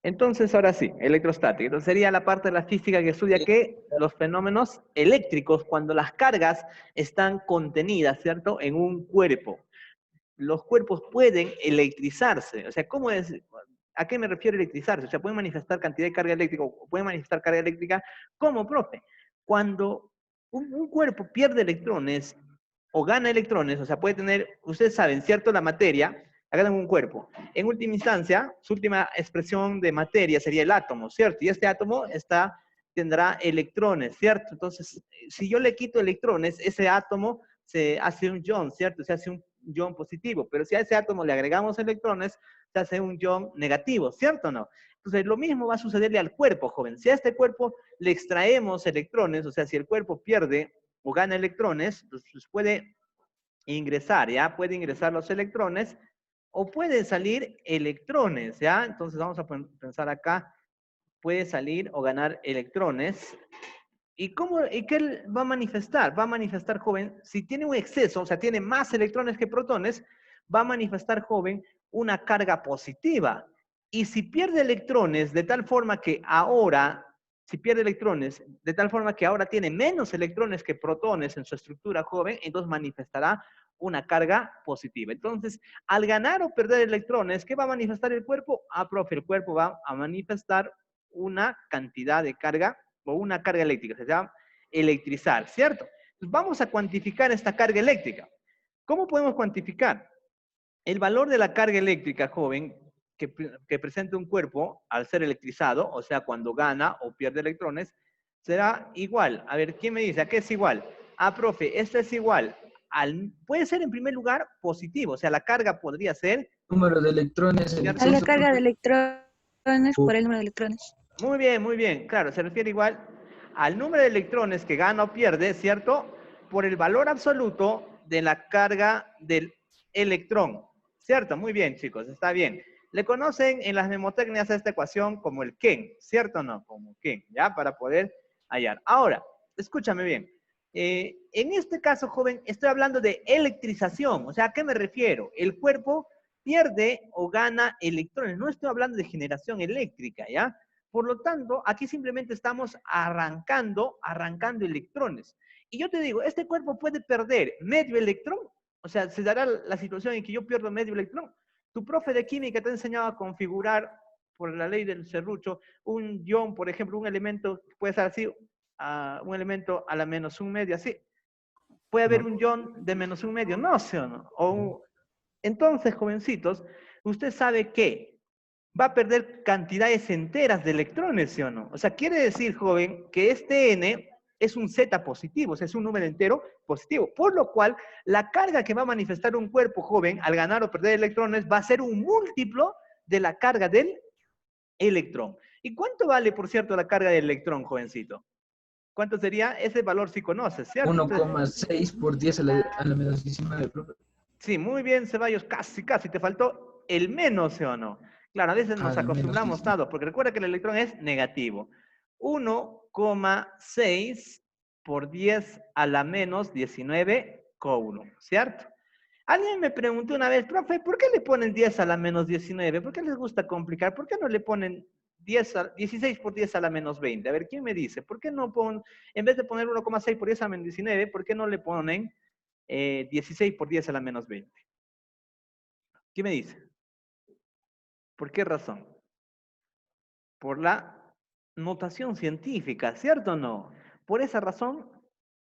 Entonces, ahora sí, electrostática. Entonces sería la parte de la física que estudia que los fenómenos eléctricos, cuando las cargas están contenidas, ¿cierto?, en un cuerpo. Los cuerpos pueden electrizarse. O sea, ¿cómo es? ¿A qué me refiero electrizarse? O sea, pueden manifestar cantidad de carga eléctrica o pueden manifestar carga eléctrica. ¿Cómo, profe? Cuando un cuerpo pierde electrones o gana electrones, o sea, puede tener, ustedes saben, ¿cierto? La materia, acá tengo un cuerpo. En última instancia, su última expresión de materia sería el átomo, ¿cierto? Y este átomo tendrá electrones, ¿cierto? Entonces, si yo le quito electrones, ese átomo se hace un ion, ¿cierto? Se hace un ion positivo, pero si a ese átomo le agregamos electrones, se hace un ion negativo, ¿cierto o no? Entonces, lo mismo va a sucederle al cuerpo, joven. Si a este cuerpo le extraemos electrones, o sea, si el cuerpo pierde o gana electrones, pues puede ingresar, ¿ya? Puede ingresar los electrones o pueden salir electrones, ¿ya? Entonces, vamos a pensar acá, puede salir o ganar electrones. ¿Y qué va a manifestar? Va a manifestar, joven, si tiene un exceso, o sea, tiene más electrones que protones, va a manifestar, joven, una carga positiva. Y si pierde electrones de tal forma que ahora, si pierde electrones de tal forma que ahora tiene menos electrones que protones en su estructura, joven, entonces manifestará una carga positiva. Entonces, al ganar o perder electrones, ¿qué va a manifestar el cuerpo? Ah, profe, el cuerpo va a manifestar una cantidad de carga o una carga eléctrica, se llama electrizar, ¿cierto? Entonces vamos a cuantificar esta carga eléctrica. ¿Cómo podemos cuantificar? El valor de la carga eléctrica, joven, que presenta un cuerpo al ser electrizado, o sea, cuando gana o pierde electrones, será igual. A ver, ¿quién me dice? ¿A qué es igual? Ah, profe, esto es igual puede ser en primer lugar positivo, o sea, la carga podría ser, Número de electrones en ¿cierto? A la exceso, carga de profe. electrones por el número de electrones. Muy bien, claro, se refiere igual al número de electrones que gana o pierde, ¿cierto? Por el valor absoluto de la carga del electrón, ¿cierto? Muy bien, chicos, está bien. Le conocen en las mnemotecnias a esta ecuación como el Ken, ¿cierto o no? Como Ken, ¿ya? Para poder hallar. Ahora, escúchame bien. En este caso, joven, estoy hablando de electrización. O sea, ¿a qué me refiero? El cuerpo pierde o gana electrones. No estoy hablando de generación eléctrica, ¿ya? Por lo tanto, aquí simplemente estamos arrancando electrones. Y yo te digo, este cuerpo puede perder medio electrón, o sea, se dará la situación en que yo pierdo medio electrón. Tu profe de química te ha enseñado a configurar, por la ley del serrucho, un ion, por ejemplo, un elemento, puede ser así, un elemento a la menos un medio, así. Puede haber un ion de menos un medio, no, ¿sí o no? Entonces, jovencitos, usted sabe que va a perder cantidades enteras de electrones, ¿sí o no? O sea, quiere decir, joven, que este N es un Z positivo, o sea, es un número entero positivo, por lo cual la carga que va a manifestar un cuerpo joven al ganar o perder electrones va a ser un múltiplo de la carga del electrón. ¿Y cuánto vale, por cierto, la carga del electrón, jovencito? ¿Cuánto sería? Ese valor sí conoces, ¿cierto? Entonces, 1,6 por 10 a la menos 19, profe. sí, muy bien, Ceballos, casi, te faltó el menos, ¿sí o no? Claro, a veces A nos la menos acostumbramos 19. tanto, porque recuerda que el electrón es negativo. 1,6 por 10 a la menos 19,1, ¿cierto? Alguien me preguntó una vez, profe, ¿por qué le ponen 10 a la menos 19? ¿Por qué les gusta complicar? ¿Por qué no le ponen 16 por 10 a la menos 20? A ver, ¿quién me dice? ¿Por qué no ponen, en vez de poner 1,6 por 10 a la menos 19, ¿por qué no le ponen 16 por 10 a la menos 20? ¿Qué me dice? ¿Por qué razón? Por la notación científica, ¿cierto o no? Por esa razón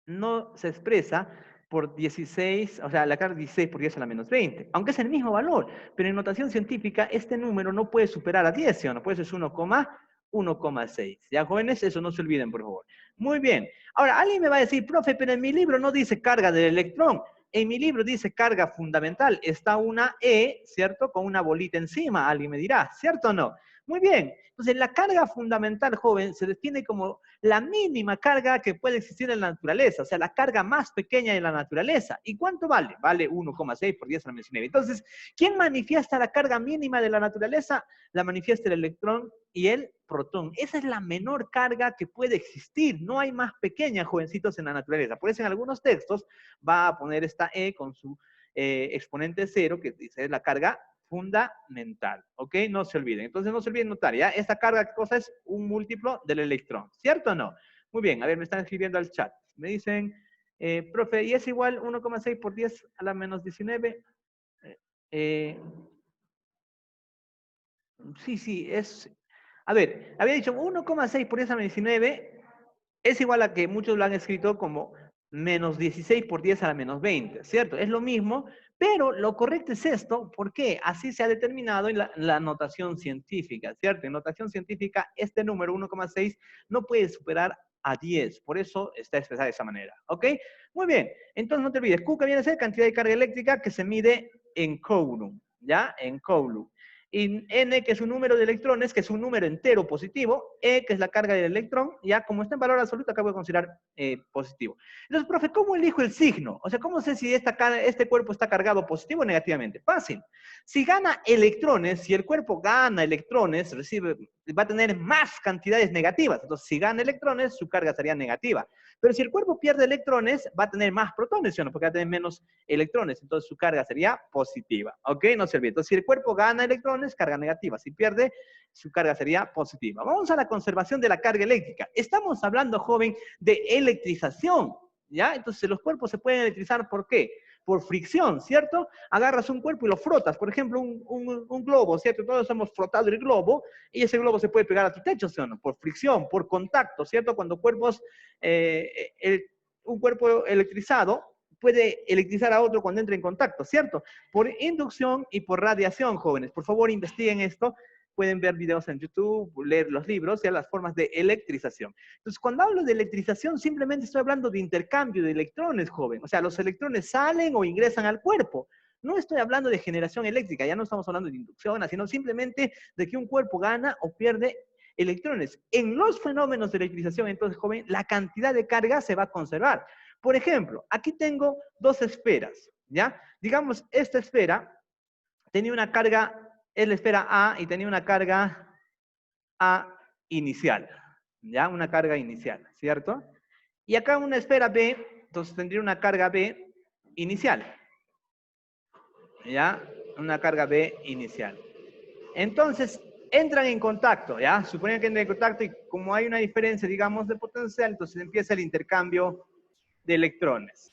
no se expresa por 16, o sea, la carga 16 por 10 a la menos 20, aunque es el mismo valor, pero en notación científica este número no puede superar a 10, ¿sí o no? Pues es 1,6. ¿Ya, jóvenes? Eso no se olviden, por favor. Muy bien. Ahora, alguien me va a decir, profe, pero en mi libro no dice carga del electrón. En mi libro dice carga fundamental. Está una E, ¿cierto? Con una bolita encima. Alguien me dirá, ¿cierto o no? Muy bien. Entonces, la carga fundamental, joven, se define como la mínima carga que puede existir en la naturaleza, o sea, la carga más pequeña de la naturaleza. ¿Y cuánto vale? Vale 1,6 por 10 a la menos 9. Entonces, ¿quién manifiesta la carga mínima de la naturaleza? La manifiesta el electrón y el protón. Esa es la menor carga que puede existir. No hay más pequeña, jovencitos, en la naturaleza. Por eso en algunos textos va a poner esta E con su exponente cero, que dice la carga fundamental, ¿ok? No se olviden. Entonces no se olviden notar, ¿ya? Esta carga, ¿qué cosa es? Un múltiplo del electrón, ¿cierto o no? Muy bien, a ver, me están escribiendo al chat. Me dicen, profe, ¿y es igual 1,6 por 10 a la menos 19? Eh, sí, es... A ver, había dicho 1,6 por 10 a la menos 19 es igual a que muchos lo han escrito como menos 16 por 10 a la menos 20, ¿cierto? Es lo mismo, pero lo correcto es esto, porque así se ha determinado en la notación científica, ¿cierto? En notación científica, este número 1,6 no puede superar a 10, por eso está expresada de esa manera, ¿ok? Muy bien, entonces no te olvides, Q que viene a ser cantidad de carga eléctrica que se mide en Coulomb, ¿ya? En Coulomb. Y N, que es un número de electrones, que es un número entero positivo, E, que es la carga del electrón, ya como está en valor absoluto, acá voy a considerar positivo. Entonces, profe, ¿cómo elijo el signo? O sea, ¿cómo sé si este cuerpo está cargado positivo o negativamente? Fácil. Si gana electrones, si el cuerpo gana electrones, va a tener más cantidades negativas. Entonces, si gana electrones, su carga sería negativa. Pero si el cuerpo pierde electrones, va a tener más protones, ¿sí o no? Porque va a tener menos electrones. Entonces, su carga sería positiva. ¿Ok? No se olvide. Entonces, si el cuerpo gana electrones, carga negativa. Si pierde, su carga sería positiva. Vamos a la conservación de la carga eléctrica. Estamos hablando, joven, de electrización. ¿Ya? Entonces, los cuerpos se pueden electrizar, ¿por qué? Por fricción, ¿cierto? Agarras un cuerpo y lo frotas. Por ejemplo, un globo, ¿cierto? Todos hemos frotado el globo y ese globo se puede pegar a tu techo, ¿sí o no? Por fricción, por contacto, ¿cierto? Cuando cuerpos, un cuerpo electrizado puede electrizar a otro cuando entra en contacto, ¿cierto? Por inducción y por radiación, jóvenes. Por favor, investiguen esto. Pueden ver videos en YouTube, leer los libros, ya las formas de electrización. Entonces, cuando hablo de electrización, simplemente estoy hablando de intercambio de electrones, joven. O sea, los electrones salen o ingresan al cuerpo. No estoy hablando de generación eléctrica, ya no estamos hablando de inducción, sino simplemente de que un cuerpo gana o pierde electrones. En los fenómenos de electrización, entonces, joven, la cantidad de carga se va a conservar. Por ejemplo, aquí tengo dos esferas, ¿ya? Digamos, esta esfera tenía una carga, es la esfera A, y tenía una carga A inicial, ¿ya? Una carga inicial, ¿cierto? Y acá una esfera B, entonces tendría una carga B inicial, ¿ya? Una carga B inicial. Entonces, entran en contacto, ¿ya? Suponen que entran en contacto y como hay una diferencia, digamos, de potencial, entonces empieza el intercambio de electrones.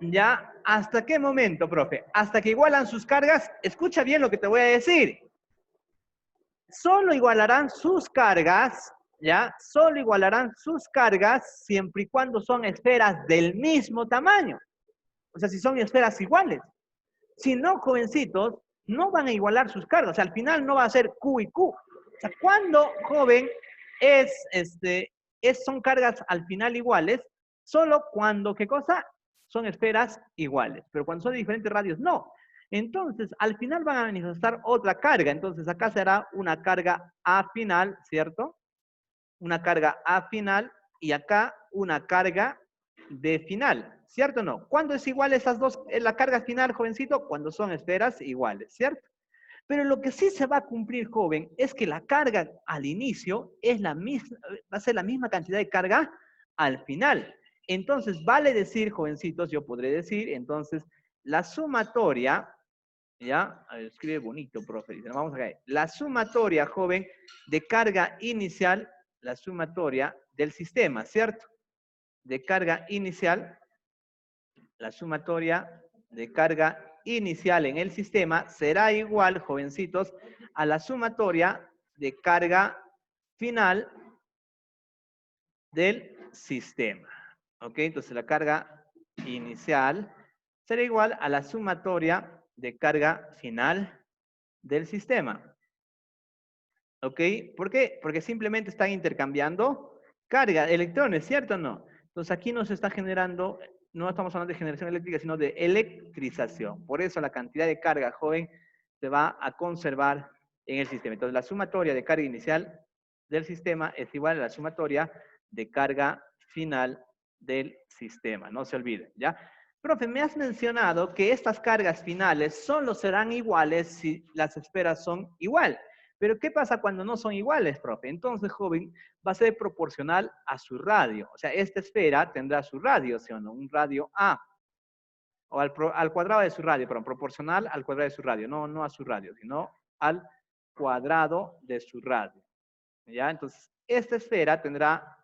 ¿Ya? ¿Hasta qué momento, profe? Hasta que igualan sus cargas. Escucha bien lo que te voy a decir. Solo igualarán sus cargas, ¿ya? Solo igualarán sus cargas siempre y cuando son esferas del mismo tamaño. O sea, si son esferas iguales. Si no, jovencitos, no van a igualar sus cargas. O sea, al final no va a ser Q y Q. O sea, cuando, joven, son cargas al final iguales, solo cuando, ¿qué cosa? Son esferas iguales. Pero cuando son de diferentes radios, no. Entonces, al final van a manifestar otra carga. Entonces, acá será una carga A final, ¿cierto? Una carga A final y acá una carga D final, ¿cierto o no? ¿Cuándo es igual esas dos, la carga final, jovencito? Cuando son esferas iguales, ¿cierto? Pero lo que sí se va a cumplir, joven, es que la carga al inicio es la misma, va a ser la misma cantidad de carga al final. Entonces, vale decir, jovencitos, yo podré decir, entonces, la sumatoria, ¿ya? A ver, escribe bonito, profe. Dice, vamos a caer. La sumatoria, joven, de carga inicial, la sumatoria del sistema, ¿cierto? De carga inicial, la sumatoria de carga inicial en el sistema será igual, jovencitos, a la sumatoria de carga final del sistema. ¿Ok? Entonces la carga inicial será igual a la sumatoria de carga final del sistema. ¿Ok? ¿Por qué? Porque simplemente están intercambiando carga, electrones, ¿cierto o no? Entonces aquí no se está generando, no estamos hablando de generación eléctrica, sino de electrización. Por eso la cantidad de carga, joven, se va a conservar en el sistema. Entonces la sumatoria de carga inicial del sistema es igual a la sumatoria de carga final del sistema. No se olviden, ¿ya? Profe, me has mencionado que estas cargas finales solo serán iguales si las esferas son igual. Pero ¿qué pasa cuando no son iguales, profe? Entonces, joven, va a ser proporcional a su radio. O sea, esta esfera tendrá su radio, ¿sí o no? Un radio A. o al cuadrado de su radio, perdón, proporcional al cuadrado de su radio, no a su radio, sino al cuadrado de su radio. ¿Ya? Entonces, esta esfera tendrá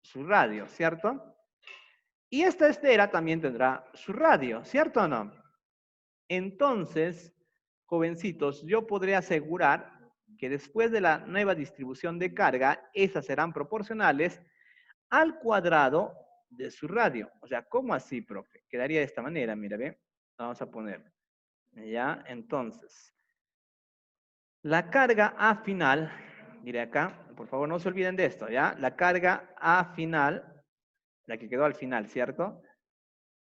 su radio, ¿cierto? Y esta esfera también tendrá su radio, ¿cierto o no? Entonces, jovencitos, yo podría asegurar que después de la nueva distribución de carga, esas serán proporcionales al cuadrado de su radio. O sea, ¿cómo así, profe? Quedaría de esta manera, mira, ¿ve? Vamos a poner. ¿Ya? Entonces, la carga A final, mire acá, por favor no se olviden de esto, ¿ya? La carga A final, la que quedó al final, ¿cierto?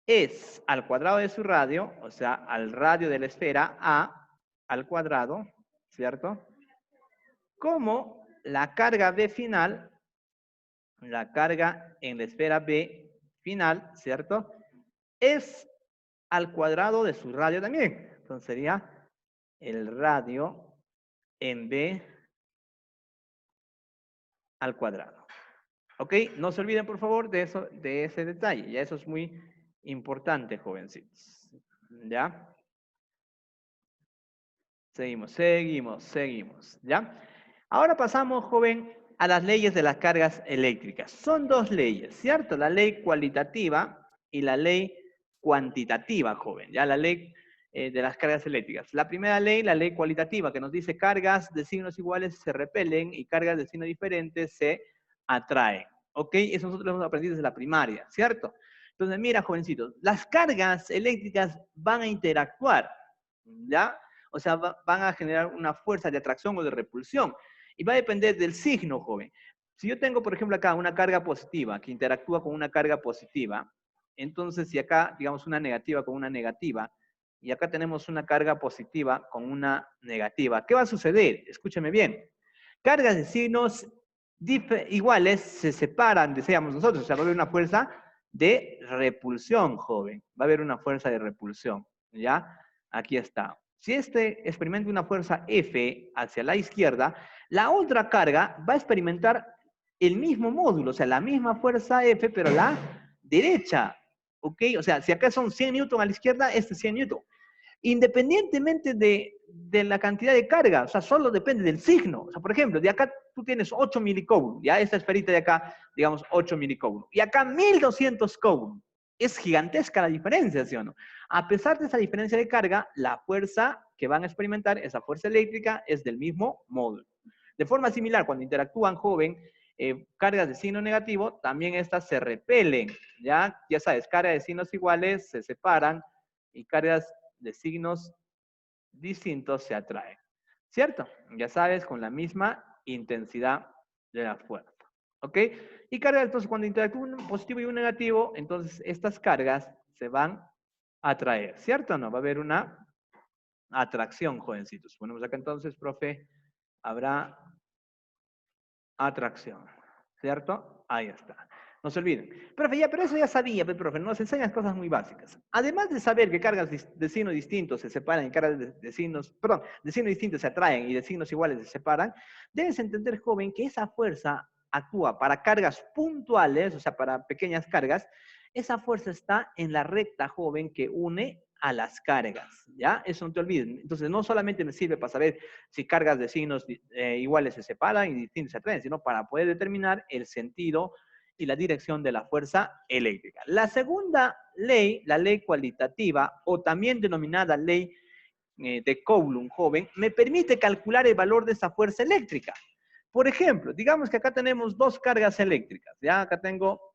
Es al cuadrado de su radio, o sea, al radio de la esfera A al cuadrado, ¿cierto? Como la carga B final, la carga en la esfera B final, ¿cierto? Es al cuadrado de su radio también. Entonces sería el radio en B al cuadrado. ¿Ok? No se olviden, por favor, de eso, de ese detalle. Ya eso es muy importante, jovencitos. ¿Ya? Seguimos. ¿Ya? Ahora pasamos, joven, a las leyes de las cargas eléctricas. Son dos leyes, ¿cierto? La ley cualitativa y la ley cuantitativa, joven. Ya la ley de las cargas eléctricas. La primera ley, la ley cualitativa, que nos dice cargas de signos iguales se repelen y cargas de signos diferentes se atraen. ¿Ok? Eso nosotros lo hemos aprendido desde la primaria, ¿cierto? Entonces, mira, jovencitos, las cargas eléctricas van a interactuar, ¿ya? O sea, van a generar una fuerza de atracción o de repulsión. Y va a depender del signo, joven. Si yo tengo, por ejemplo, acá una carga positiva que interactúa con una carga positiva, entonces si acá, digamos, una negativa con una negativa, y acá tenemos una carga positiva con una negativa, ¿qué va a suceder? Escúcheme bien. Cargas de signos iguales se separan, decíamos nosotros, o sea, va a haber una fuerza de repulsión, joven. Va a haber una fuerza de repulsión, ¿ya? Aquí está. Si este experimenta una fuerza F hacia la izquierda, la otra carga va a experimentar el mismo módulo, o sea, la misma fuerza F, pero a la derecha. ¿Ok? O sea, si acá son 100 newton a la izquierda, este es 100 newton. Independientemente de la cantidad de carga, o sea, solo depende del signo. O sea, por ejemplo, de acá tú tienes 8 milicoulomb, ya esta esferita de acá, digamos, 8 milicoulomb. Y acá 1200 coulomb. Es gigantesca la diferencia, ¿sí o no? A pesar de esa diferencia de carga, la fuerza que van a experimentar, esa fuerza eléctrica, es del mismo módulo. De forma similar, cuando interactúan, joven, cargas de signo negativo, también estas se repelen, ¿ya? Ya sabes, cargas de signos iguales se separan y cargas de signos distintos se atraen, ¿cierto? Ya sabes, con la misma intensidad de la fuerza, ¿ok? Y cargas, entonces, cuando interactúan un positivo y un negativo, entonces estas cargas se van a atraer, ¿cierto o no? Va a haber una atracción, jovencitos. Ponemos acá entonces, profe, habrá atracción, ¿cierto? Ahí está. No se olviden. Profe, pero eso ya sabía, profe, nos enseñas cosas muy básicas. Además de saber que cargas de signos distintos se separan y cargas de signos, perdón, de signos distintos se atraen y de signos iguales se separan, debes entender, joven, que esa fuerza actúa para cargas puntuales, o sea, para pequeñas cargas. Esa fuerza está en la recta, joven, que une a las cargas, ¿ya? Eso no te olvides. Entonces, no solamente me sirve para saber si cargas de signos iguales se separan y distintos se atraen, sino para poder determinar el sentido y la dirección de la fuerza eléctrica. La segunda ley, la ley cualitativa, o también denominada ley de Coulomb, joven, me permite calcular el valor de esa fuerza eléctrica. Por ejemplo, digamos que acá tenemos dos cargas eléctricas, ¿ya? Acá tengo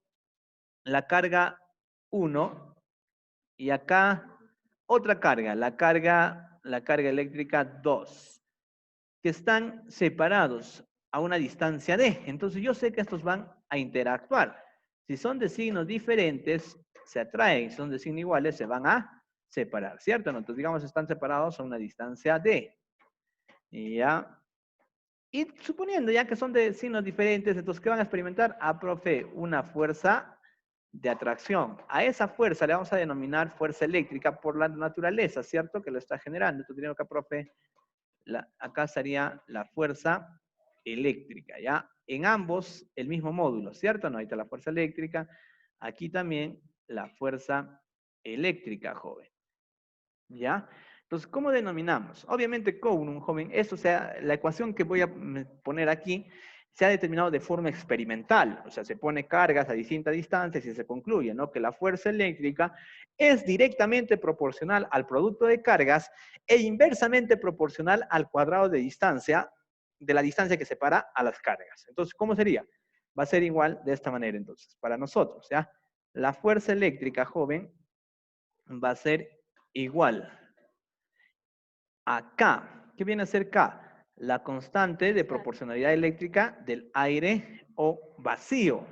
la carga 1 y acá otra carga, la carga eléctrica 2, que están separados a una distancia d. Entonces yo sé que estos van a interactuar. Si son de signos diferentes, se atraen. Si son de signos iguales, se van a separar, ¿cierto? Entonces digamos están separados a una distancia d. Y ya. Y suponiendo ya que son de signos diferentes, entonces ¿qué van a experimentar? Profe, una fuerza de atracción. A esa fuerza le vamos a denominar fuerza eléctrica por la naturaleza, ¿cierto? Que lo está generando. Entonces tenemos acá, profe, acá estaría la fuerza eléctrica, ¿ya? En ambos el mismo módulo, ¿cierto? No, ahí está la fuerza eléctrica. Aquí también la fuerza eléctrica, joven. ¿Ya? Entonces, ¿cómo denominamos? Obviamente, Coulomb, joven, esto sea, la ecuación que voy a poner aquí se ha determinado de forma experimental. O sea, se pone cargas a distintas distancias y se concluye, ¿no? Que la fuerza eléctrica es directamente proporcional al producto de cargas e inversamente proporcional al cuadrado de la distancia que separa a las cargas. Entonces, ¿cómo sería? Va a ser igual de esta manera, entonces, para nosotros, ¿ya? La fuerza eléctrica, joven, va a ser igual a K. ¿Qué viene a ser K? La constante de proporcionalidad eléctrica del aire o vacío. O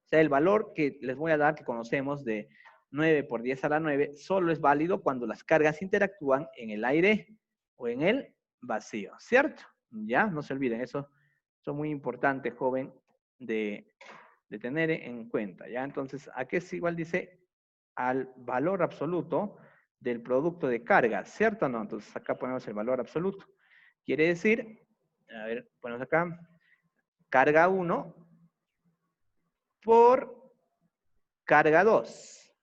sea, el valor que les voy a dar, que conocemos de 9 por 10 a la 9, solo es válido cuando las cargas interactúan en el aire o en el vacío, ¿cierto? Ya, no se olviden, eso es muy importante, joven, de tener en cuenta, ¿ya? Entonces, aquí es igual, dice, al valor absoluto del producto de carga, ¿cierto o no? Entonces, acá ponemos el valor absoluto. Quiere decir, a ver, ponemos acá, carga 1 por carga 2.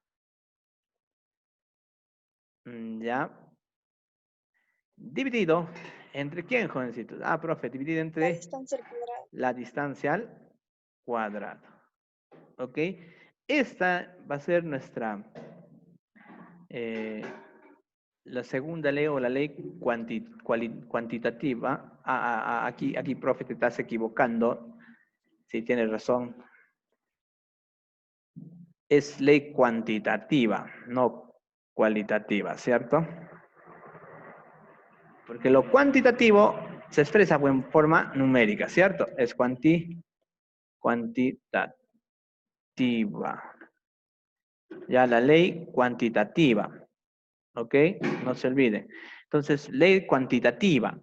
¿Ya? Dividido, ¿entre quién, jovencitos? Ah, profe, dividido entre la distancia al cuadrado. ¿Ok? Esta va a ser nuestra, la segunda ley o la ley cuantitativa. Aquí, profe, te estás equivocando. Sí, tienes razón. Es ley cuantitativa, no cualitativa, ¿cierto? Porque lo cuantitativo se expresa en forma numérica, ¿cierto? Es cuantitativa. Ya la ley cuantitativa. ¿Ok? No se olviden. Entonces, ley cuantitativa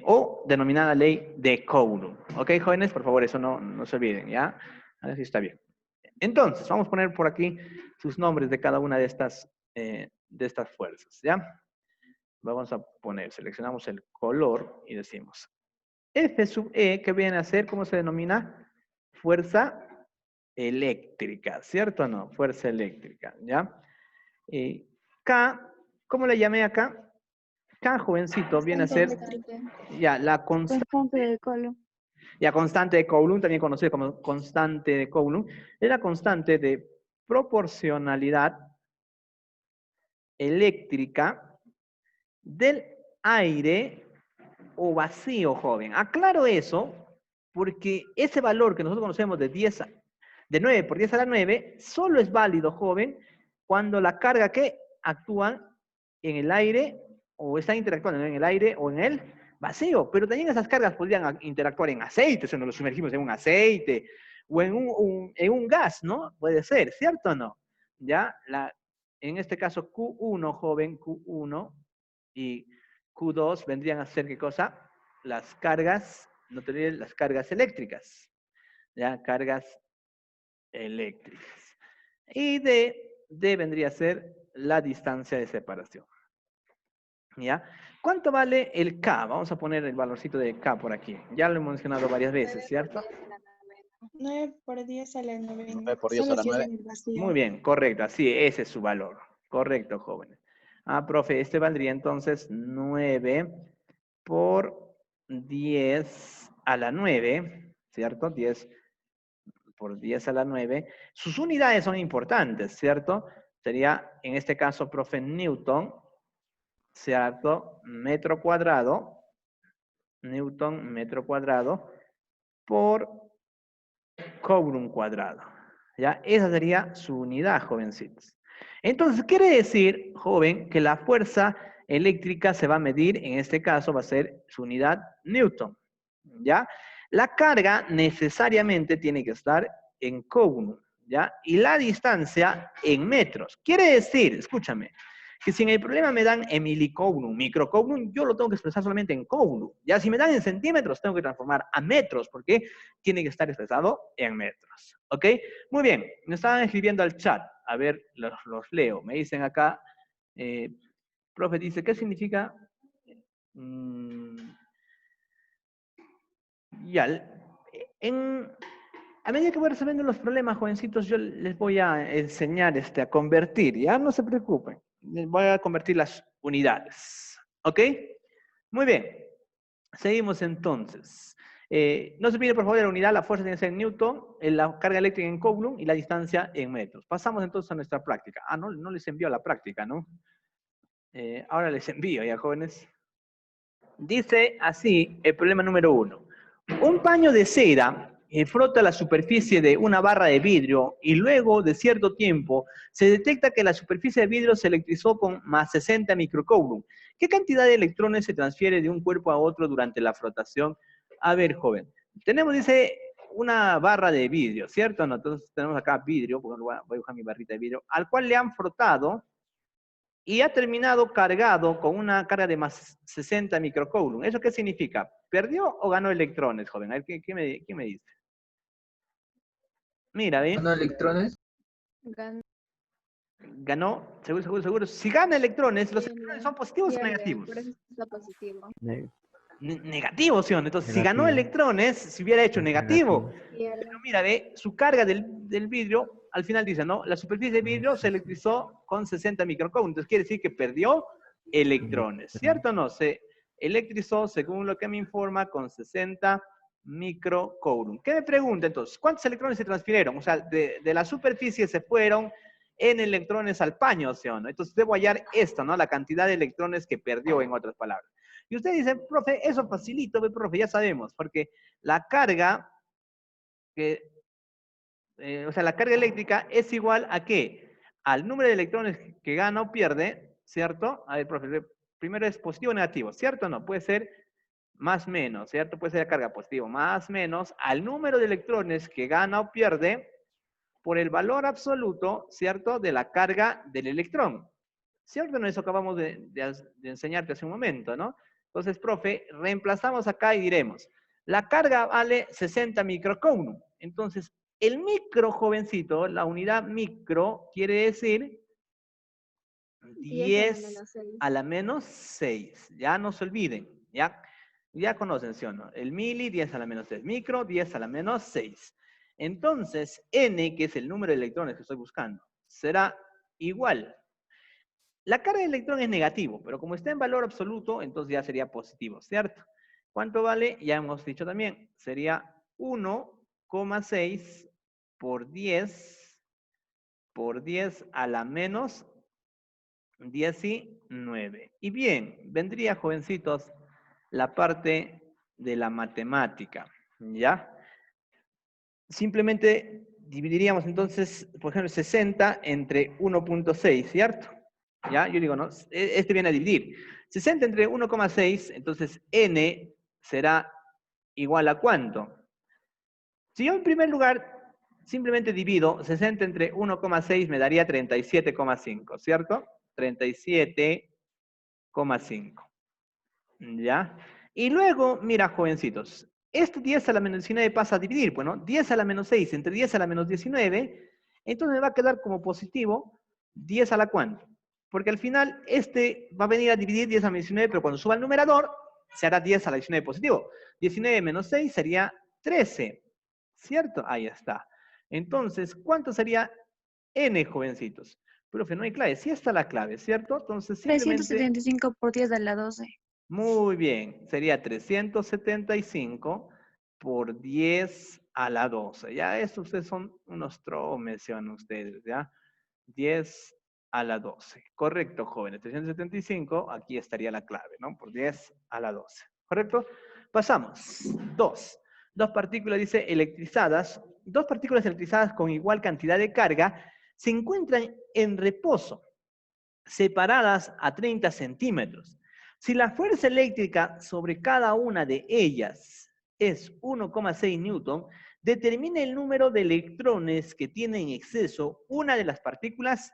o denominada ley de Coulomb. ¿Ok, jóvenes? Por favor, eso no se olviden, ¿ya? A ver si está bien. Entonces, vamos a poner por aquí sus nombres de cada una de estas fuerzas, ¿ya? Vamos a poner, seleccionamos el color y decimos F sub E, que viene a ser, ¿cómo se denomina? Fuerza eléctrica, ¿cierto o no? Fuerza eléctrica, ¿ya? K, ¿cómo le llamé acá? K, jovencito, viene a ser ya la Constante de Coulomb. ya constante de Coulomb, también conocida como constante de Coulomb, es la constante de proporcionalidad eléctrica del aire o vacío, joven. Aclaro eso porque ese valor que nosotros conocemos de 9 por 10 a la 9 solo es válido, joven, cuando la carga que actúan en el aire o están interactuando en el aire o en el vacío. Pero también esas cargas podrían interactuar en aceite, si nos sumergimos en un aceite o en un gas, ¿no? Puede ser, ¿cierto o no? ¿Ya? En este caso Q1, joven, Q1 y Q2 vendrían a ser, ¿qué cosa? Las cargas, no te olvides, las cargas eléctricas. ¿Ya? Cargas eléctricas. Y D vendría a ser la distancia de separación. ¿Ya? ¿Cuánto vale el K? Vamos a poner el valorcito de K por aquí. Ya lo he mencionado varias veces, ¿cierto? 9 por 10 a la 9. 9 por 10 a la 9. Muy bien, correcto. Así, ese es su valor. Correcto, jóvenes. Ah, profe, este valdría entonces 9 por 10 a la 9, ¿cierto? 10 por 10 a la 9. Sus unidades son importantes, ¿cierto? Sería, en este caso, profe, Newton, ¿cierto? Metro cuadrado, Newton metro cuadrado, por Coulomb cuadrado. ¿Ya? Esa sería su unidad, jovencitos. Entonces, quiere decir, joven, que la fuerza eléctrica se va a medir, en este caso va a ser su unidad Newton. ¿Ya? La carga necesariamente tiene que estar en Coulomb, ¿ya? Y la distancia en metros. Quiere decir, escúchame, que si en el problema me dan en milicoulomb, microcoulomb, yo lo tengo que expresar solamente en coulomb. Ya si me dan en centímetros, tengo que transformar a metros, porque tiene que estar expresado en metros. ¿Ok? Muy bien, me estaban escribiendo al chat. A ver, los leo. Me dicen acá, profe dice, ¿qué significa? Ya, A medida que voy resolviendo los problemas, jovencitos, yo les voy a enseñar a convertir, ¿ya? No se preocupen. Les voy a convertir las unidades. ¿Ok? Muy bien. Seguimos entonces. No se olvide, por favor, de la unidad, la fuerza tiene que ser en Newton, la carga eléctrica en Coulomb y la distancia en metros. Pasamos entonces a nuestra práctica. Ah, no les envío la práctica, ¿no? Ahora les envío ya, jóvenes. Dice así el problema número 1. Un paño de seda frota la superficie de una barra de vidrio y luego de cierto tiempo se detecta que la superficie de vidrio se electrizó con más 60 microcoulomb. ¿Qué cantidad de electrones se transfiere de un cuerpo a otro durante la frotación? A ver, joven. Tenemos, dice, una barra de vidrio, ¿cierto? No, entonces tenemos acá vidrio, porque voy a dibujar mi barrita de vidrio, al cual le han frotado y ha terminado cargado con una carga de más 60 microcoulomb. ¿Eso qué significa? ¿Perdió o ganó electrones, joven? A ver, ¿qué me dice? Mira, ¿ve? ¿No electrones? Ganó, seguro. Si gana electrones, ¿los electrones son positivos o Pierde, negativos? por eso está positivo. Negativos, ¿sí o no? Entonces, si ganó Negativo. electrones, si hubiera hecho Es negativo. negativo. Pierde. Pero mira, ve, su carga del vidrio, al final dice, ¿no? La superficie de vidrio se electrizó con 60 microcoulomb. Entonces quiere decir que perdió electrones, ¿cierto o no? Se electrizó, según lo que me informa, con 60 microcoulomb. ¿Qué me pregunta entonces? ¿Cuántos electrones se transfirieron? O sea, de la superficie se fueron en electrones al paño, ¿sí o no? Entonces debo hallar esto, ¿no? La cantidad de electrones que perdió, en otras palabras. Y usted dice, profe, eso facilito, profe, ya sabemos, porque la carga o sea, la carga eléctrica es igual a ¿qué? Al número de electrones que gana o pierde, ¿cierto? A ver, profe, primero es positivo o negativo, ¿cierto o no? Puede ser más menos, ¿cierto? Puede ser la carga positivo más menos al número de electrones que gana o pierde por el valor absoluto, ¿cierto? De la carga del electrón. ¿Cierto o no? Eso acabamos de enseñarte hace un momento, ¿no? Entonces, profe, reemplazamos acá y diremos, la carga vale 60 microcoulomb. Entonces, el micro, jovencito, la unidad micro, quiere decir 10 a la menos 6. Ya no se olviden, ya conocen, ¿sí o no? El mili, 10 a la menos 6. Micro, 10 a la menos 6. Entonces, n, que es el número de electrones que estoy buscando, será igual. La carga de electrón es negativo, pero como está en valor absoluto, entonces ya sería positivo, ¿cierto? ¿Cuánto vale? Ya hemos dicho también, sería 1,6 por 10 a la menos 19. Y bien, vendría, jovencitos, la parte de la matemática, ¿ya? Simplemente dividiríamos entonces, por ejemplo, 60 entre 1,6, ¿cierto? ¿Ya? Yo digo, ¿no? Este viene a dividir. 60 entre 1,6, entonces n será igual a ¿cuánto? Si yo en primer lugar simplemente divido 60 entre 1,6 me daría 37,5, ¿cierto? 37,5. ¿Ya? Y luego, mira, jovencitos, este 10 a la menos 19 pasa a dividir, bueno, 10 a la menos 6 entre 10 a la menos 19, entonces me va a quedar como positivo 10 a la cuánto. Porque al final este va a venir a dividir 10 a la menos 19, pero cuando suba al numerador, se hará 10 a la 19 positivo. 19 menos 6 sería 13, ¿cierto? Ahí está. Entonces, ¿cuánto sería n, jovencitos? Profe, no hay clave. Sí está la clave, ¿cierto? Entonces, simplemente... 375 por 10 a la 12. Muy bien, sería 375 por 10 a la 12. Ya, estos ustedes son unos trolls, mencionan ustedes, ¿ya? 10 a la 12. Correcto, jóvenes. 375, aquí estaría la clave, ¿no? Por 10 a la 12. ¿Correcto? Pasamos. 2. Dos partículas, dice, electrizadas. Dos partículas electrizadas con igual cantidad de carga se encuentran en reposo, separadas a 30 centímetros. Si la fuerza eléctrica sobre cada una de ellas es 1,6 newton, determine el número de electrones que tiene en exceso una de las partículas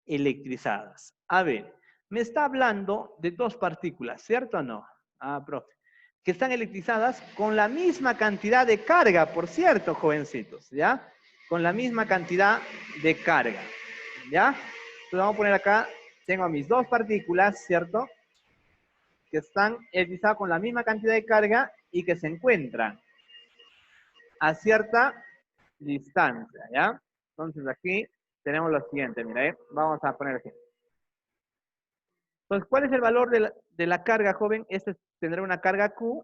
electrizadas. A ver, me está hablando de dos partículas, ¿cierto o no? Ah, profe. Que están electrizadas con la misma cantidad de carga, por cierto, jovencitos, ¿ya? Con la misma cantidad de carga, ¿ya? Entonces vamos a poner acá, tengo a mis dos partículas, ¿cierto? Que están electrizadas con la misma cantidad de carga y que se encuentran a cierta distancia, ¿ya? Entonces aquí tenemos lo siguiente, mira, vamos a poner aquí. Entonces, ¿cuál es el valor de la carga, joven? Este tendrá una carga Q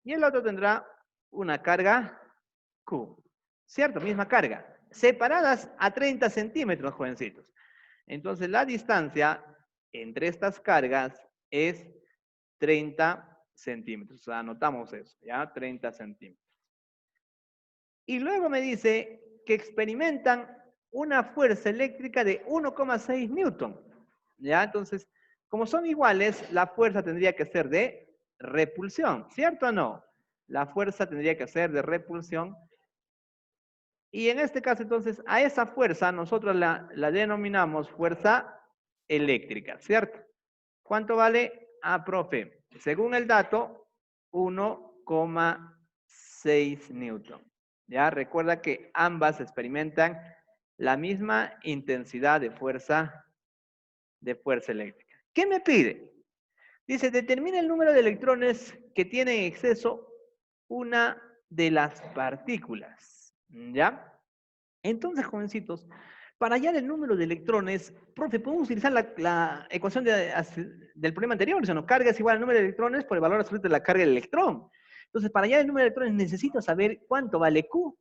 y el otro tendrá una carga Q. ¿Cierto? Misma carga. Separadas a 30 centímetros, jovencitos. Entonces, la distancia entre estas cargas es 30 centímetros. O sea, anotamos eso, ¿ya? 30 centímetros. Y luego me dice que experimentan una fuerza eléctrica de 1,6 newton. ¿Ya? Entonces, como son iguales, la fuerza tendría que ser de repulsión, ¿cierto o no? La fuerza tendría que ser de repulsión. Y en este caso, entonces, a esa fuerza nosotros la denominamos fuerza eléctrica, ¿cierto? ¿Cuánto vale? Ah, profe, según el dato, 1,6 newton. Ya, recuerda que ambas experimentan la misma intensidad de fuerza eléctrica. ¿Qué me pide? Dice, determina el número de electrones que tiene en exceso una de las partículas. ¿Ya? Entonces, jovencitos, para hallar el número de electrones, profe, podemos utilizar la ecuación del problema anterior, ¿no? Carga es igual al número de electrones por el valor absoluto de la carga del electrón. Entonces, para hallar el número de electrones necesito saber cuánto vale Q.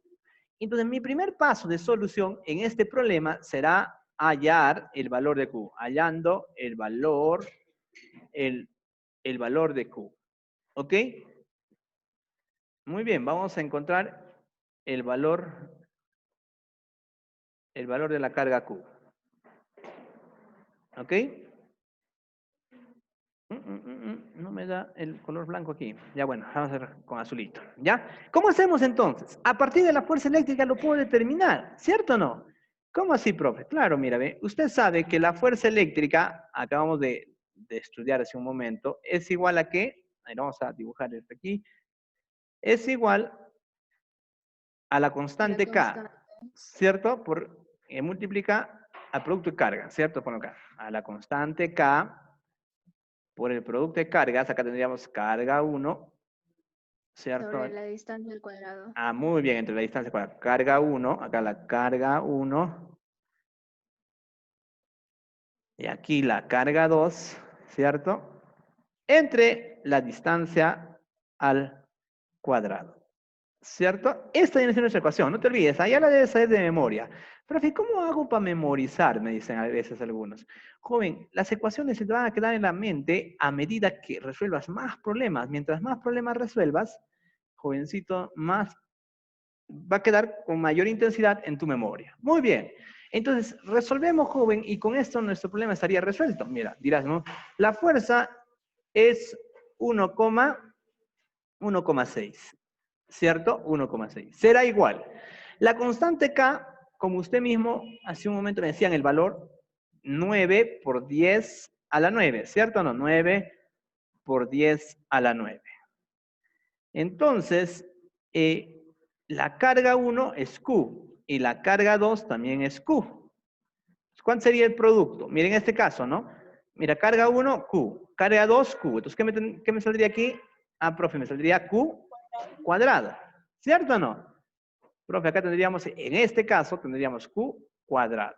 Entonces, mi primer paso de solución en este problema será hallar el valor de Q. Hallando el valor de Q. ¿Ok? Muy bien, vamos a encontrar el valor de la carga Q. ¿Ok? No me da el color blanco aquí. Ya bueno, vamos a hacer con azulito. ¿Ya? ¿Cómo hacemos entonces? A partir de la fuerza eléctrica lo puedo determinar, ¿cierto o no? ¿Cómo así, profe? Claro, mira, ve, usted sabe que la fuerza eléctrica, acabamos de estudiar hace un momento, es igual a qué, ahí vamos a dibujar esto aquí, es igual a la constante K, ¿cierto? Multiplica al producto de carga, ¿cierto? Ponlo acá, a la constante K por el producto de cargas, acá tendríamos carga 1, ¿cierto? Sobre la distancia al cuadrado. Ah, muy bien, entre la distancia cuadrada. Carga 1, acá la carga 1. Y aquí la carga 2, ¿cierto? Entre la distancia al cuadrado. ¿Cierto? Esta viene siendo nuestra ecuación, no te olvides, allá la debes saber de memoria. Profe, ¿cómo hago para memorizar? Me dicen a veces algunos. Joven, las ecuaciones se te van a quedar en la mente a medida que resuelvas más problemas. Mientras más problemas resuelvas, jovencito, más va a quedar con mayor intensidad en tu memoria. Muy bien. Entonces, resolvemos, joven, y con esto nuestro problema estaría resuelto. Mira, dirás, ¿no? La fuerza es 1,6. ¿Cierto? 1,6. Será igual. La constante K, como usted mismo hace un momento me decían el valor, 9 por 10 a la 9, ¿cierto o no? 9 por 10 a la 9. Entonces, la carga 1 es Q y la carga 2 también es Q. ¿Cuál sería el producto? Miren este caso, ¿no? Mira, carga 1, Q. Carga 2, Q. Entonces, ¿qué me saldría aquí? Ah, profe, me saldría Q cuadrado. ¿Cierto o no? Profe, acá tendríamos, en este caso, tendríamos Q cuadrado.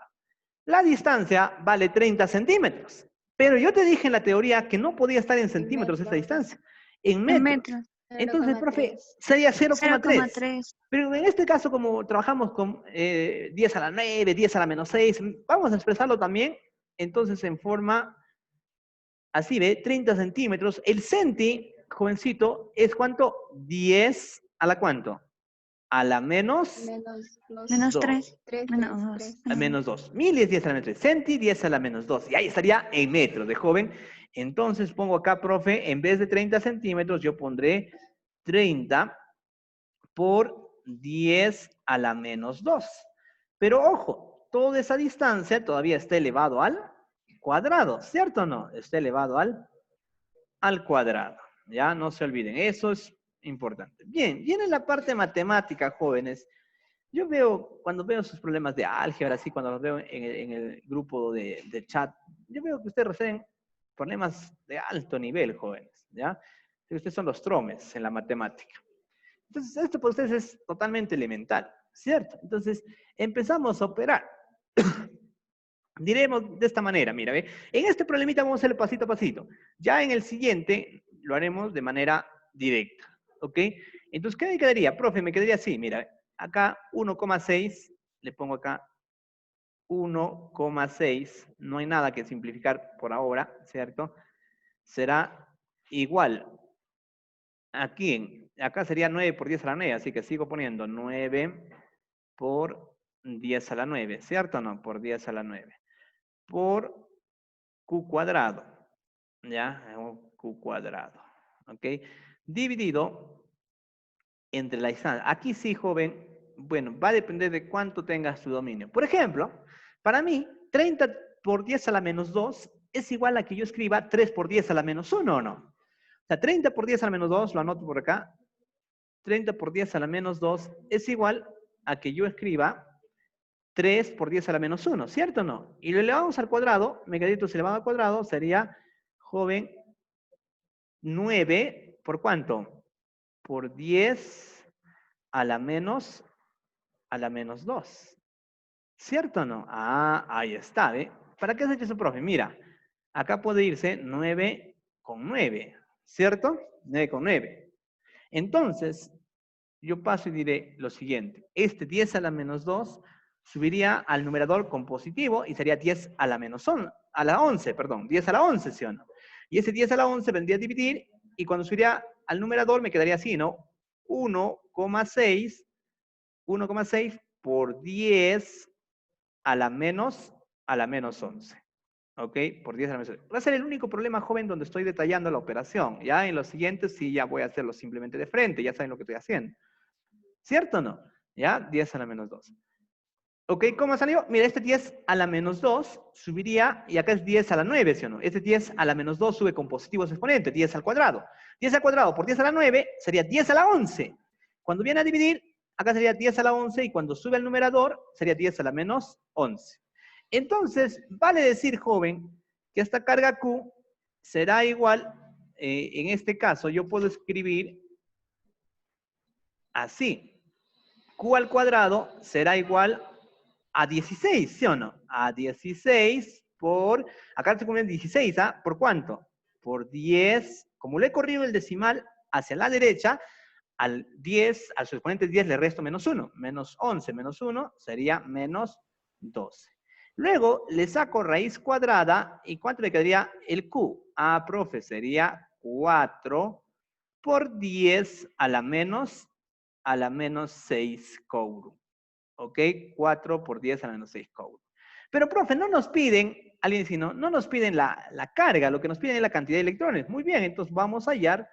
La distancia vale 30 centímetros. Pero yo te dije en la teoría que no podía estar en centímetros esta distancia. En En metros. metros. Entonces, profe, sería 0,3. 0,3. Pero en este caso, como trabajamos con 10 a la 9, 10 a la menos 6, vamos a expresarlo también, entonces en forma, así ve, 30 centímetros. El centi, jovencito, es ¿cuánto? 10 a la ¿cuánto? A la menos Menos 2. 3. Menos 2. A menos 2. 1000 es 10 a la menos 3. Centi, 10 a la menos 2. Y ahí estaría en metros de joven. Entonces pongo acá, profe, en vez de 30 centímetros, yo pondré 30 por 10 a la menos 2. Pero ojo, toda esa distancia todavía está elevado al cuadrado, ¿cierto o no? Está elevado al cuadrado. Ya, no se olviden, eso es importante. Bien, viene la parte matemática, jóvenes. Yo veo, cuando veo sus problemas de álgebra, así cuando los veo en el grupo de chat, yo veo que ustedes resuelven problemas de alto nivel, jóvenes, ¿ya? Ustedes son los tromes en la matemática. Entonces, esto para ustedes es totalmente elemental. ¿cierto? Entonces, empezamos a operar. Diremos de esta manera, mira, ¿ve? En este problemita vamos a hacerlo pasito a pasito. Ya en el siguiente lo haremos de manera directa, ¿ok? Entonces, ¿qué me quedaría? Profe, me quedaría así, mira, acá 1,6, le pongo acá 1,6, no hay nada que simplificar por ahora, ¿cierto? Será igual. Aquí, acá sería 9 por 10 a la 9, así que sigo poniendo 9 por 10 a la 9, ¿cierto o no? Por 10 a la 9. Por Q cuadrado, ¿ya? Q cuadrado, ¿ok? Dividido entre la distancia. Aquí sí, joven, bueno, va a depender de cuánto tenga su dominio. Por ejemplo, para mí, 30 por 10 a la menos 2 es igual a que yo escriba 3 por 10 a la menos 1, ¿o no? O sea, 30 por 10 a la menos 2, lo anoto por acá. 30 por 10 a la menos 2 es igual a que yo escriba 3 por 10 a la menos 1, ¿cierto o no? Y lo elevamos al cuadrado, megaditos elevado al cuadrado, sería, joven, 9, ¿por cuánto? Por 10 a la menos 2. ¿Cierto o no? Ah, ahí está, ¿ve? ¿Para qué has hecho eso, profe? Mira, acá puede irse 9 con 9, ¿cierto? 9 con 9. Entonces, yo paso y diré lo siguiente. Este 10 a la menos 2 subiría al numerador con positivo y sería 10 a la menos 11, a la 11, perdón, 10 a la 11, ¿sí o no? Y ese 10 a la 11 vendría a dividir y cuando subiría al numerador me quedaría así, ¿no? 1,6 por 10 a la menos 11. ¿Ok? Por 10 a la menos 11. Va a ser el único problema, joven, donde estoy detallando la operación. Ya en los siguientes sí ya voy a hacerlo simplemente de frente. Ya saben lo que estoy haciendo. ¿Cierto o no? ¿Ya? 10 a la menos 2. ¿Ok? ¿Cómo salió? Mira, este 10 a la menos 2 subiría, y acá es 10 a la 9, ¿sí o no? Este 10 a la menos 2 sube con positivos exponentes, 10 al cuadrado. 10 al cuadrado por 10 a la 9 sería 10 a la 11. Cuando viene a dividir, acá sería 10 a la 11 y cuando sube al numerador sería 10 a la menos 11. Entonces, vale decir, joven, que esta carga Q será igual, en este caso, yo puedo escribir así. Q al cuadrado será igual a 16, ¿sí o no? A 16 por, acá estoy poniendo 16, ¿ah? ¿Por cuánto? Por 10, como le he corrido el decimal hacia la derecha, al 10, al su exponente 10 le resto menos 1, menos 11 menos 1 sería menos 12. Luego le saco raíz cuadrada, ¿y cuánto le quedaría el Q? Ah, profe, sería 4 por 10 a la menos 6 couro. ¿Ok? 4 por 10 a la menos 6 couro. Pero, profe, no nos piden, alguien dice, no nos piden la carga, lo que nos piden es la cantidad de electrones. Muy bien, entonces vamos a hallar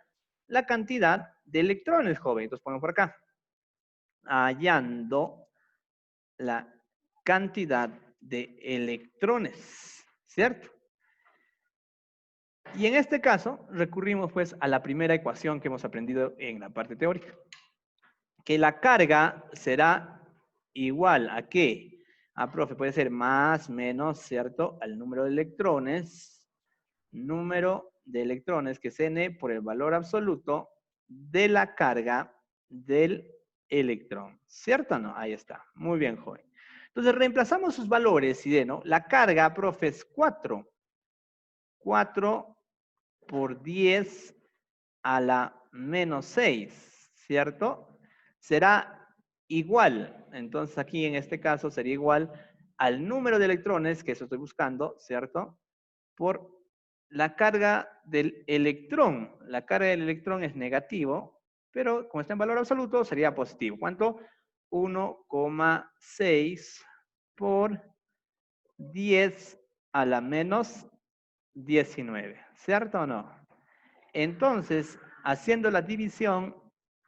la cantidad de electrones, joven. Entonces pongo por acá. Hallando la cantidad de electrones, ¿cierto? Y en este caso, recurrimos pues a la primera ecuación que hemos aprendido en la parte teórica. Que la carga será igual a ¿qué? Ah, profe, puede ser más, menos, ¿cierto? Al número de electrones. Número de electrones, que es n por el valor absoluto de la carga del electrón. ¿Cierto o no? Ahí está. Muy bien, joven. Entonces, reemplazamos sus valores y de, ¿no? La carga, profe, es 4. 4 por 10 a la menos 6, ¿cierto? Será igual, entonces aquí en este caso sería igual al número de electrones, que eso estoy buscando, ¿cierto? Por la carga del electrón. La carga del electrón es negativo, pero como está en valor absoluto sería positivo. ¿Cuánto? 1,6 por 10 a la menos 19, ¿cierto o no? Entonces, haciendo la división,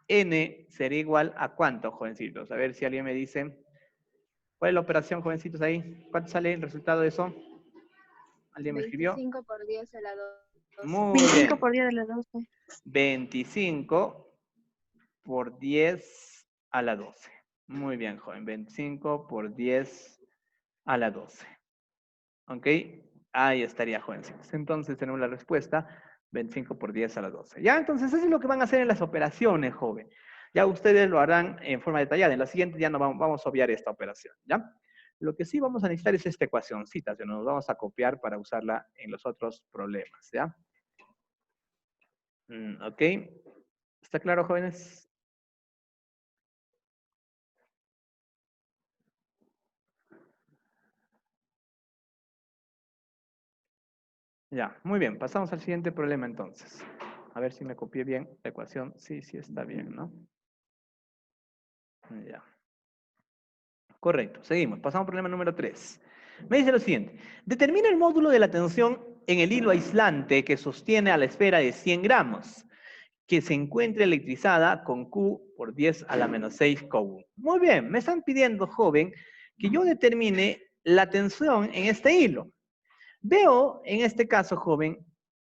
n sería igual a ¿cuánto, jovencitos? A ver si alguien me dice. ¿Cuál es la operación, jovencitos, ahí? ¿Cuánto sale el resultado de eso? ¿Alguien me escribió? 25 por 10 a la 12. Muy 25 bien. por 10 a la 12. 25 por 10 a la 12. Muy bien, joven. 25 por 10 a la 12. ¿Ok? Ahí estaría, jovencitos. Entonces tenemos la respuesta. 25 por 10 a la 12. Ya, entonces eso es lo que van a hacer en las operaciones, joven. Ya ustedes lo harán en forma detallada. En la siguiente ya no vamos a obviar esta operación, ¿ya? Lo que sí vamos a necesitar es esta ecuacióncita, que nos vamos a copiar para usarla en los otros problemas, ¿ya? ¿Ok? ¿Está claro, jóvenes? Ya, muy bien. Pasamos al siguiente problema entonces. A ver si me copié bien la ecuación. Sí, sí está bien, ¿no? Ya. Correcto, seguimos. Pasamos al problema número 3. Me dice lo siguiente. Determina el módulo de la tensión en el hilo aislante que sostiene a la esfera de 100 gramos, que se encuentre electrizada con Q por 10 a la menos 6 Coulomb. Muy bien, me están pidiendo, joven, que yo determine la tensión en este hilo. Veo, en este caso, joven,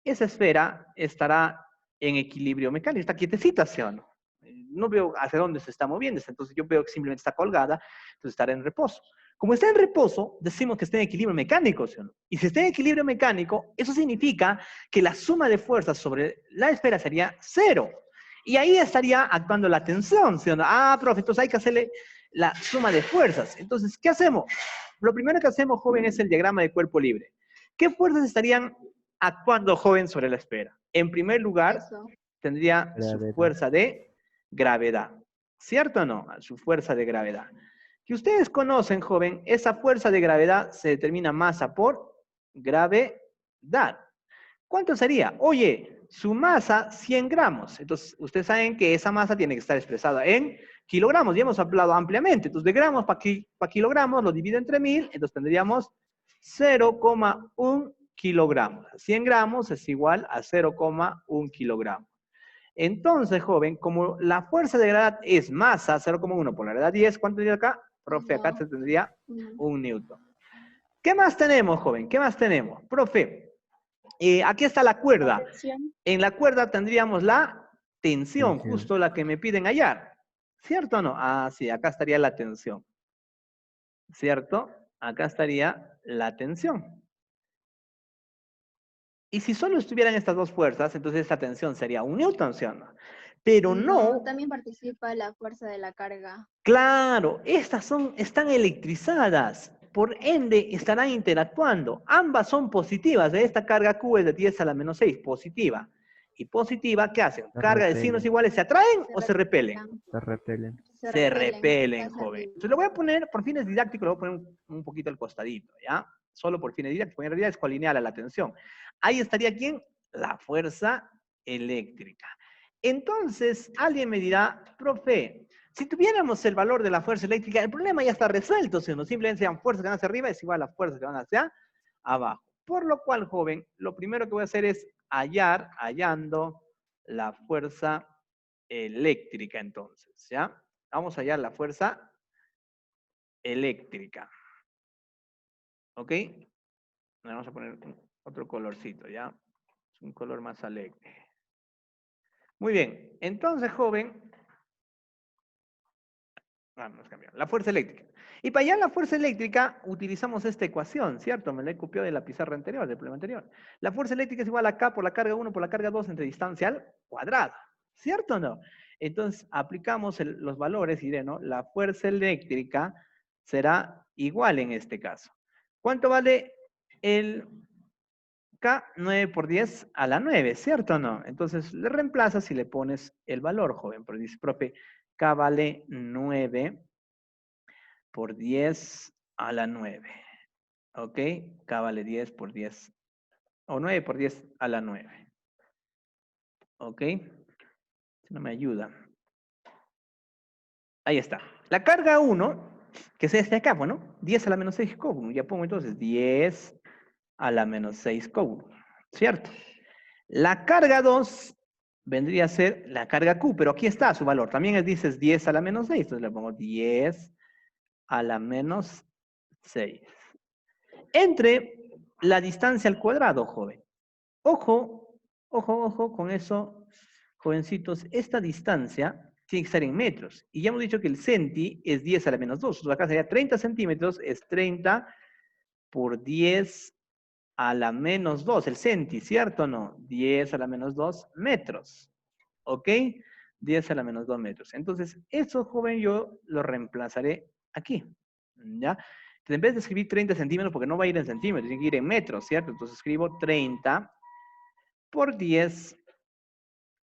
esa esfera estará en equilibrio mecánico, está quietecita, ¿sí o no? No veo hacia dónde se está moviendo, entonces yo veo que simplemente está colgada, entonces estará en reposo. Como está en reposo, decimos que está en equilibrio mecánico, ¿sí o no? Y si está en equilibrio mecánico, eso significa que la suma de fuerzas sobre la esfera sería 0. Y ahí estaría actuando la tensión, ¿sí o no? Ah, profe, entonces hay que hacerle la suma de fuerzas. Entonces, ¿qué hacemos? Lo primero que hacemos, joven, es el diagrama de cuerpo libre. ¿Qué fuerzas estarían actuando, joven, sobre la esfera? En primer lugar, tendría su fuerza de gravedad. ¿Cierto o no? Su fuerza de gravedad. Que ustedes conocen, joven, esa fuerza de gravedad se determina masa por gravedad. ¿Cuánto sería? Oye, su masa, 100 gramos. Entonces, ustedes saben que esa masa tiene que estar expresada en kilogramos. Ya hemos hablado ampliamente. Entonces, de gramos para kilogramos lo divido entre 1000. Entonces, tendríamos 0,1 kilogramos. 100 gramos es igual a 0,1 kilogramo. Entonces, joven, como la fuerza de gravedad es masa, 0,1 por la gravedad 10, ¿cuánto tendría acá? Profe, acá se tendría 1 newton. ¿Qué más tenemos, joven? ¿Qué más tenemos? Profe, aquí está la cuerda. En la cuerda tendríamos la tensión, justo la que me piden hallar. ¿Cierto o no? Ah, sí, acá estaría la tensión. ¿Cierto? Acá estaría la tensión. Y si solo estuvieran estas dos fuerzas, entonces esta tensión sería 1 newton, ¿sí o no? Pero no. También participa la fuerza de la carga. Claro, están electrizadas. Por ende, estarán interactuando. Ambas son positivas. Esta carga Q es de 10 a la menos 6, positiva. Y positiva, ¿qué hacen? Carga de signos iguales, ¿se atraen o se repelen? Se repelen. Se repelen, joven. Entonces lo voy a poner, por fines didácticos, lo voy a poner un poquito al costadito, ¿ya? Solo por fines didácticos, en realidad es colineal a la tensión. Ahí estaría, ¿quién? La fuerza eléctrica. Entonces, alguien me dirá, profe, si tuviéramos el valor de la fuerza eléctrica, el problema ya está resuelto, si no simplemente sean fuerzas que van hacia arriba, es igual a las fuerzas que van hacia abajo. Por lo cual, joven, lo primero que voy a hacer es hallando la fuerza eléctrica, entonces, ¿ya? Vamos a hallar la fuerza eléctrica. ¿Ok? Vamos a poner otro colorcito, ¿ya? Un color más alegre. Muy bien. Entonces, joven, vamos a cambiar. La fuerza eléctrica. Y para hallar la fuerza eléctrica, utilizamos esta ecuación, ¿cierto? Me la he copiado de la pizarra anterior, del problema anterior. La fuerza eléctrica es igual a K por la carga 1 por la carga 2 entre distancia al cuadrado. ¿Cierto o no? Entonces, aplicamos los valores y ¿no? La fuerza eléctrica será igual en este caso. ¿Cuánto vale el K? 9 por 10 a la 9, ¿cierto o no? Entonces, le reemplazas y le pones el valor, joven. Pero dice, profe, K vale 9 por 10 a la 9. ¿Ok? K vale 10 por 10. O 9 por 10 a la 9. ¿Ok? No me ayuda. Ahí está. La carga 1, que es este acá, bueno, 10 a la menos 6 Coulomb. Ya pongo entonces 10 a la menos 6 Coulomb. ¿Cierto? La carga 2 vendría a ser la carga Q, pero aquí está su valor. También dices 10 a la menos 6. Entonces le pongo 10 a la menos 6. Entre la distancia al cuadrado, joven. Ojo, ojo, ojo con eso, jovencitos. Esta distancia tiene que estar en metros. Y ya hemos dicho que el centi es 10 a la menos 2. Entonces acá sería 30 centímetros, es 30 por 10 a la menos 2. El centi, ¿cierto o no? 10 a la menos 2 metros. ¿Ok? 10 a la menos 2 metros. Entonces, eso, joven, yo lo reemplazaré aquí, ¿ya? Entonces, en vez de escribir 30 centímetros, porque no va a ir en centímetros, tiene que ir en metros, ¿cierto? Entonces, escribo 30 por 10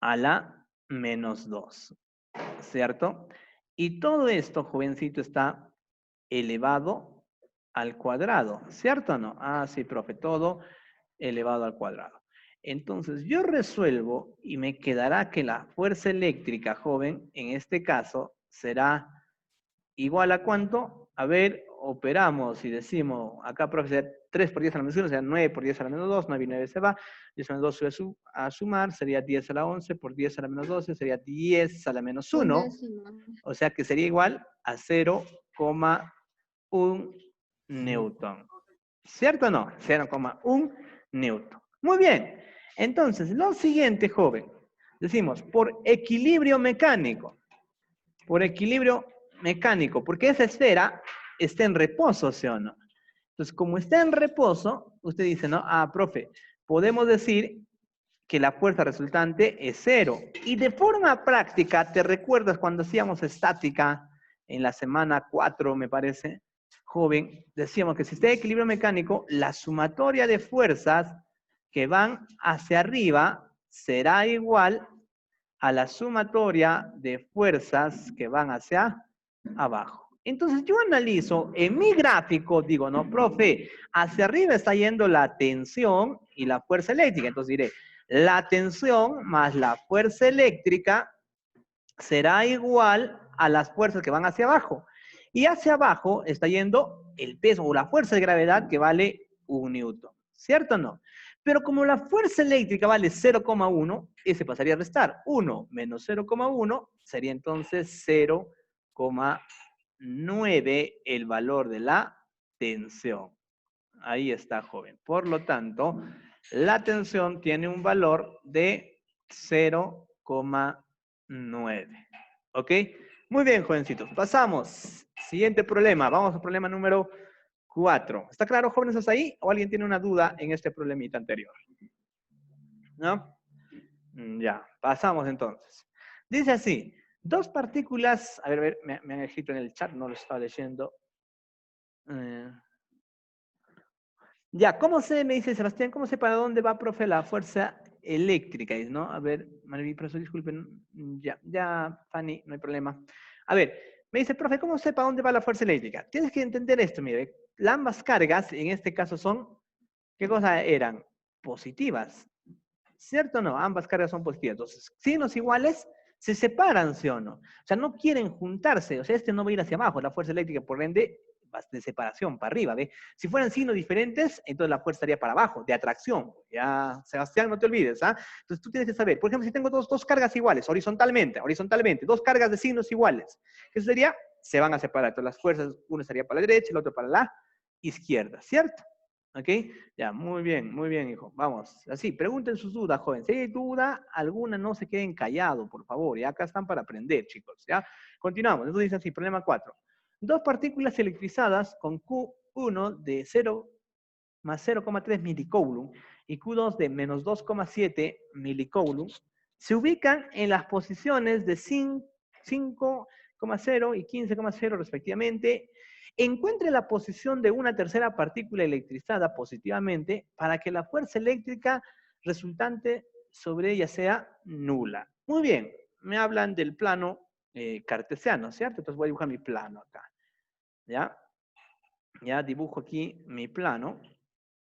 a la menos 2, ¿cierto? Y todo esto, jovencito, está elevado al cuadrado, ¿cierto o no? Ah, sí, profe, todo elevado al cuadrado. Entonces, yo resuelvo y me quedará que la fuerza eléctrica, joven, en este caso, será igual a ¿cuánto? A ver, operamos y decimos, acá, profe, 3 por 10 a la menos 1, o sea, 9 por 10 a la menos 2, 9 y 9 se va, 10 a la menos 2 sube a sumar, sería 10 a la 11, por 10 a la menos 12, sería 10 a la menos Un 1, décimo. o sea que sería igual a 0,1 newton. ¿Cierto o no? 0,1 newton. Muy bien. Entonces, lo siguiente, joven, decimos, por equilibrio mecánico. Por equilibrio mecánico, porque esa esfera está en reposo, ¿sí o no? Entonces, como está en reposo, usted dice, ¿no? Ah, profe, podemos decir que la fuerza resultante es 0. Y de forma práctica, ¿te recuerdas cuando hacíamos estática en la semana 4, me parece, joven? Decíamos que si está en equilibrio mecánico, la sumatoria de fuerzas que van hacia arriba será igual a la sumatoria de fuerzas que van hacia abajo. Entonces yo analizo en mi gráfico, digo, no, profe, hacia arriba está yendo la tensión y la fuerza eléctrica. Entonces diré, la tensión más la fuerza eléctrica será igual a las fuerzas que van hacia abajo. Y hacia abajo está yendo el peso o la fuerza de gravedad que vale 1 newton. ¿Cierto o no? Pero como la fuerza eléctrica vale 0,1, ese pasaría a restar. 1 menos 0,1 sería entonces 0,9 el valor de la tensión. Ahí está, joven. Por lo tanto, la tensión tiene un valor de 0,9. ¿Ok? Muy bien, jovencitos. Pasamos. Siguiente problema. Vamos al problema número 4. ¿Está claro, jóvenes, hasta ahí? ¿O alguien tiene una duda en este problemita anterior? ¿No? Ya, pasamos entonces. Dice así, dos partículas, a ver, me han escrito en el chat, no lo estaba leyendo. Ya, ¿cómo sé, me dice Sebastián, cómo sé para dónde va, profe, la fuerza eléctrica? ¿No? A ver, Maribel, profesor, disculpen, ya, Fanny, no hay problema. A ver, me dice, profe, ¿cómo sé para dónde va la fuerza eléctrica? Tienes que entender esto, mire, ambas cargas, en este caso son, ¿qué cosa eran? Positivas, ¿cierto o no? Ambas cargas son positivas. Entonces, signos iguales se separan, ¿sí o no? O sea, no quieren juntarse, o sea, este no va a ir hacia abajo, la fuerza eléctrica, por ende, va de separación para arriba, ¿ve? Si fueran signos diferentes, entonces la fuerza estaría para abajo, de atracción. Ya, Sebastián, no te olvides, ¿ah? Entonces tú tienes que saber, por ejemplo, si tengo dos cargas iguales, horizontalmente, dos cargas de signos iguales, ¿qué sería? Se van a separar. Entonces las fuerzas, una estaría para la derecha y la otra para la izquierda, ¿cierto? ¿Ok? Ya, muy bien, hijo. Vamos, así, pregunten sus dudas, jóvenes. Si hay duda alguna, no se queden callados, por favor. Y acá están para aprender, chicos, ¿ya? Continuamos. Entonces dice así, problema 4. Dos partículas electrizadas con Q1 de 0 más 0,3 milicoulomb y Q2 de menos 2,7 milicoulomb se ubican en las posiciones de 5,0 y 15,0 respectivamente. Encuentre la posición de una tercera partícula electrizada positivamente para que la fuerza eléctrica resultante sobre ella sea nula. Muy bien, me hablan del plano cartesiano, ¿cierto? Entonces voy a dibujar mi plano acá. ¿Ya? Ya dibujo aquí mi plano.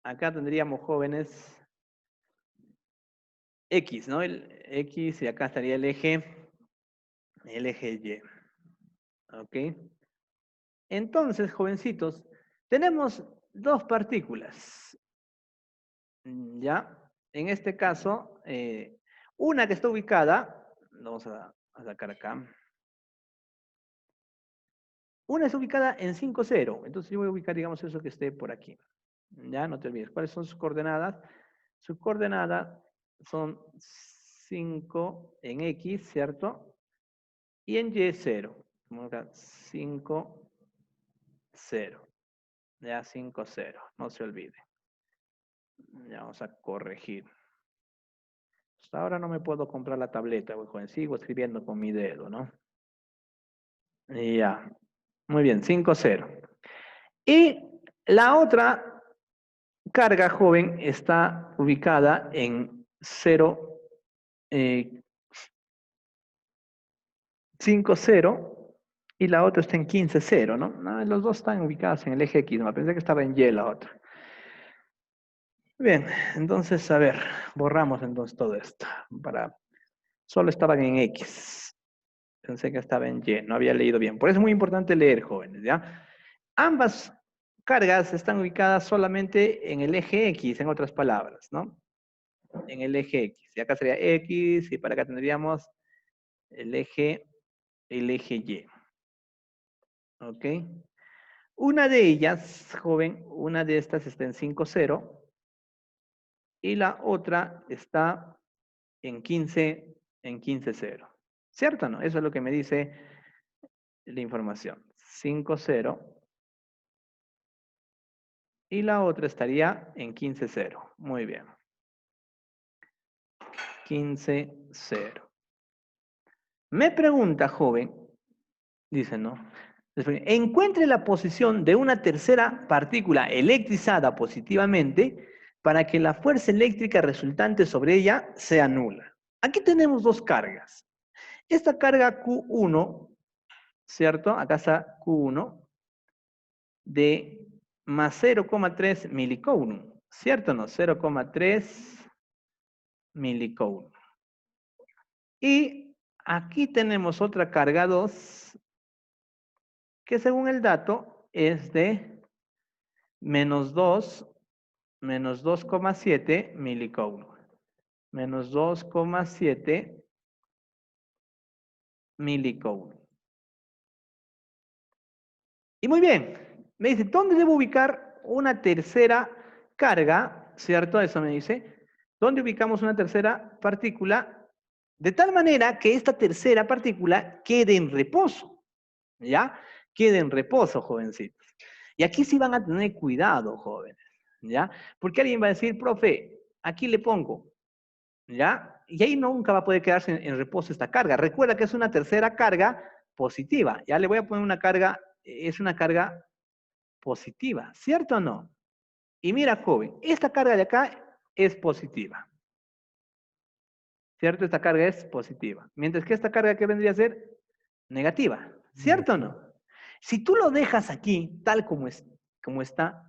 Acá tendríamos, jóvenes, X, ¿no? El X y acá estaría el eje Y. ¿Ok? Entonces, jovencitos, tenemos dos partículas. ¿Ya? En este caso, una que está ubicada, vamos a sacar acá. Una está ubicada en 5,0. Entonces yo voy a ubicar, digamos, eso que esté por aquí. Ya, no te olvides. ¿Cuáles son sus coordenadas? Sus coordenadas son 5 en X, ¿cierto? Y en Y 0. 5, 0. Ya, 5, 0. No se olvide. Ya vamos a corregir. Hasta ahora no me puedo comprar la tableta, joven. Sigo escribiendo con mi dedo, ¿no? Y ya. Muy bien, 5-0. Y la otra carga, joven, está ubicada en 0, 5-0 y la otra está en 15-0, ¿no? No, los dos están ubicados en el eje X, me pensé que estaba en Y la otra. Bien, entonces, a ver, borramos entonces todo esto. Solo estaban en X. Pensé que estaba en Y, no había leído bien. Por eso es muy importante leer, jóvenes, ¿ya? Ambas cargas están ubicadas solamente en el eje X, en otras palabras, ¿no? En el eje X. Y acá sería X, y para acá tendríamos el eje Y. ¿Ok? Una de ellas, joven, una de estas está en 5-0 y la otra está en 15-0. ¿Cierto o no? Eso es lo que me dice la información. 5-0 y la otra estaría en 15-0. Muy bien. 15-0. Me pregunta, joven, dice, ¿no? Encuentre la posición de una tercera partícula electrizada positivamente para que la fuerza eléctrica resultante sobre ella sea nula. Aquí tenemos dos cargas. Esta carga Q1, ¿cierto? Acá está Q1 de más 0,3 milicoulomb, ¿cierto o no? 0,3 milicoulomb. Y aquí tenemos otra carga 2 que según el dato es de menos 2,7 milicoulomb. Menos 2,7 milicoulomb. Y muy bien, me dice, ¿dónde debo ubicar una tercera carga? ¿Cierto? Eso me dice. ¿Dónde ubicamos una tercera partícula? De tal manera que esta tercera partícula quede en reposo. ¿Ya? Quede en reposo, jovencitos. Y aquí sí van a tener cuidado, jóvenes. ¿Ya? Porque alguien va a decir, profe, aquí le pongo. ¿Ya? Y ahí nunca va a poder quedarse en reposo esta carga. Recuerda que es una tercera carga positiva. Ya le voy a poner una carga, es una carga positiva, ¿cierto o no? Y mira, joven, esta carga de acá es positiva. ¿Cierto? Esta carga es positiva. Mientras que esta carga que vendría a ser negativa, ¿cierto o no? Si tú lo dejas aquí, tal como está,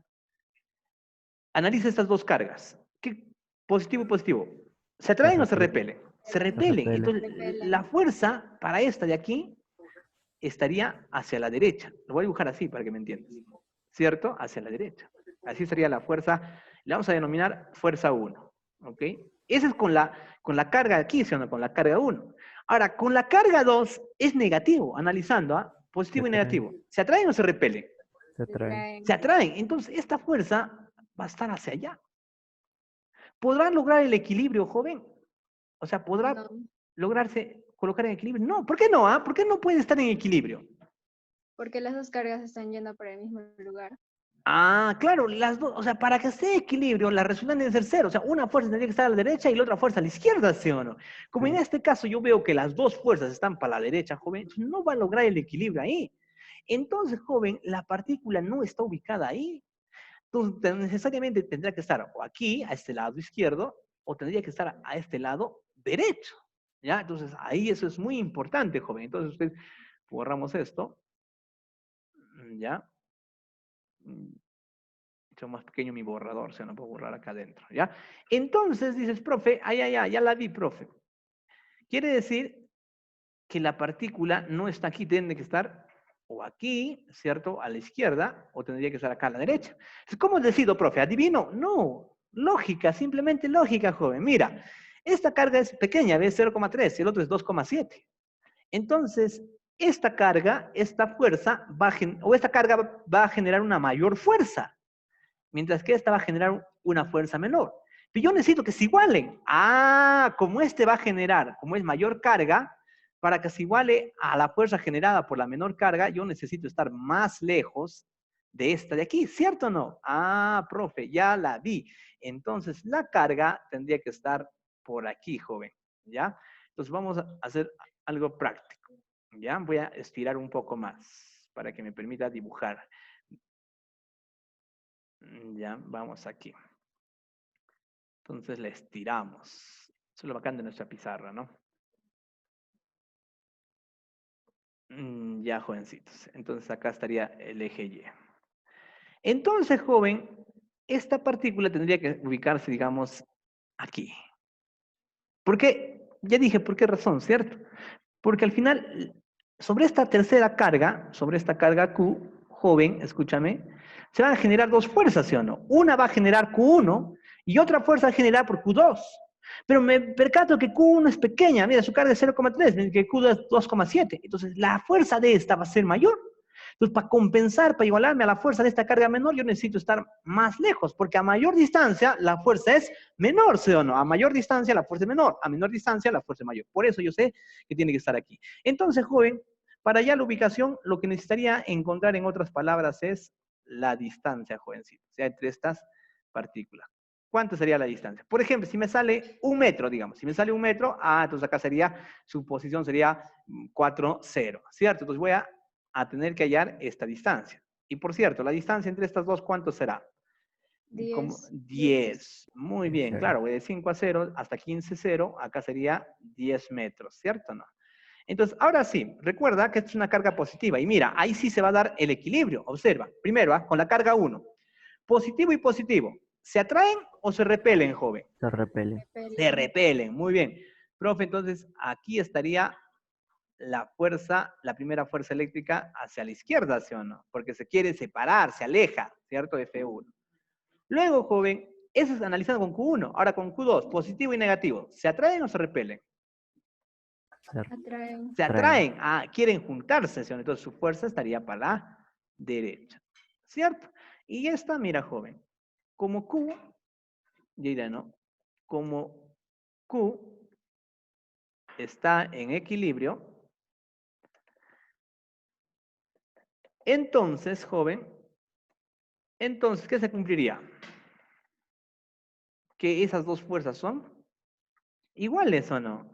analiza estas dos cargas. ¿Qué? Positivo y positivo. ¿Se atraen o se repelen? Se repelen. Entonces, la fuerza para esta de aquí estaría hacia la derecha. Lo voy a dibujar así para que me entiendas. ¿Cierto? Hacia la derecha. Así sería la fuerza. Le vamos a denominar fuerza 1. ¿Ok? Esa es con la carga aquí, ¿sí o no? Con la carga 1. Ahora, con la carga 2 es negativo, analizando, ¿ah? Positivo y negativo. ¿Se atraen o se repelen? Se atrae. Se atraen. Entonces, esta fuerza va a estar hacia allá. ¿Podrá lograr el equilibrio, joven? O sea, ¿podrá No, lograrse colocar en equilibrio? No, ¿por qué no? ¿Por qué no puede estar en equilibrio? porque las dos cargas están yendo para el mismo lugar. Ah, claro, las dos, o sea, para que esté equilibrio, la resultante debe ser cero. O sea, una fuerza tendría que estar a la derecha y la otra fuerza a la izquierda, ¿sí o no? Como en este caso yo veo que las dos fuerzas están para la derecha, joven, no va a lograr el equilibrio ahí. Entonces, joven, la partícula no está ubicada ahí. Entonces, necesariamente tendrá que estar o aquí, a este lado izquierdo, o tendría que estar a este lado derecho. ¿Ya? Entonces, ahí eso es muy importante, joven. Entonces, usted, borramos esto. ¿Ya? Hecho más pequeño mi borrador, o sea, no puedo borrar acá adentro, ¿ya? Entonces dices, profe, ya la vi, profe. Quiere decir que la partícula no está aquí, tiene que estar o aquí, ¿cierto? A la izquierda, o tendría que estar acá a la derecha. Entonces, ¿cómo decido, profe? ¿Adivino? No, lógica, simplemente lógica, joven. Mira, esta carga es pequeña, ¿ves? 0,3 y el otro es 2,7. Entonces, esta carga, esta fuerza, esta carga va a generar una mayor fuerza. Mientras que esta va a generar una fuerza menor. Pero yo necesito que se igualen. Ah, como este va a generar, como es mayor carga, para que se iguale a la fuerza generada por la menor carga, yo necesito estar más lejos de esta de aquí, ¿cierto o no? Ah, profe, ya la vi. Entonces, la carga tendría que estar por aquí, joven, ¿ya? Entonces vamos a hacer algo práctico, ¿ya? Voy a estirar un poco más para que me permita dibujar. Ya, vamos aquí. Entonces le estiramos. Eso es lo bacán de nuestra pizarra, ¿no? Ya, jovencitos. Entonces acá estaría el eje Y. Entonces, joven, esta partícula tendría que ubicarse, digamos, aquí. ¿Por qué? Ya dije, ¿por qué razón, cierto? Porque al final, sobre esta tercera carga, sobre esta carga Q, joven, escúchame, se van a generar dos fuerzas, ¿sí o no? Una va a generar Q1 y otra fuerza generada por Q2. Pero me percato que Q1 es pequeña, mira, su carga es 0,3, mientras que Q2 es 2,7. Entonces, la fuerza de esta va a ser mayor. Entonces, para compensar, para igualarme a la fuerza de esta carga menor, yo necesito estar más lejos, porque a mayor distancia la fuerza es menor, ¿sí o no? A mayor distancia la fuerza es menor, a menor distancia la fuerza es mayor. Por eso yo sé que tiene que estar aquí. Entonces, joven, para ya la ubicación, lo que necesitaría encontrar en otras palabras es la distancia, jovencito, o sea, entre estas partículas. ¿Cuánto sería la distancia? Por ejemplo, si me sale 1 metro, digamos, si me sale 1 metro, entonces acá sería, su posición sería 4, 0, ¿cierto? Entonces voy a tener que hallar esta distancia. Y por cierto, la distancia entre estas dos, ¿cuánto será? 10. 10. Muy bien, 0. claro, voy de 5 a 0 hasta 15, 0, acá sería 10 metros, ¿cierto o no? Entonces, ahora sí, recuerda que esto es una carga positiva. Y mira, ahí sí se va a dar el equilibrio. Observa, primero, con la carga 1. Positivo y positivo. ¿Se atraen o se repelen, joven? Se repele. Se repelen, muy bien. Profe, entonces aquí estaría la fuerza, la primera fuerza eléctrica hacia la izquierda, ¿sí o no? Porque se quiere separar, se aleja, ¿cierto? F1. Luego, joven, eso es analizado con Q1. Ahora con Q2, positivo y negativo. ¿Se atraen o se repelen? Atraen. Se atraen, quieren juntarse, ¿sí? Entonces su fuerza estaría para la derecha, ¿cierto? Y esta, mira, joven, como Q, yo diría, ¿no? Como Q está en equilibrio, entonces, joven, entonces, ¿qué se cumpliría? Que esas dos fuerzas son iguales o no.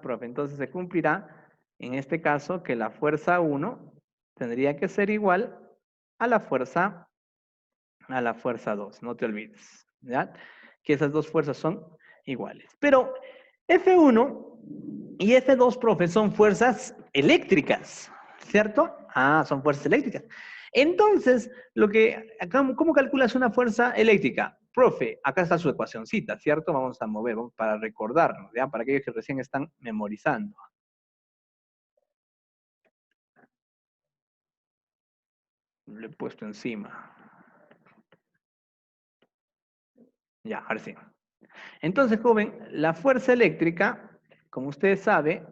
Profe, entonces se cumplirá en este caso que la fuerza 1 tendría que ser igual a la fuerza 2, no te olvides, ¿ya? Que esas dos fuerzas son iguales. Pero F1 y F2, profe, son fuerzas eléctricas, ¿cierto? Son fuerzas eléctricas. Entonces, ¿cómo calculas una fuerza eléctrica? Profe, acá está su ecuacioncita, ¿cierto? Vamos a mover para recordarnos, ¿ya? Para aquellos que recién están memorizando. Lo he puesto encima. Ya, ahora sí. Entonces, joven, la fuerza eléctrica, como usted sabe,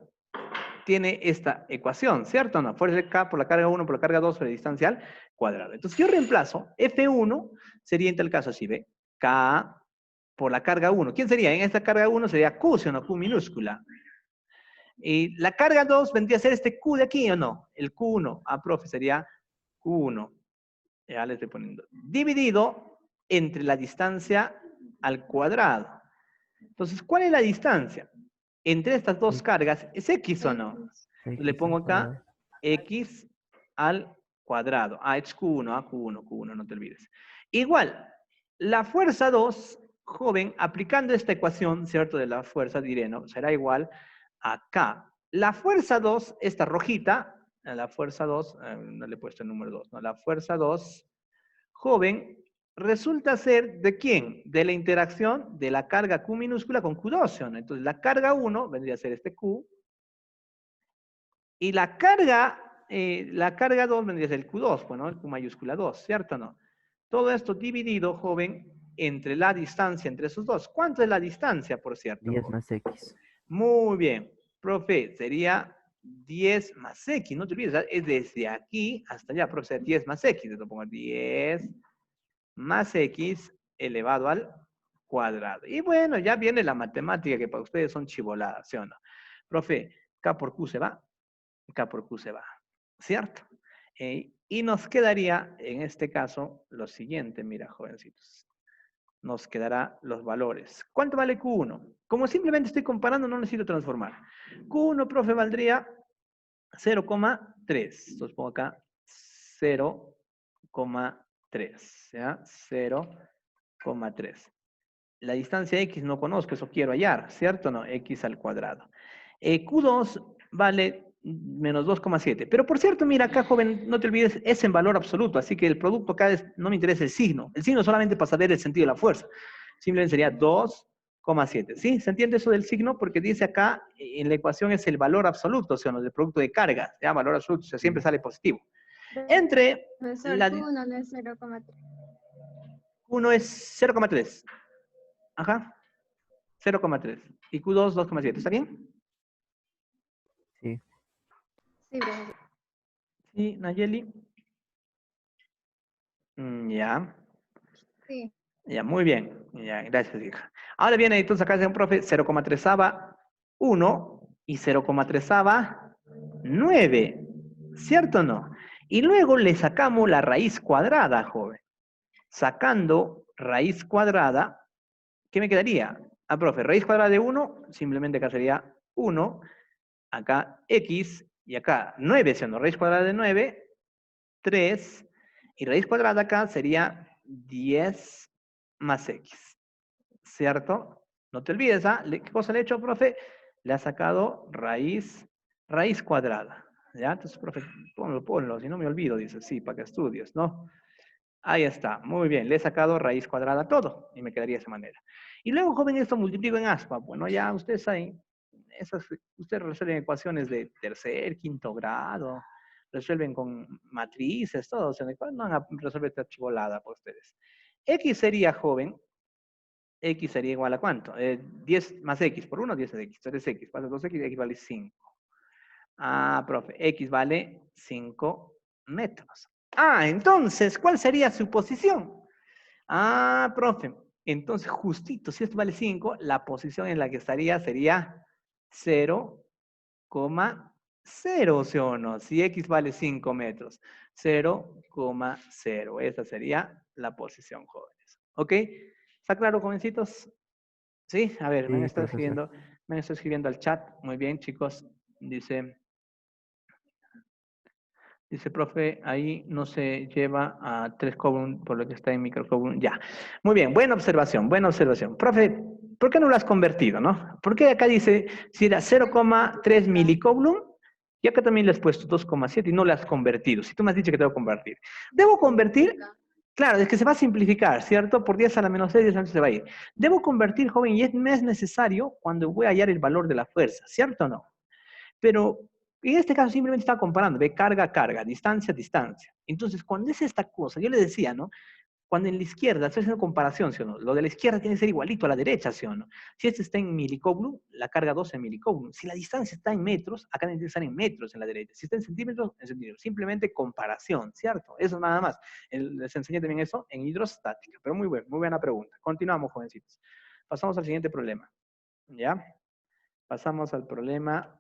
tiene esta ecuación, ¿cierto o no? Fuerza de K por la carga 1 por la carga 2 sobre distancia al cuadrado. Entonces, yo reemplazo F1, sería en tal caso así, ¿ve? K por la carga 1. ¿Quién sería? En esta carga 1 sería Q, ¿sí o no? Q minúscula. Y la carga 2 vendría a ser este Q de aquí, ¿o no? El Q1. Profe, sería Q1. Ya le estoy poniendo. Dividido entre la distancia al cuadrado. Entonces, ¿cuál es la distancia entre estas dos cargas? ¿Es X o no? Le pongo acá X al cuadrado. Es Q1, Q1, no te olvides. Igual, la fuerza 2, joven, aplicando esta ecuación, ¿cierto? De la fuerza, diré, ¿no? Será igual a K. La fuerza 2, esta rojita, la fuerza 2, no le he puesto el número 2, ¿no? La fuerza 2, joven, resulta ser ¿de quién? De la interacción de la carga Q minúscula con Q2, ¿no? Entonces la carga 1 vendría a ser este Q, y la carga 2 vendría a ser el Q2, bueno, el Q mayúscula 2, ¿cierto o no? Todo esto dividido, joven, entre la distancia entre esos dos. ¿Cuánto es la distancia, por cierto? 10 más X. Muy bien. Profe, sería 10 más X, no te olvides, es desde aquí hasta allá, profe, 10 más X, te lo pongo 10 más X elevado al cuadrado. Y bueno, ya viene la matemática que para ustedes son chivoladas, ¿sí o no? Profe, K por Q se va, K por Q se va, ¿cierto? Y nos quedaría, en este caso, lo siguiente, mira, jovencitos. nos quedará los valores. ¿Cuánto vale Q1? Como simplemente estoy comparando, no necesito transformar. Q1, profe, valdría 0,3. Entonces pongo acá 0,3. ¿Ya? 0,3. La distancia X no conozco, eso quiero hallar, ¿cierto o no? X al cuadrado. Q2 vale menos 2,7. Pero por cierto, mira acá, joven, no te olvides, es en valor absoluto, así que el producto acá no me interesa el signo. El signo solamente para saber el sentido de la fuerza. Simplemente sería 2,7. ¿Sí? ¿Se entiende eso del signo? Porque dice acá, en la ecuación es el valor absoluto, o sea, no, del producto de carga, ¿ya? Valor absoluto, o sea, siempre sale positivo. Entre Profesor, la Q1 no es 0,3. 1 es 0,3. Ajá. 0,3. Y Q2, 2,7. ¿Está bien? Sí. Sí, profesor. Sí, Nayeli. Ya. Sí. Ya, muy bien. Ya, gracias, hija. Ahora viene entonces acá dice un profe 0,3 1 y 0,3 9. ¿Cierto o no? Y luego le sacamos la raíz cuadrada, joven. Sacando raíz cuadrada, ¿qué me quedaría? Ah, profe, raíz cuadrada de 1, simplemente acá sería 1. Acá X y acá 9, siendo raíz cuadrada de 9, 3. Y raíz cuadrada acá sería 10 más X. ¿Cierto? No te olvides, ¿ah? ¿Qué cosa le he hecho, profe? Le ha sacado raíz cuadrada. ¿Ya? Entonces, profe, ponlo, si no me olvido, dice, sí, para que estudies, ¿no? Ahí está, muy bien, le he sacado raíz cuadrada a todo y me quedaría de esa manera. Y luego, joven, esto multiplico en aspa. Bueno, ya ustedes saben, ustedes resuelven ecuaciones de tercer, quinto grado, resuelven con matrices, todo, o sea, no van a resolver esta chivolada por ustedes. X sería, joven, X sería igual a ¿cuánto? 10 más X por 1, 10 es X, 3 X, pasa 2X, X vale 5. Ah, profe, X vale 5 metros. Ah, entonces, ¿cuál sería su posición? Ah, profe, entonces justito, si esto vale 5, la posición en la que estaría sería 0,0, ¿sí o no? Si X vale 5 metros, 0,0. Esa sería la posición, jóvenes. ¿Ok? ¿Está claro, jovencitos? Sí, a ver, Sí, profesor. me han estado escribiendo al chat. Muy bien, chicos. Dice, profe, ahí no se lleva a 3 coulomb por lo que está en microcoulomb. Ya. Muy bien, buena observación, buena observación. Profe, ¿por qué no lo has convertido, no? ¿Por qué acá dice, si era 0,3 milicoulomb, y acá también le has puesto 2,7 y no le has convertido? Si tú me has dicho que debo convertir. ¿Debo convertir? Claro, es que se va a simplificar, ¿cierto? Por 10 a la menos 6, 10 a la menos se va a ir. Debo convertir, joven, y me es necesario cuando voy a hallar el valor de la fuerza, ¿cierto o no? Pero en este caso simplemente estaba comparando, ve carga, carga, distancia, distancia. Entonces, cuando es esta cosa, yo le decía, ¿no? Cuando en la izquierda, estoy haciendo comparación, ¿sí o no? Lo de la izquierda tiene que ser igualito a la derecha, ¿sí o no? Si este está en milicoulomb, la carga 12 en milicoulomb. Si la distancia está en metros, acá tiene que estar en metros en la derecha. Si está en centímetros, en centímetros. Simplemente comparación, ¿cierto? Eso nada más. Les enseñé también eso en hidrostática. Pero muy buena pregunta. Continuamos, jovencitos. Pasamos al siguiente problema. ¿Ya? Pasamos al problema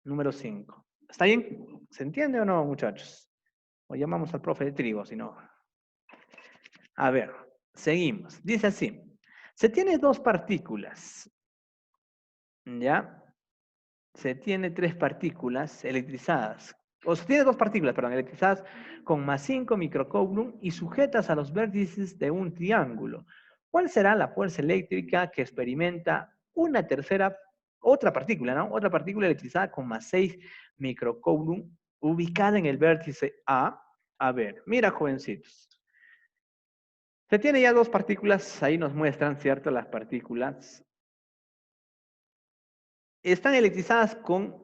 número 5. ¿Está bien? ¿Se entiende o no, muchachos? O llamamos al profe de trigo, si no. A ver, seguimos. Dice así. Se tiene dos partículas. ¿Ya? Se tiene tres partículas electrizadas. O se tiene dos partículas, perdón, electrizadas con más 5 microcoulomb y sujetas a los vértices de un triángulo. ¿Cuál será la fuerza eléctrica que experimenta otra partícula, ¿no? Otra partícula electrizada con más 6 microcoulomb ubicada en el vértice A. A ver, mira, jovencitos. Se tiene ya dos partículas, ahí nos muestran, ¿cierto? Las partículas están electrizadas con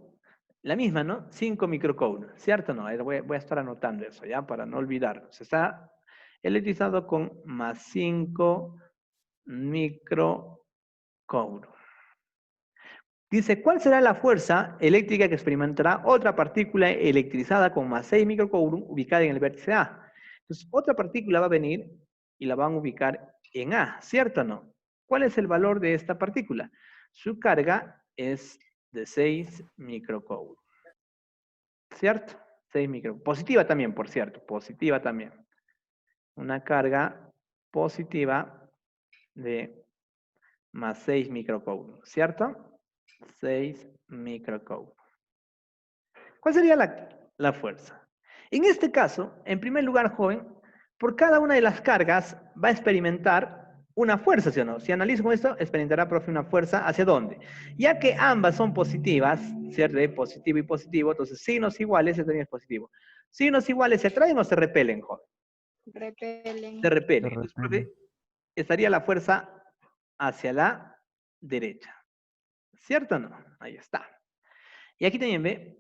la misma, ¿no? 5 microcoulomb, ¿cierto o no? Voy a estar anotando eso, ¿ya? Para no olvidarlo. Se está electrizado con más 5 microcoulomb. Dice, ¿cuál será la fuerza eléctrica que experimentará otra partícula electrizada con más 6 microcoulomb ubicada en el vértice A? Entonces, otra partícula va a venir y la van a ubicar en A, ¿cierto o no? ¿Cuál es el valor de esta partícula? Su carga es de 6 microcoulomb, ¿cierto? 6 microcoulomb. Positiva también, por cierto, positiva también. Una carga positiva de más 6 microcoulombs, ¿cierto? 6 microcoulombs. ¿Cuál sería la fuerza? En este caso, en primer lugar, joven, por cada una de las cargas va a experimentar una fuerza, ¿sí o no? Si analizo con esto, experimentará, profe, una fuerza ¿hacia dónde? Ya que ambas son positivas, ¿cierto? De positivo y positivo, entonces signos iguales, este también es positivo. Signos iguales, ¿se atraen o se repelen, joven? Repelen. Se repelen. Se Entonces, repelen. profe, estaría la fuerza hacia la derecha. ¿Cierto o no? Ahí está. Y aquí también ve,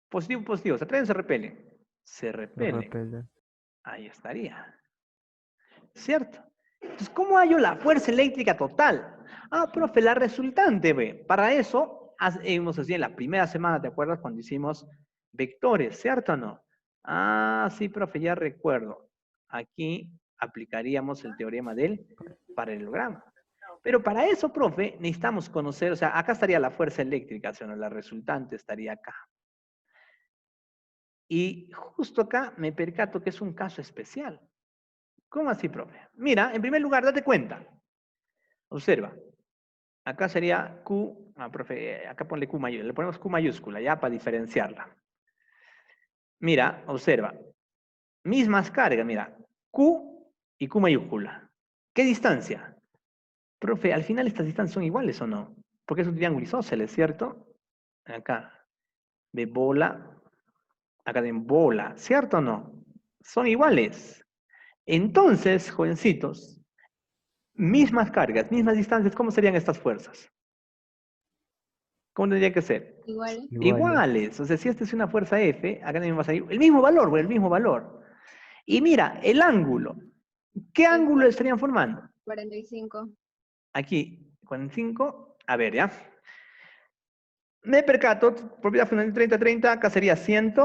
positivo, positivo, ¿se atraen o se repelen? Se Se repelen. repelen. Ahí estaría. ¿Cierto? Entonces, ¿cómo hallo la fuerza eléctrica total? Ah, profe, la resultante, ve. Para eso, hemos hecho en la primera semana, ¿te acuerdas? Cuando hicimos vectores, ¿cierto o no? Ah, sí, profe, ya recuerdo. Aquí aplicaríamos el teorema del paralelogramo. Pero para eso, profe, necesitamos conocer, o sea, acá estaría la fuerza eléctrica, ¿sí o no? La resultante estaría acá. Y justo acá me percato que es un caso especial. ¿Cómo así, profe? Mira, en primer lugar, date cuenta. Observa. Acá sería Q, profe, acá ponle Q mayúscula, le ponemos Q mayúscula, ya, para diferenciarla. Mira, observa. Mismas cargas, mira. Q y Q mayúscula. ¿Qué distancia? Profe, al final estas distancias son iguales o no? Porque es un triángulo isósceles, ¿cierto? Acá, de bola, acá de bola, ¿cierto o no? Son iguales. Entonces, jovencitos, mismas cargas, mismas distancias, ¿cómo serían estas fuerzas? ¿Cómo tendría que ser? Igual. Iguales. O sea, si esta es una fuerza F, acá también va a salir el mismo valor, bueno, el mismo valor. Y mira, el ángulo. ¿Qué ángulo estarían formando? 45. Aquí, 45. A ver, ¿ya? Me percato, propiedad fundamental 30-30, acá sería 100.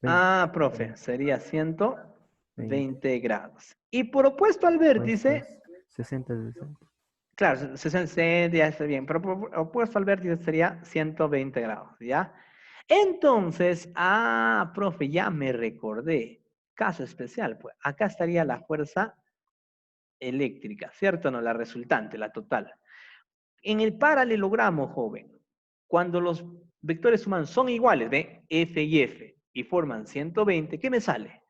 Ah, profe, sería 120 grados. Y por opuesto al vértice, 60, 60. claro, 60 ya está bien, pero por opuesto al vértice sería 120 grados, ¿ya? Entonces, profe, ya me recordé. Caso especial, pues. Acá estaría la fuerza eléctrica, ¿cierto o no? La resultante, la total. En el paralelogramo, joven, cuando los vectores humanos son iguales, ¿ve? F y forman 120, ¿qué me sale?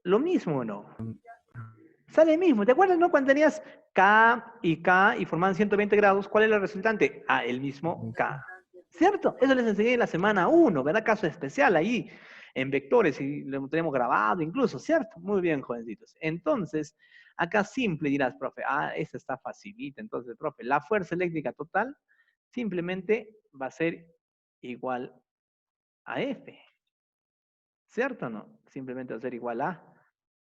Lo mismo, ¿o no? Sale mismo. ¿Te acuerdas, no? Cuando tenías K y formaban 120 grados, ¿cuál es la resultante? Ah, el mismo K. ¿Cierto? Eso les enseñé en la semana 1, ¿verdad? Caso especial ahí, en vectores, y lo tenemos grabado incluso, ¿cierto? Muy bien, jovencitos. Entonces, acá simple dirás, profe, esta está facilita. Entonces, profe, la fuerza eléctrica total simplemente va a ser igual a F. ¿Cierto o no? Simplemente va a ser igual a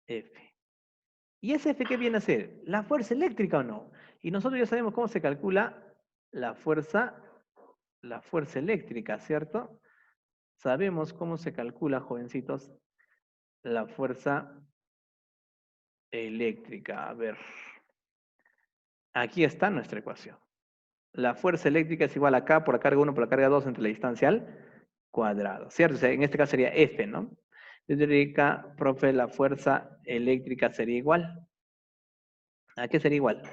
F. ¿Y ese F qué viene a ser? ¿La fuerza eléctrica o no? Y nosotros ya sabemos cómo se calcula la fuerza eléctrica, ¿cierto? Sabemos cómo se calcula, jovencitos, la fuerza eléctrica. A ver, aquí está nuestra ecuación. La fuerza eléctrica es igual a K por la carga 1 por la carga 2 entre la distancia al cuadrado, ¿cierto? O sea, en este caso sería F, ¿no? Yo diría, profe, la fuerza eléctrica sería igual. ¿A qué sería igual?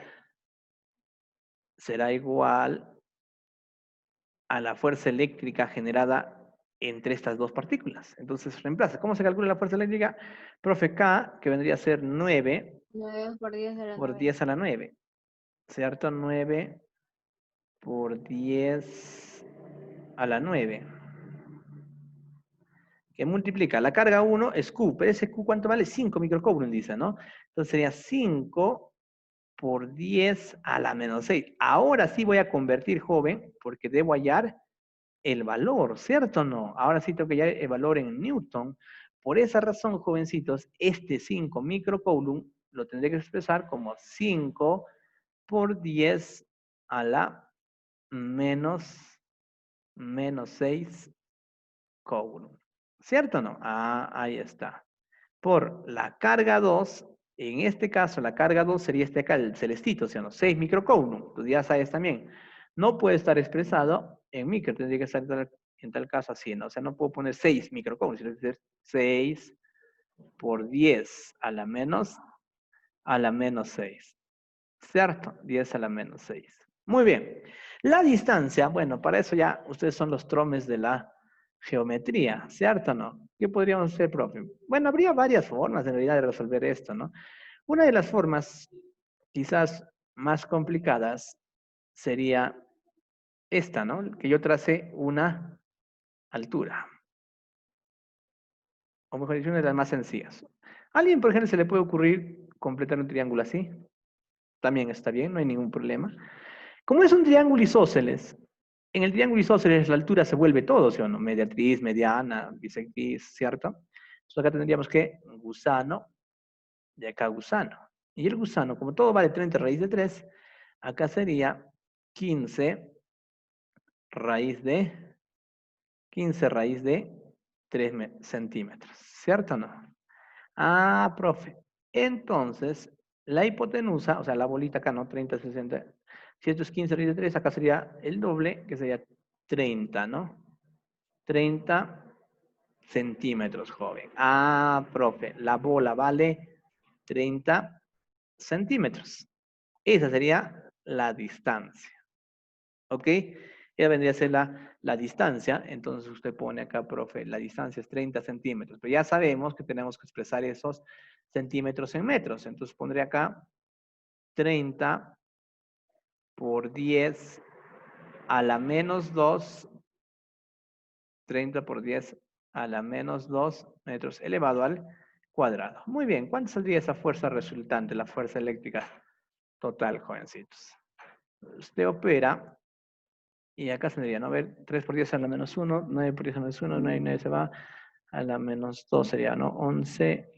Será igual a la fuerza eléctrica generada entre estas dos partículas. Entonces reemplaza. ¿Cómo se calcula la fuerza eléctrica? Profe, K, que vendría a ser 9 9 por 10 a la por 9. 10 a la 9. ¿Cierto? 9 por 10 a la 9. Que multiplica la carga 1 es Q, pero ese Q ¿cuánto vale? 5 microcoulomb, dice, ¿no? Entonces sería 5 por 10 a la menos 6. Ahora sí voy a convertir, joven, porque debo hallar el valor, ¿cierto o no? Ahora sí tengo que hallar el valor en Newton. Por esa razón, jovencitos, este 5 microcoulomb lo tendré que expresar como 5 por 10 a la menos 6 coulomb. ¿Cierto o no? Ahí está. Por la carga 2, en este caso la carga 2 sería este acá, el celestito, o sea, 6 microcoulomb. Tú ya sabes también. No puede estar expresado en micro, tendría que estar en tal caso así, ¿no? O sea, no puedo poner 6 microcoulomb, sino que 6 por 10 a la menos a la menos 6. ¿Cierto? 10 a la menos 6. Muy bien. La distancia, bueno, para eso ya ustedes son los tromes de la geometría, ¿cierto o no? ¿Qué podríamos hacer, profe? Bueno, habría varias formas en realidad de resolver esto, ¿no? Una de las formas quizás más complicadas sería esta, ¿no? Que yo tracé una altura. O mejor dicho, una de las más sencillas. ¿A alguien, por ejemplo, se le puede ocurrir completar un triángulo así? También está bien, no hay ningún problema. Como es un triángulo isósceles, en el triángulo isósceles la altura se vuelve todo, ¿sí o no? Mediatriz, mediana, bisectriz, ¿cierto? Entonces acá tendríamos que gusano, y acá gusano. Y el gusano, como todo vale 30 raíz de 3, acá sería 15 raíz de 3 centímetros, ¿cierto o no? Ah, profe. Entonces, la hipotenusa, o sea, la bolita acá, ¿no? 30, 60. Si esto es 15 raíz de 3, acá sería el doble, que sería 30, ¿no? 30 centímetros, joven. Ah, profe, la bola vale 30 centímetros. Esa sería la distancia. ¿Ok? Ya vendría a ser la distancia. Entonces usted pone acá, profe, la distancia es 30 centímetros. Pero ya sabemos que tenemos que expresar esos centímetros en metros. Entonces pondré acá 30 por 10 a la menos 2. 30 por 10 a la menos 2 metros elevado al cuadrado. Muy bien, ¿cuánto saldría esa fuerza resultante, la fuerza eléctrica total, jovencitos? Usted opera, y acá tendría, ¿no? A ver, 3 por 10 a la menos 1, 9 por 10 a la menos 1, 9 y 9 se va a la menos 2, sería, ¿no? 11,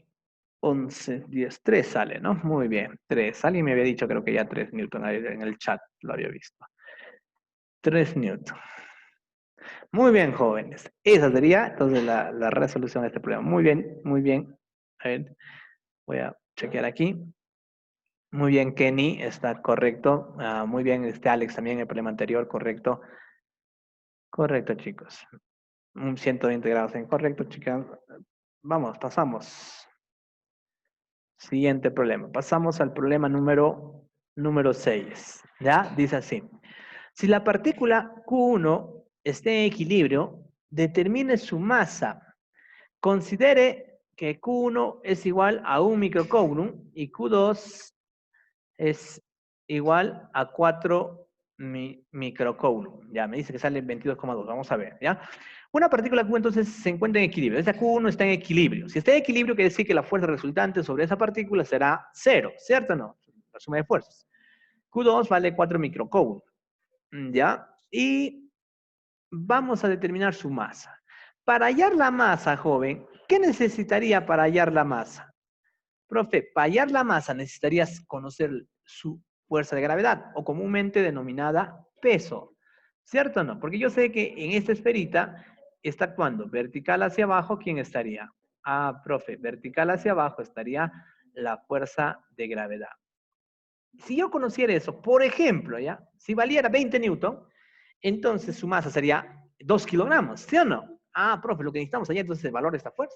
10, 3 sale, ¿no? Muy bien, 3. Alguien me había dicho, creo que ya 3 newton, en el chat lo había visto. 3 newton. Muy bien, jóvenes. Esa sería entonces la resolución de este problema. Muy bien, muy bien. A ver, voy a chequear aquí. Muy bien, Kenny, está correcto. Muy bien, Alex también, el problema anterior, correcto. Correcto, chicos. 120 grados en correcto, chicas. Vamos, pasamos. Siguiente problema. Pasamos al problema número 6. ¿Ya? Dice así. Si la partícula Q1 está en equilibrio, determine su masa. Considere que Q1 es igual a 1 microcoulomb y Q2 es igual a 4 microcoulomb. Ya, me dice que sale 22,2. Vamos a ver, ¿ya? Una partícula Q entonces se encuentra en equilibrio. Esta Q1 está en equilibrio. Si está en equilibrio, quiere decir que la fuerza resultante sobre esa partícula será 0, ¿cierto o no? La suma de fuerzas. Q2 vale 4 microcoulomb. ¿Ya? Y vamos a determinar su masa. Para hallar la masa, joven, ¿qué necesitaría para hallar la masa? Profe, para hallar la masa necesitarías conocer su fuerza de gravedad, o comúnmente denominada peso. ¿Cierto o no? Porque yo sé que en esta esferita está actuando vertical hacia abajo, ¿quién estaría? Ah, profe, vertical hacia abajo estaría la fuerza de gravedad. Si yo conociera eso, por ejemplo, ¿ya? Si valiera 20 newton, entonces su masa sería 2 kilogramos, ¿sí o no? Ah, profe, lo que necesitamos hallar entonces es el valor de esta fuerza.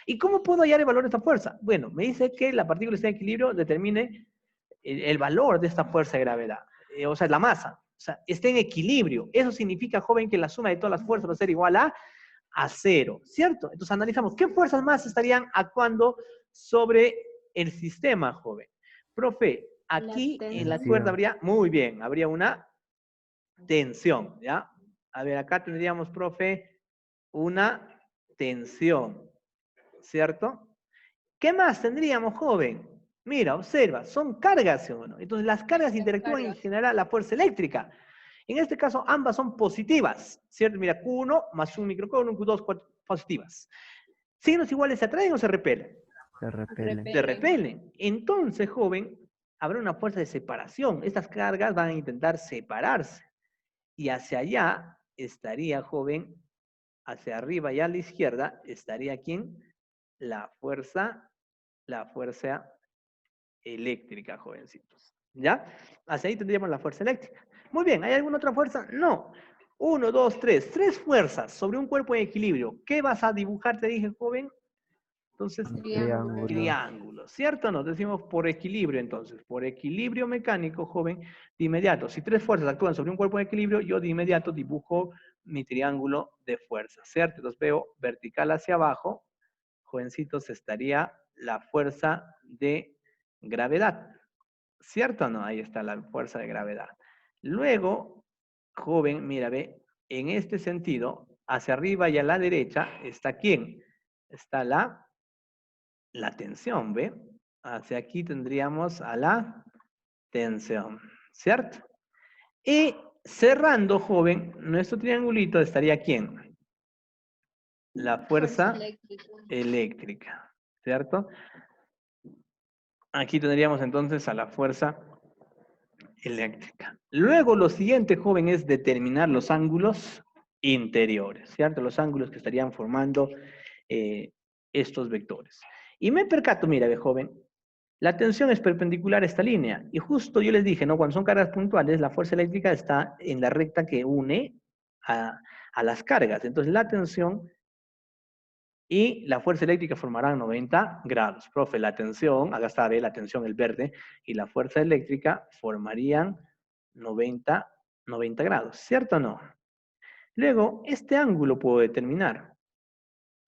¿Y cómo puedo hallar el valor de esta fuerza? Bueno, me dice que la partícula está en equilibrio, determine el valor de esta fuerza de gravedad. O sea, la masa. O sea, está en equilibrio. Eso significa, joven, que la suma de todas las fuerzas va a ser igual a 0, ¿cierto? Entonces analizamos qué fuerzas más estarían actuando sobre el sistema, joven. Profe, aquí en la cuerda habría, muy bien, habría una tensión, ¿ya? A ver, acá tendríamos, profe, una tensión, ¿cierto? ¿Qué más tendríamos, joven? Mira, observa, son cargas, ¿sí o no? Entonces las cargas interactúan y generan la fuerza eléctrica. En este caso, ambas son positivas, ¿cierto? Mira, Q1 más un microcoulomb, Q2 positivas. ¿Signos iguales se atraen o se repelen? Se repelen. Se repelen. Entonces, joven, habrá una fuerza de separación. Estas cargas van a intentar separarse. Y hacia allá estaría, joven, hacia arriba y a la izquierda, estaría ¿quién? La fuerza eléctrica, jovencitos. ¿Ya? Hacia ahí tendríamos la fuerza eléctrica. Muy bien, ¿hay alguna otra fuerza? No. 1, 2, 3. 3 fuerzas sobre un cuerpo en equilibrio. ¿Qué vas a dibujar, te dije, joven? Entonces, Triángulo. triángulo, ¿cierto o no? Decimos por equilibrio, entonces. Por equilibrio mecánico, joven, de inmediato. Si tres fuerzas actúan sobre un cuerpo en equilibrio, yo de inmediato dibujo mi triángulo de fuerza, ¿cierto? Entonces veo vertical hacia abajo, jovencitos, estaría la fuerza de gravedad, ¿cierto o no? Ahí está la fuerza de gravedad. Luego, joven, mira, ve, en este sentido, hacia arriba y a la derecha, ¿está quién? Está la tensión, ¿ve? Hacia aquí tendríamos a la tensión, ¿cierto? Y cerrando, joven, nuestro triangulito estaría ¿quién? La fuerza eléctrica, ¿cierto? Aquí tendríamos entonces a la fuerza eléctrica. Luego lo siguiente, joven, es determinar los ángulos interiores, ¿cierto? Los ángulos que estarían formando estos vectores. Y me percato, mira, ve, joven, la tensión es perpendicular a esta línea. Y justo yo les dije, ¿no? Cuando son cargas puntuales, la fuerza eléctrica está en la recta que une a las cargas. Entonces la tensión y la fuerza eléctrica formarán 90 grados. Profe, la tensión, acá está, ve, la tensión, el verde, y la fuerza eléctrica formarían 90 grados, ¿cierto o no? Luego, este ángulo puedo determinar,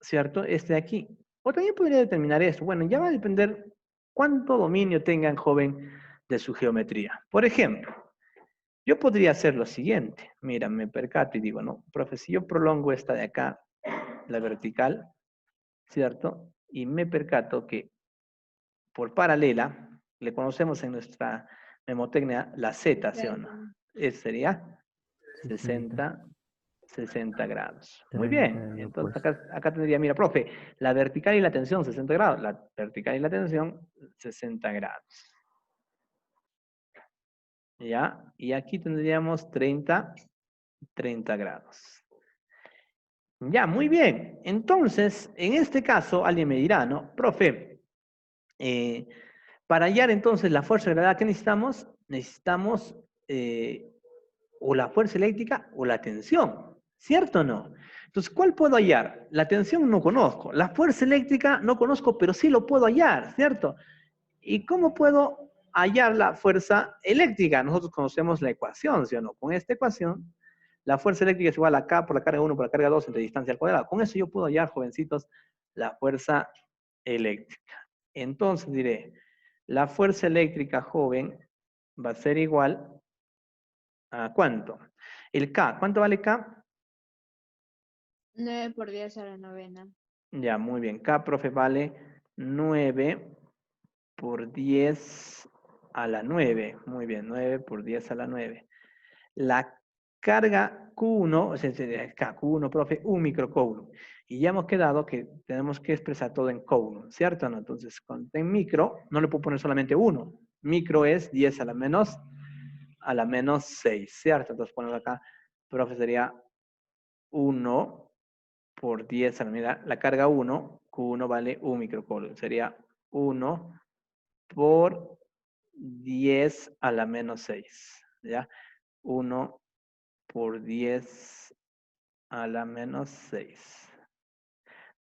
¿cierto? Este de aquí. O también podría determinar esto. Bueno, ya va a depender cuánto dominio tengan, joven, de su geometría. Por ejemplo, yo podría hacer lo siguiente. Mira, me percato y digo, no, profe, si yo prolongo esta de acá, la vertical, ¿cierto? Y me percato que por paralela, le conocemos en nuestra memotecnia la Z, ¿sí o no? Ese sería 60 grados. Muy 30 bien. de Entonces opuesto. acá tendría, mira, profe, la vertical y la tensión 60 grados. La vertical y la tensión 60 grados. ¿Ya? Y aquí tendríamos 30 grados. Ya, muy bien. Entonces, en este caso, alguien me dirá, ¿no? Profe, para hallar entonces la fuerza de gravedad, ¿qué necesitamos? Necesitamos o la fuerza eléctrica o la tensión, ¿cierto o no? Entonces, ¿cuál puedo hallar? La tensión no conozco, la fuerza eléctrica no conozco, pero sí lo puedo hallar, ¿cierto? ¿Y cómo puedo hallar la fuerza eléctrica? Nosotros conocemos la ecuación, ¿sí o no? Con esta ecuación, la fuerza eléctrica es igual a K por la carga 1 por la carga 2 entre distancia al cuadrado. Con eso yo puedo hallar, jovencitos, la fuerza eléctrica. Entonces diré, la fuerza eléctrica, joven, va a ser igual a ¿cuánto? El K, ¿cuánto vale K? 9 por 10 a la novena. Ya, muy bien. K, profe, vale 9 por 10 a la 9. Muy bien, 9 por 10 a la 9. La carga Q1, o sea, Q1, profe, un microcoulomb. Y ya hemos quedado que tenemos que expresar todo en coulomb, ¿cierto? ¿No? Entonces, en micro, no le puedo poner solamente 1. Micro es 10 a la menos 6, ¿cierto? Entonces ponemos acá, profe, sería 1 por 10 a la medida, la carga 1, Q1 vale 1 microcoulomb, sería 1 por 10 a la menos 6, ¿ya? 1 por 10 a la menos 6.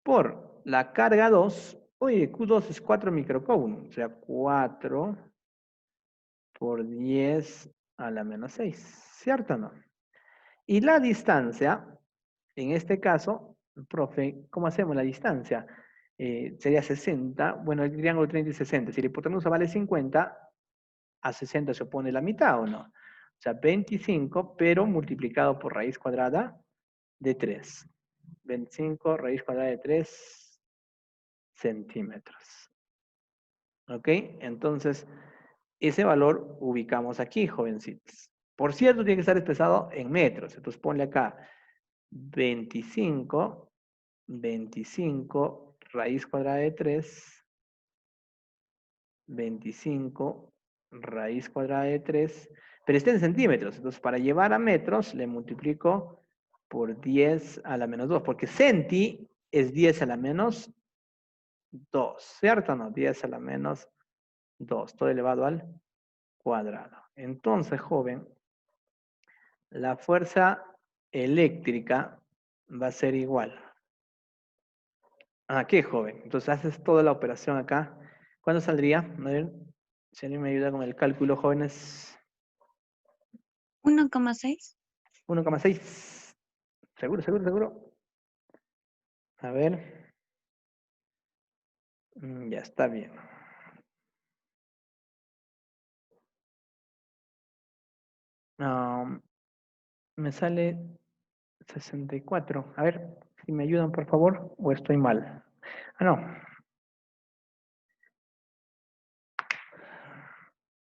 Por la carga 2, oye, Q2 es 4 microcoulomb, o sea, 4 por 10 a la menos 6, ¿cierto o no? Y la distancia, en este caso, profe, ¿cómo hacemos la distancia? Sería 60, bueno, el triángulo 30 y 60. Si la hipotenusa vale 50, a 60 se opone la mitad, ¿o no? O sea, 25, pero multiplicado por raíz cuadrada de 3. 25 raíz cuadrada de 3 centímetros. ¿Ok? Entonces, ese valor ubicamos aquí, jovencitos. Por cierto, tiene que estar expresado en metros. Entonces, ponle acá 25 raíz cuadrada de 3, 25 raíz cuadrada de 3, pero está en centímetros. Entonces, para llevar a metros, le multiplico por 10 a la menos 2, porque centi es 10 a la menos 2, ¿cierto o no? 10 a la menos 2, todo elevado al cuadrado. Entonces, joven, la fuerza eléctrica va a ser igual Ah, qué joven. Entonces haces toda la operación acá. ¿Cuándo saldría? A ver, si alguien me ayuda con el cálculo, jóvenes. 1,6. 1,6. ¿Seguro, seguro, seguro? A ver. Ya está bien. Ah, me sale 64. A ver, si me ayudan, por favor, o estoy mal. Ah, no.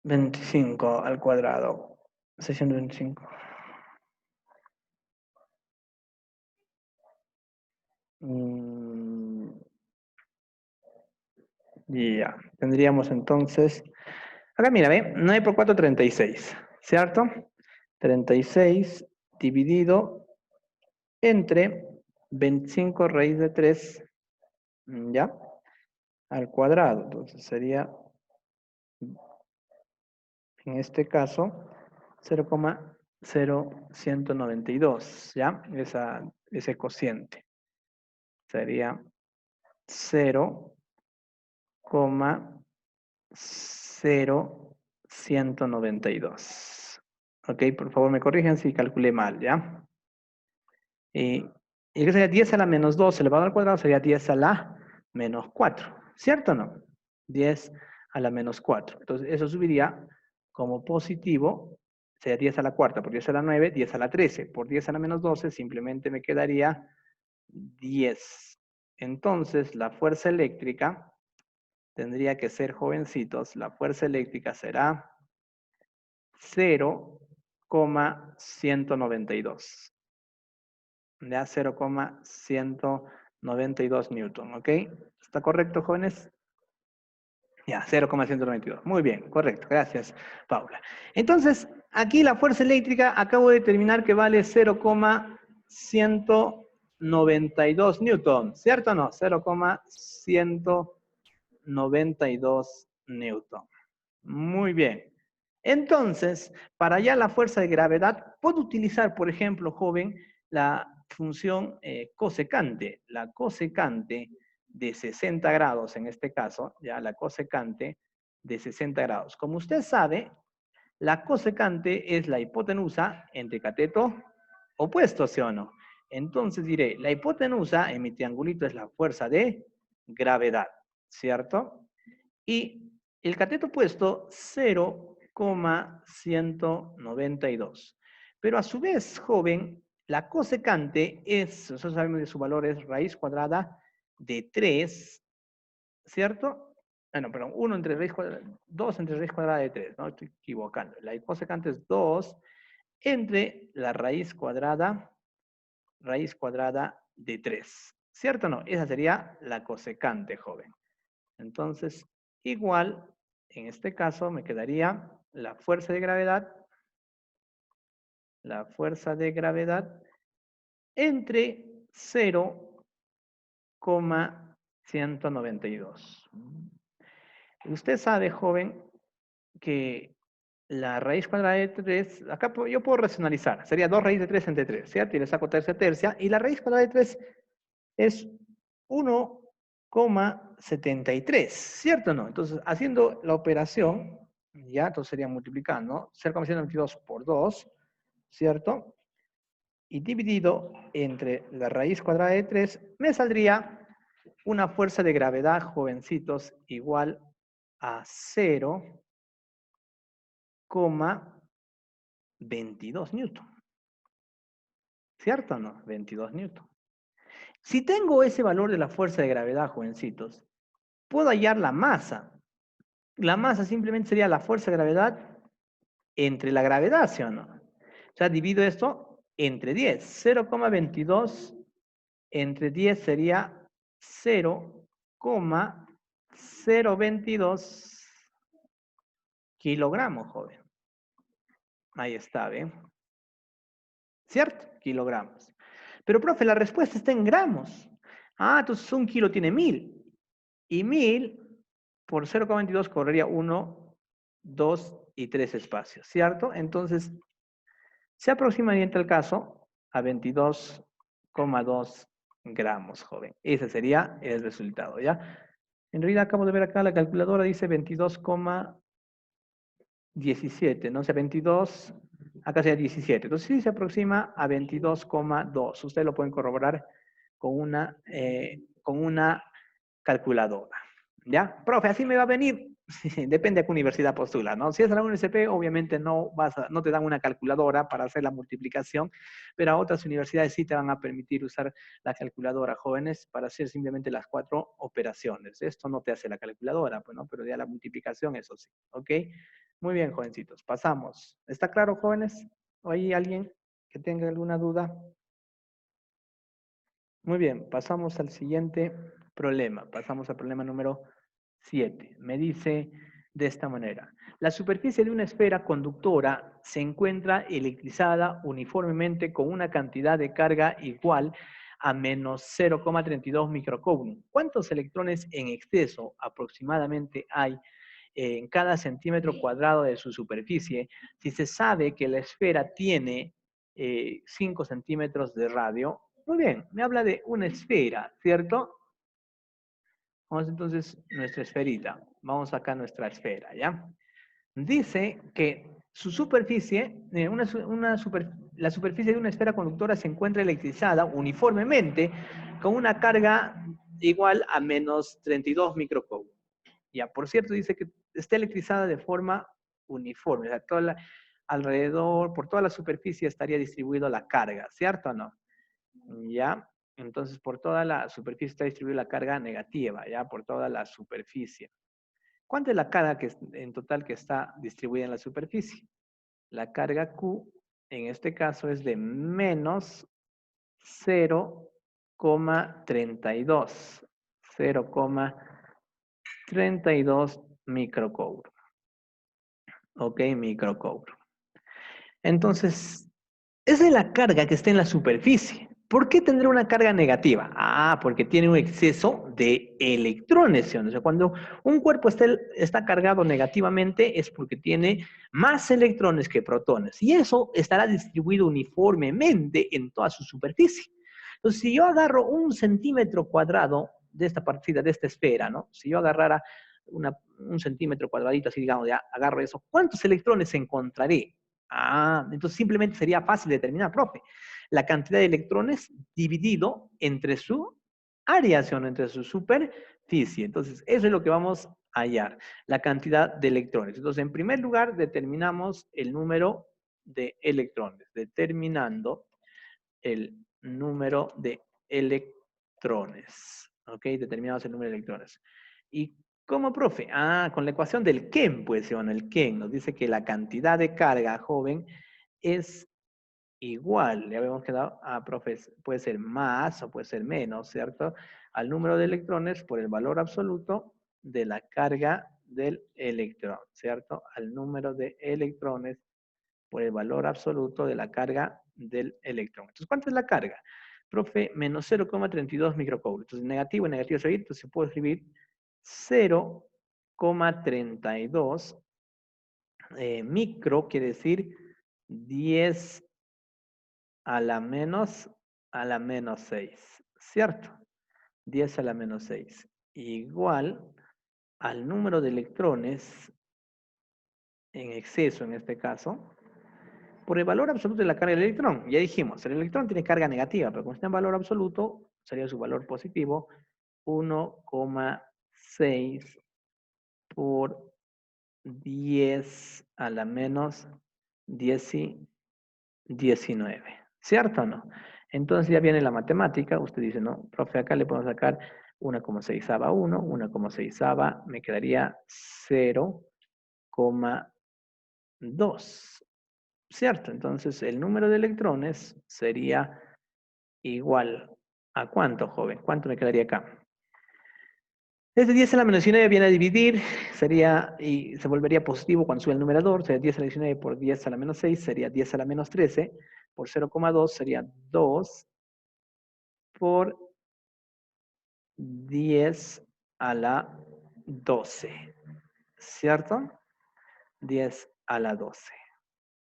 25 al cuadrado. 625. Mm, Ya, tendríamos entonces, acá mira, ¿ve? 9 por 4, 36, ¿cierto? 36 dividido entre 25 raíz de 3, ¿ya? Al cuadrado. Entonces sería, en este caso, 0,0192, ¿ya? Ese cociente. Sería 0,0192. Ok, por favor me corrigen si calculé mal, ¿ya? Y que sería 10 a la menos 2 elevado al cuadrado, sería 10 a la menos 4, ¿cierto o no? 10 a la menos 4. Entonces eso subiría como positivo, sería 10 a la cuarta, por 10 a la 9, 10 a la 13. Por 10 a la menos 12 simplemente me quedaría 10. Entonces la fuerza eléctrica tendría que ser, jovencitos, la fuerza eléctrica será 0,192. Ya 0,192 newton, ¿ok? ¿Está correcto, jóvenes? Ya, 0,192. Muy bien, correcto. Gracias, Paula. Entonces, aquí la fuerza eléctrica acabo de determinar que vale 0,192 newton, ¿cierto o no? 0,192 newton. Muy bien. Entonces, para hallar la fuerza de gravedad, puedo utilizar, por ejemplo, joven, la función cosecante. La cosecante de 60 grados, en este caso, ya la cosecante de 60 grados. Como usted sabe, la cosecante es la hipotenusa entre cateto opuesto, ¿sí o no? Entonces diré, la hipotenusa en mi triangulito es la fuerza de gravedad, ¿cierto? Y el cateto opuesto, 0,192. Pero a su vez, joven, la cosecante es, nosotros sabemos de su valor, es raíz cuadrada de 3, ¿cierto? No, perdón, 1 entre raíz cuadrada, 2 entre raíz cuadrada de 3, no estoy equivocando. La cosecante es 2 entre la raíz cuadrada de 3, ¿cierto o no? Esa sería la cosecante, joven. Entonces, igual, en este caso me quedaría la fuerza de gravedad entre 0,192. Usted sabe, joven, que la raíz cuadrada de 3, acá yo puedo racionalizar, sería 2 raíz de 3 entre 3, ¿cierto? Y le saco tercia tercia, y la raíz cuadrada de 3 es 1,73, ¿cierto o no? Entonces, haciendo la operación, ya, entonces sería multiplicando 0,192 por 2, ¿cierto? Y dividido entre la raíz cuadrada de 3, me saldría una fuerza de gravedad, jovencitos, igual a 0,22 newton. ¿Cierto o no? 22 newton. Si tengo ese valor de la fuerza de gravedad, jovencitos, puedo hallar la masa. La masa simplemente sería la fuerza de gravedad entre la gravedad, ¿sí o no? O sea, divido esto entre 10. 0,22 entre 10 sería 0,022 kilogramos, joven. Ahí está, ¿ven? ¿Cierto? Kilogramos. Pero, profe, la respuesta está en gramos. Ah, entonces un kilo tiene 1000. Y 1000 por 0,22 correría 1, 2 y 3 espacios, ¿cierto? Entonces, se aproximaría en tal caso a 22,2 gramos, joven. Ese sería el resultado, ¿ya? En realidad acabo de ver acá, la calculadora dice 22,17, ¿no? O sea, 22, acá sería 17. Entonces sí se aproxima a 22,2. Ustedes lo pueden corroborar con una calculadora. ¿Ya? Profe, así me va a venir. Depende a qué universidad postula, ¿no? Si es la UNSP, obviamente no te dan una calculadora para hacer la multiplicación, pero a otras universidades sí te van a permitir usar la calculadora, jóvenes, para hacer simplemente las 4 operaciones. Esto no te hace la calculadora, pues, ¿no? Pero ya la multiplicación, eso sí, ¿ok? Muy bien, jovencitos, pasamos. ¿Está claro, jóvenes? ¿O hay alguien que tenga alguna duda? Muy bien, pasamos al siguiente problema. Pasamos al problema número 7. Me dice de esta manera. La superficie de una esfera conductora se encuentra electrizada uniformemente con una cantidad de carga igual a menos 0,32 microcoulomb. ¿Cuántos electrones en exceso aproximadamente hay en cada centímetro cuadrado de su superficie si se sabe que la esfera tiene 5 centímetros de radio? Muy bien, me habla de una esfera, ¿cierto? Vamos entonces nuestra esferita. Vamos acá a nuestra esfera, ¿ya? Dice que su superficie, la superficie de una esfera conductora se encuentra electrizada uniformemente con una carga igual a menos 32 microcoulomb. Ya, por cierto, dice que está electrizada de forma uniforme. O sea, alrededor, por toda la superficie estaría distribuida la carga, ¿cierto o no? Ya, entonces por toda la superficie está distribuida la carga negativa, ya, por toda la superficie. ¿Cuánta es la carga en total que está distribuida en la superficie? La carga Q, en este caso, es de menos 0,32. 0,32 microcoulomb. Ok, microcoulomb. Entonces, esa es la carga que está en la superficie. ¿Por qué tendrá una carga negativa? Ah, porque tiene un exceso de electrones, ¿sí? O sea, cuando un cuerpo está cargado negativamente es porque tiene más electrones que protones. Y eso estará distribuido uniformemente en toda su superficie. Entonces, si yo agarro 1 centímetro cuadrado de esta partida, de esta esfera, ¿no? Si yo agarrara 1 centímetro cuadradito, así digamos, ya agarro eso, ¿cuántos electrones encontraré? Ah, entonces simplemente sería fácil determinar, profe, la cantidad de electrones dividido entre su área, ¿sí? Entre su superficie. Entonces, eso es lo que vamos a hallar, la cantidad de electrones. Entonces, en primer lugar, determinamos el número de electrones, determinando el número de electrones. ¿Ok? Determinamos el número de electrones. ¿Y cómo, profe? Ah, con la ecuación del Ken, pues, ¿sí? El Ken nos dice que la cantidad de carga, joven, es igual. Ya habíamos quedado, profe, puede ser más o puede ser menos, ¿cierto? Al número de electrones por el valor absoluto de la carga del electrón, ¿cierto? Al número de electrones por el valor absoluto de la carga del electrón. Entonces, ¿cuánto es la carga? Profe, menos 0,32 microcoulomb. Entonces, negativo y negativo seguir, entonces se puede escribir 0,32 micro, quiere decir 10 a la menos 6, ¿cierto? 10 a la menos 6. Igual al número de electrones en exceso, en este caso, por el valor absoluto de la carga del electrón. Ya dijimos, el electrón tiene carga negativa, pero como está en valor absoluto, sería su valor positivo, 1,6 por 10 a la menos 19. ¿Cierto o no? Entonces ya viene la matemática. Usted dice, no, profe, acá le podemos sacar 1,6 a 1, 1,6 me quedaría 0,2. ¿Cierto? Entonces el número de electrones sería igual a ¿cuánto, joven? ¿Cuánto me quedaría acá? Desde 10 a la menos 19 viene a dividir, sería, y se volvería positivo cuando sube el numerador, sería 10 a la 19 por 10 a la menos 6, sería 10 a la menos 13, por 0,2 sería 2 por 10 a la 12, ¿cierto? 10 a la 12.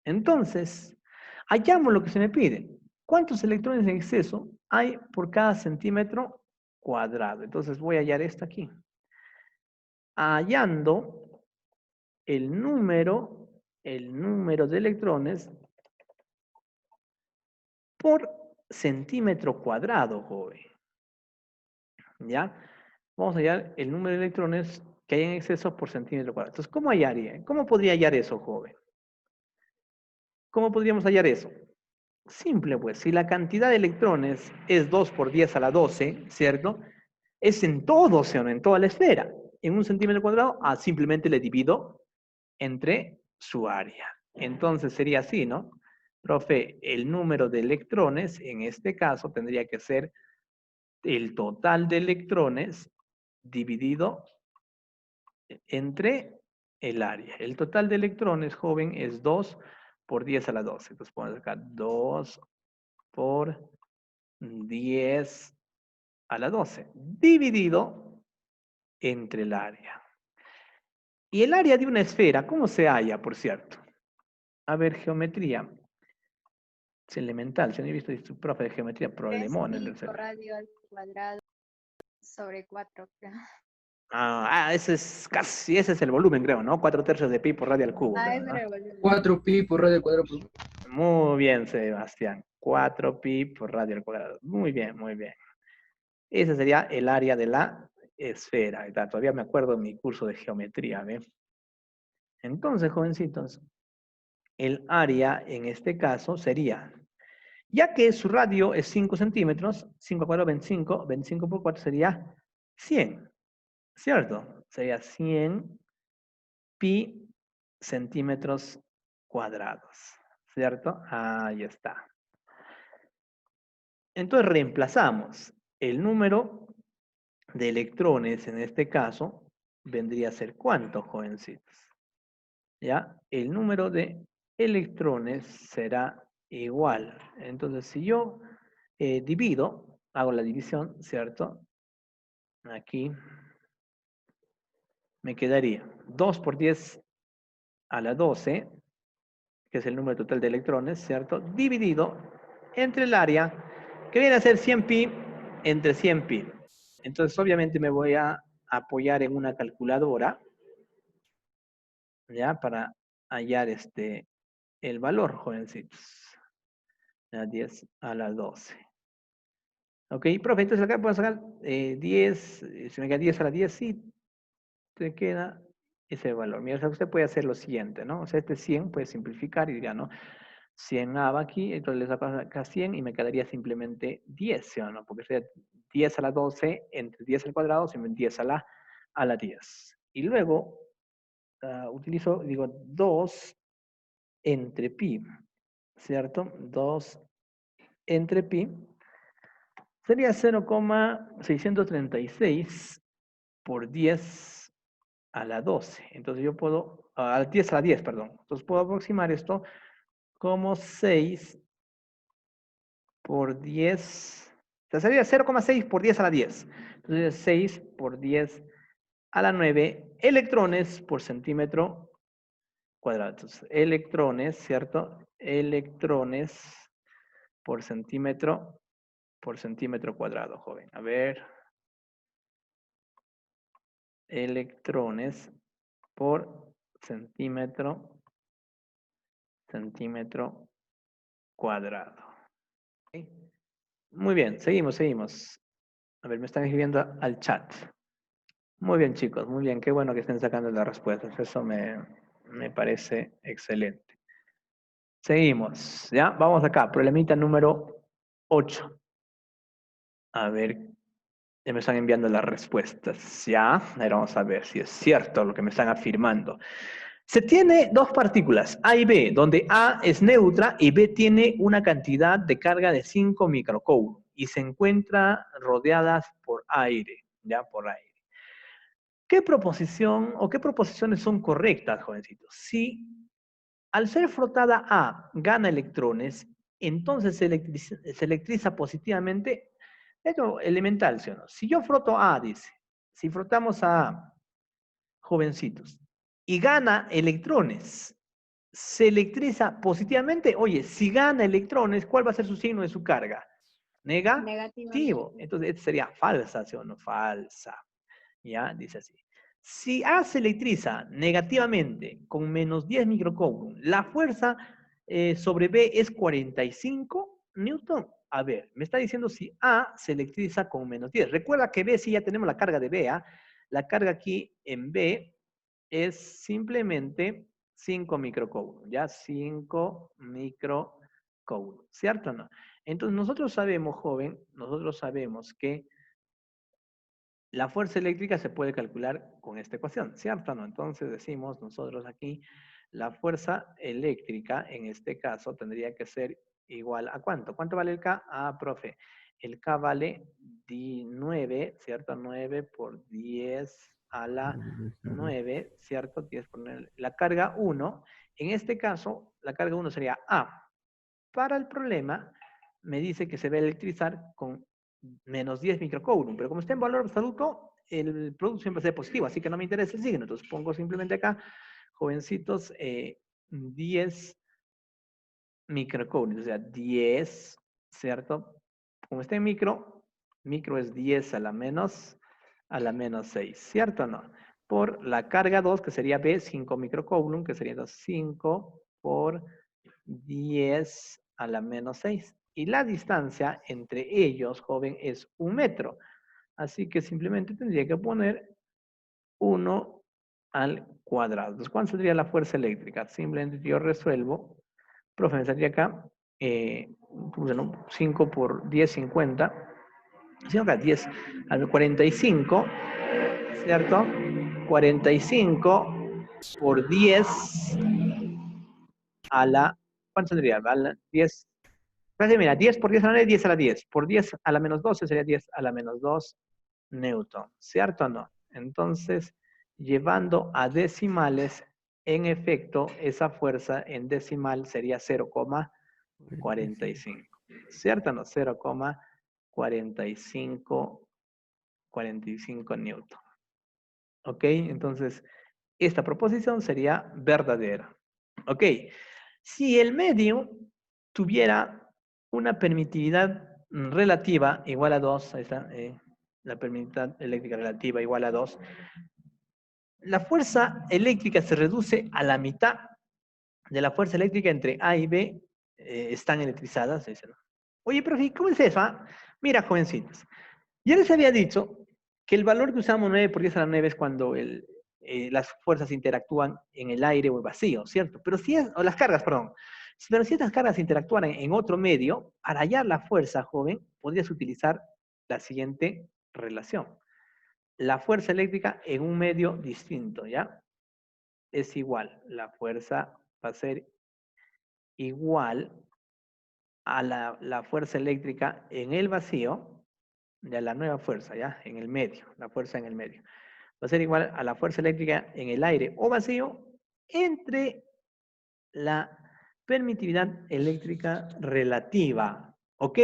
Entonces, hallamos lo que se me pide. ¿Cuántos electrones en exceso hay por cada centímetro cuadrado. Entonces voy a hallar esto aquí. Hallando el número de electrones por centímetro cuadrado, joven. ¿Ya? Vamos a hallar el número de electrones que hay en exceso por centímetro cuadrado. Entonces, ¿cómo hallaría? ¿Cómo podría hallar eso, joven? ¿Cómo podríamos hallar eso? Simple, pues, si la cantidad de electrones es 2 por 10 a la 12, ¿cierto? Es en todo océano, en toda la esfera. En un centímetro cuadrado, simplemente le divido entre su área. Entonces sería así, ¿no? Profe, el número de electrones, en este caso, tendría que ser el total de electrones dividido entre el área. El total de electrones, joven, es 2 por 10 a la 12. Entonces ponemos acá 2 por 10 a la 12, dividido entre el área. Y el área de una esfera, ¿cómo se halla, por cierto? A ver, geometría. Es elemental. Si no he visto a su profe de geometría, 3 problemón en pi el por radio al cuadrado sobre 4. ese es casi, ese es el volumen, creo, ¿no? 4/3 de pi por radio al cubo, creo, Ese ¿no? era el volumen. 4 pi por radio al cuadrado. Muy bien, Sebastián. 4 pi por radio al cuadrado. Muy bien, muy bien. Ese sería el área de la esfera. Todavía me acuerdo de mi curso de geometría, ¿ve? Entonces, jovencitos, el área en este caso sería, ya que su radio es 5 centímetros, 5 a 4, 25, 25 por 4 sería 100, ¿cierto? Sería 100 pi centímetros cuadrados, ¿cierto? Ahí está. Entonces reemplazamos el número de electrones, en este caso, vendría a ser ¿cuánto, jovencitos? ¿Ya? El número de electrones será igual. Entonces, si yo divido, hago la división, ¿cierto? Aquí me quedaría 2 por 10 a la 12, que es el número total de electrones, ¿cierto? Dividido entre el área, que viene a ser 100 pi entre 100 pi. Entonces, obviamente me voy a apoyar en una calculadora, ¿ya? Para hallar el valor, jovencitos. A 10 a la 12. Ok, profe, entonces acá puedo sacar 10, si me queda 10 a la 10, sí, te queda ese valor. Mira, o sea, usted puede hacer lo siguiente, ¿no? O sea, 100 puede simplificar y diría, ¿no? 100 A va aquí, entonces le saco acá 100 y me quedaría simplemente 10, ¿sí o no? Porque sería 10 a la 12 entre 10 al cuadrado, simplemente 10 a la 10. Y luego utilizo, digo, 2 entre pi, ¿cierto? 2 entre pi sería 0,636 por 10 a la 12. Entonces yo puedo, a 10 a la 10, perdón. Entonces puedo aproximar esto como 6 por 10. O sea, sería 0,6 por 10 a la 10. Entonces 6 por 10 a la 9 electrones por centímetro cuadrado. Entonces, electrones, ¿cierto? Electrones por centímetro cuadrado, joven. A ver. Electrones por centímetro cuadrado. ¿Okay? Muy bien, seguimos. A ver, me están escribiendo al chat. Muy bien, chicos, muy bien. Qué bueno que estén sacando las respuestas. Eso me parece excelente. Seguimos, ¿ya? Vamos acá, problemita número 8. A ver, ya me están enviando las respuestas, ¿ya? Ahora vamos a ver si es cierto lo que me están afirmando. Se tiene dos partículas, A y B, donde A es neutra y B tiene una cantidad de carga de 5 microcoulomb y se encuentra rodeadas por aire, ¿ya? Por aire. ¿Qué proposición o qué proposiciones son correctas, jovencitos? Si al ser frotada A gana electrones, entonces se electriza positivamente. Esto es elemental, ¿sí o no? Si yo froto A, dice, si frotamos a A, jovencitos, y gana electrones, se electriza positivamente. Oye, si gana electrones, ¿cuál va a ser su signo de su carga? negativo. Entonces, esto sería falsa, ¿sí o no? Falsa. ¿Ya? Dice así. Si A se electriza negativamente con menos 10 microcoulomb, la fuerza sobre B es 45 newton. A ver, me está diciendo si A se electriza con menos 10. Recuerda que B, si ya tenemos la carga de B, ¿ah? La carga aquí en B es simplemente 5 microcoulomb, ¿ya? 5 microcoulomb, ¿cierto o no? Entonces, nosotros sabemos, joven, nosotros sabemos que la fuerza eléctrica se puede calcular con esta ecuación, ¿cierto o no? Entonces, decimos nosotros aquí, la fuerza eléctrica, en este caso, tendría que ser igual a ¿cuánto? ¿Cuánto vale el K? Ah, profe, el K vale 9, ¿cierto? 9 por 10 a la 9, ¿cierto? 10 por 9. La carga 1, en este caso, la carga 1 sería A. Para el problema, me dice que se va a electrizar con menos 10 microcoulomb, pero como está en valor absoluto, el producto siempre va a ser positivo, así que no me interesa el signo. Entonces pongo simplemente acá, jovencitos, 10 microcoulomb, o sea, 10, ¿cierto? Como está en micro es 10 a la menos 6, ¿cierto o no? Por la carga 2, que sería B, 5 microcoulomb, que sería 5 por 10 a la menos 6. Y la distancia entre ellos, joven, es 1 metro. Así que simplemente tendría que poner 1 al cuadrado. Entonces, ¿cuánto sería la fuerza eléctrica? Simplemente yo resuelvo. Profe, me saldría acá, bueno, 5 por 10, 50. Sí, acá 10 al 45, ¿cierto? 45 por 10 a la, ¿cuánto sería? A la 10, mira, 10 por 10 a la 9, 10 a la 10. Por 10 a la menos 12 sería 10 a la menos 2 newton, ¿cierto o no? Entonces, llevando a decimales, en efecto, esa fuerza en decimal sería 0,45, ¿cierto o no? 0,45 newton. ¿Ok? Entonces, esta proposición sería verdadera. ¿Ok? Si el medio tuviera una permitividad relativa igual a 2, ahí está, la permitividad eléctrica relativa igual a 2, la fuerza eléctrica se reduce a la mitad de la fuerza eléctrica entre A y B están electrizadas. Dice, ¿no? Oye, profe, ¿cómo es eso? Mira, jovencitos, ya les había dicho que el valor que usamos 9 por 10 a la 9 es cuando las fuerzas interactúan en el aire o el vacío, ¿cierto? Pero si es, o las cargas, perdón. Pero si estas cargas interactúan en otro medio, para hallar la fuerza, joven, podrías utilizar la siguiente relación. La fuerza eléctrica en un medio distinto, ¿ya? Es igual. La fuerza va a ser igual a la fuerza eléctrica en el vacío, de la nueva fuerza, ¿ya? En el medio, la fuerza en el medio. Va a ser igual a la fuerza eléctrica en el aire o vacío entre la permitividad eléctrica relativa. ¿Ok?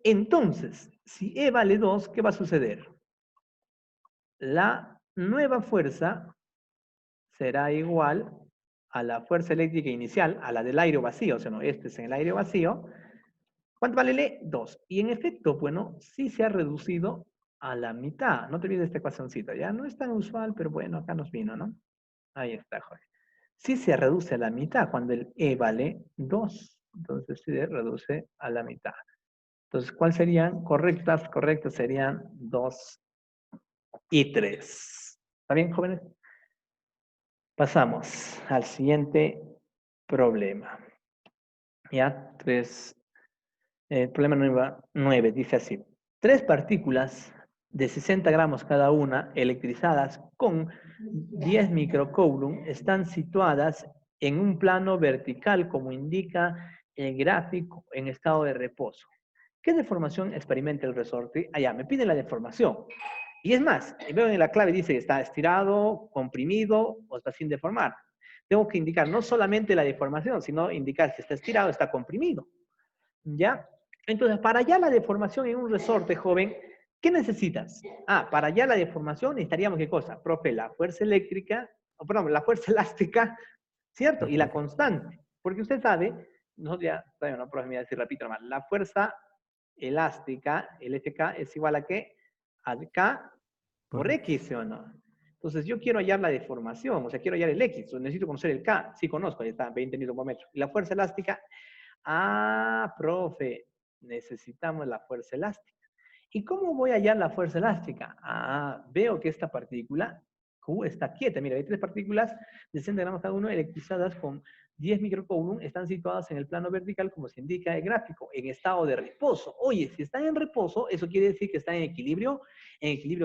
Entonces, si E vale 2, ¿qué va a suceder? La nueva fuerza será igual a la fuerza eléctrica inicial, a la del aire vacío, o sea, no, este es en el aire vacío. ¿Cuánto vale L? 2. Y en efecto, bueno, sí se ha reducido a la mitad. No te olvides esta ecuacióncita, ya no es tan usual, pero bueno, acá nos vino, ¿no? Ahí está, Jorge. Sí se reduce a la mitad cuando el E vale 2. Entonces sí se reduce a la mitad. Entonces, ¿cuáles serían correctas? Correctas serían 2 y 3. ¿Está bien, jóvenes? Pasamos al siguiente problema. Ya, 3. Problema 9 dice así. 3 partículas de 60 gramos cada una, electrizadas con 10 microcoulomb, están situadas en un plano vertical, como indica el gráfico, en estado de reposo. ¿Qué deformación experimenta el resorte? Allá, me pide la deformación. Y es más, veo en la clave dice que está estirado, comprimido o está sin deformar. Tengo que indicar no solamente la deformación, sino indicar si está estirado o está comprimido. ¿Ya? Entonces, para hallar la deformación en un resorte, joven, ¿qué necesitas? Para hallar la deformación necesitaríamos ¿qué cosa? Profe, la fuerza eléctrica, perdón, la fuerza elástica, ¿cierto? Y la constante. Porque usted sabe, no, ya, no, profe, mira, si repito nomás, la fuerza elástica, el FK es igual a ¿qué? A K por X, ¿sí o no? Entonces yo quiero hallar la deformación, o sea, quiero hallar el X, entonces necesito conocer el K. Sí conozco, ahí está, 20 newton por metro. Y la fuerza elástica, profe, necesitamos la fuerza elástica. ¿Y cómo voy a hallar la fuerza elástica? Veo que esta partícula, Q, está quieta. Mira, hay 3 partículas de 60 gramos cada uno electrizadas con 10 microcoulomb, están situadas en el plano vertical, como se indica en el gráfico, en estado de reposo. Oye, si están en reposo, eso quiere decir que están en equilibrio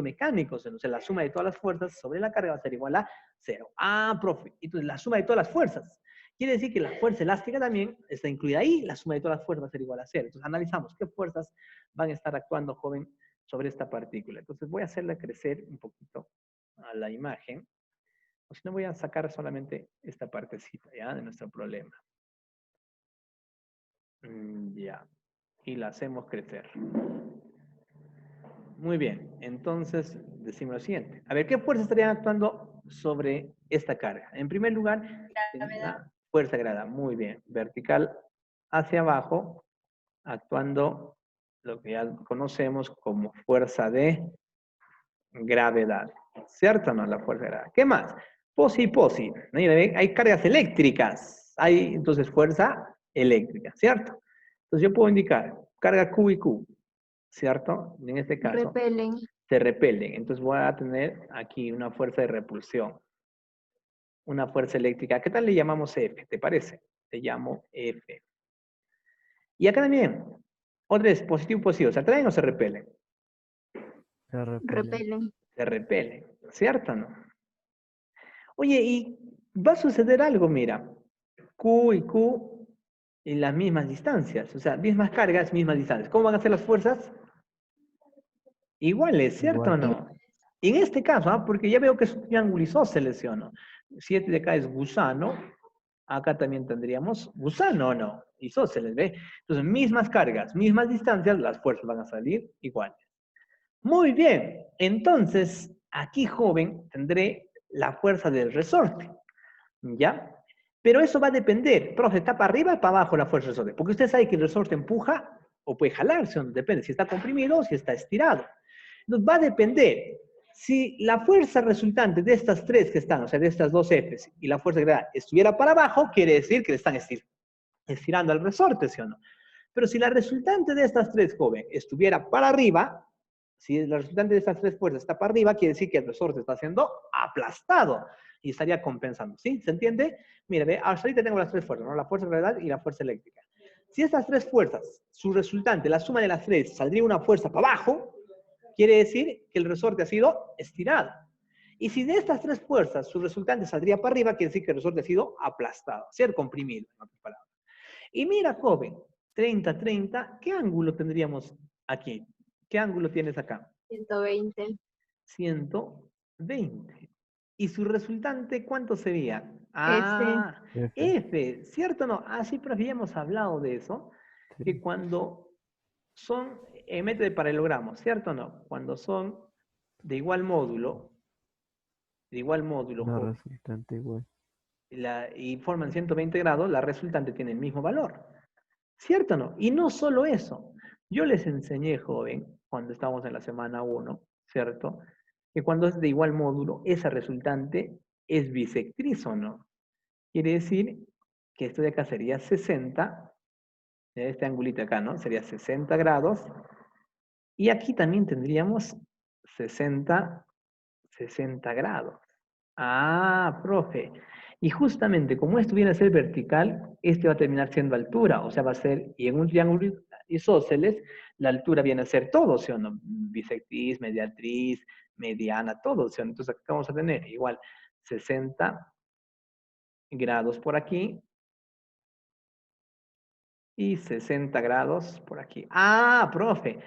mecánico. O sea, la suma de todas las fuerzas sobre la carga va a ser igual a 0. Profe, entonces la suma de todas las fuerzas. Quiere decir que la fuerza elástica también está incluida ahí, la suma de todas las fuerzas va a ser igual a 0. Entonces analizamos qué fuerzas van a estar actuando, joven, sobre esta partícula. Entonces voy a hacerla crecer un poquito a la imagen. O si no, voy a sacar solamente esta partecita, ¿ya? De nuestro problema. Ya. Y la hacemos crecer. Muy bien. Entonces, decimos lo siguiente. A ver, ¿qué fuerzas estarían actuando sobre esta carga? En primer lugar, la fuerza gravedad. Muy bien. Vertical hacia abajo, actuando lo que ya conocemos como fuerza de gravedad. ¿Cierto o no? La fuerza de gravedad. ¿Qué más? Posi y posi. Hay cargas eléctricas. Hay entonces fuerza eléctrica, ¿cierto? Entonces yo puedo indicar carga Q y Q, ¿cierto? En este caso Repelen. se repelen. Entonces voy a tener aquí una fuerza de repulsión. Una fuerza eléctrica. ¿Qué tal le llamamos F? ¿Te parece? Le llamo F. Y acá también. Otra vez, positivo y positivo. ¿Se atraen o se repelen? Se repelen. Repelen. Se repelen. ¿Cierto o no? Oye, y va a suceder algo, mira. Q y Q en las mismas distancias. O sea, mismas cargas, mismas distancias. ¿Cómo van a ser las fuerzas? Iguales, ¿cierto o Igual. no? En este caso, porque ya veo que es un triángulo isósceles, ¿sí o no? 7 de acá es gusano. Acá también tendríamos gusano, ¿o no? Isósceles, ¿ve? Entonces, mismas cargas, mismas distancias, las fuerzas van a salir iguales. Muy bien. Entonces, aquí, joven, tendré la fuerza del resorte. ¿Ya? Pero eso va a depender, profe, ¿está para arriba o para abajo la fuerza del resorte? Porque usted sabe que el resorte empuja o puede jalarse, depende si está comprimido o si está estirado. Entonces va a depender. Si la fuerza resultante de estas 3 que están, o sea, de estas 2 Fs y la fuerza de gravedad estuviera para abajo, quiere decir que le están estirando al resorte, ¿sí o no? Pero si la resultante de estas 3, joven, estuviera para arriba, si la resultante de estas 3 fuerzas está para arriba, quiere decir que el resorte está siendo aplastado y estaría compensando, ¿sí? ¿Se entiende? Mira, ve, hasta ahorita tengo las 3 fuerzas, ¿no? La fuerza de gravedad y la fuerza eléctrica. Si estas 3 fuerzas, su resultante, la suma de las 3, saldría una fuerza para abajo, quiere decir que el resorte ha sido estirado. Y si de estas 3 fuerzas su resultante saldría para arriba, quiere decir que el resorte ha sido aplastado, ser comprimido, en otras palabras. Y mira, joven, 30, 30, ¿qué ángulo tendríamos aquí? ¿Qué ángulo tienes acá? 120. 120. ¿Y su resultante cuánto sería? F. F, ¿cierto o no? Sí, profe, ya hemos hablado de eso, Sí. que cuando son método de paralelogramo, ¿cierto o no? Cuando son de igual módulo, No joven, resultante igual. y forman 120 grados, la resultante tiene el mismo valor. ¿Cierto o no? Y no solo eso. Yo les enseñé, joven, cuando estábamos en la semana 1, ¿cierto? Que cuando es de igual módulo, esa resultante es bisectriz o no. Quiere decir que esto de acá sería 60, este angulito acá, ¿no? Sería 60 grados. Y aquí también tendríamos 60 grados. Profe. Y justamente como esto viene a ser vertical, este va a terminar siendo altura, o sea, va a ser, y en un triángulo isósceles, la altura viene a ser todo, ¿sí o no? Bisectriz, mediatriz, mediana, todo, ¿sí o no? Entonces acá vamos a tener igual 60 grados por aquí y 60 grados por aquí. Profe,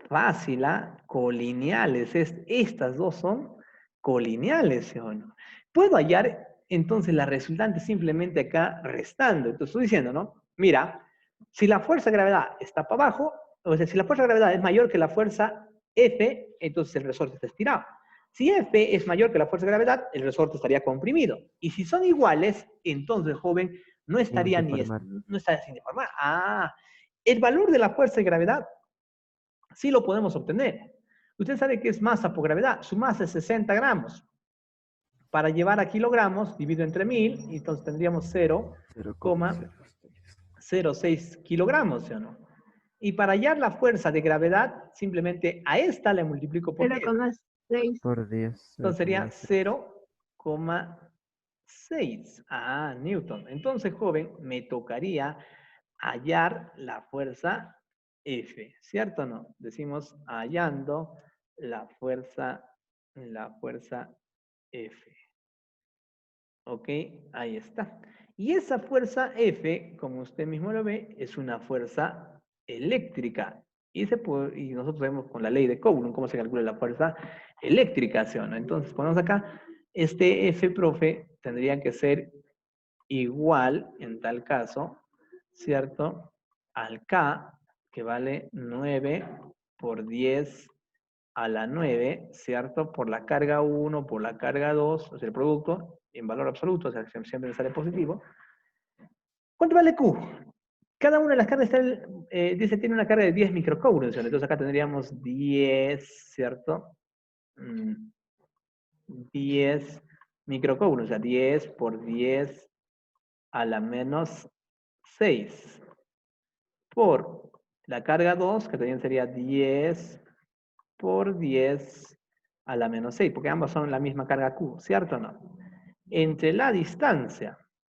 fácil, colineales. Estas dos son colineales, ¿sí o no? Puedo hallar entonces la resultante simplemente acá restando. Entonces estoy diciendo, ¿no? Mira, si la fuerza de gravedad está para abajo, o sea, si la fuerza de gravedad es mayor que la fuerza F, entonces el resorte está estirado. Si F es mayor que la fuerza de gravedad, el resorte estaría comprimido. Y si son iguales, entonces, joven, no estaría Sin deformar. no estaría sin deformar. El valor de la fuerza de gravedad Sí lo podemos obtener. Usted sabe que es masa por gravedad. Su masa es 60 gramos. Para llevar a kilogramos, divido entre 1000, y entonces tendríamos 0,06 kilogramos, ¿sí o no? Y para hallar la fuerza de gravedad, simplemente a esta le multiplico por 10. 0,6. Por 10. Entonces sería 0,6. Ah, Newton. Entonces, joven, me tocaría hallar la fuerza F, ¿cierto o no? Decimos hallando la fuerza F. ¿Ok? Ahí está. Y esa fuerza F, como usted mismo lo ve, es una fuerza eléctrica. Y nosotros vemos con la ley de Coulomb cómo se calcula la fuerza eléctrica, ¿sí o no? Entonces, ponemos acá, este F, profe, tendría que ser igual, en tal caso, ¿cierto? Al K, que vale 9 por 10 a la 9, ¿cierto? Por la carga 1, por la carga 2, o sea, el producto en valor absoluto, o sea, siempre sale positivo. ¿Cuánto vale Q? Cada una de las cargas dice tiene una carga de 10 microcoulombs, entonces acá tendríamos 10, ¿cierto? 10 microcoulombs, o sea, 10 por 10 a la menos 6, por la carga 2, que también sería 10 por 10 a la menos 6, porque ambas son la misma carga Q, ¿cierto o no? Entre la distancia,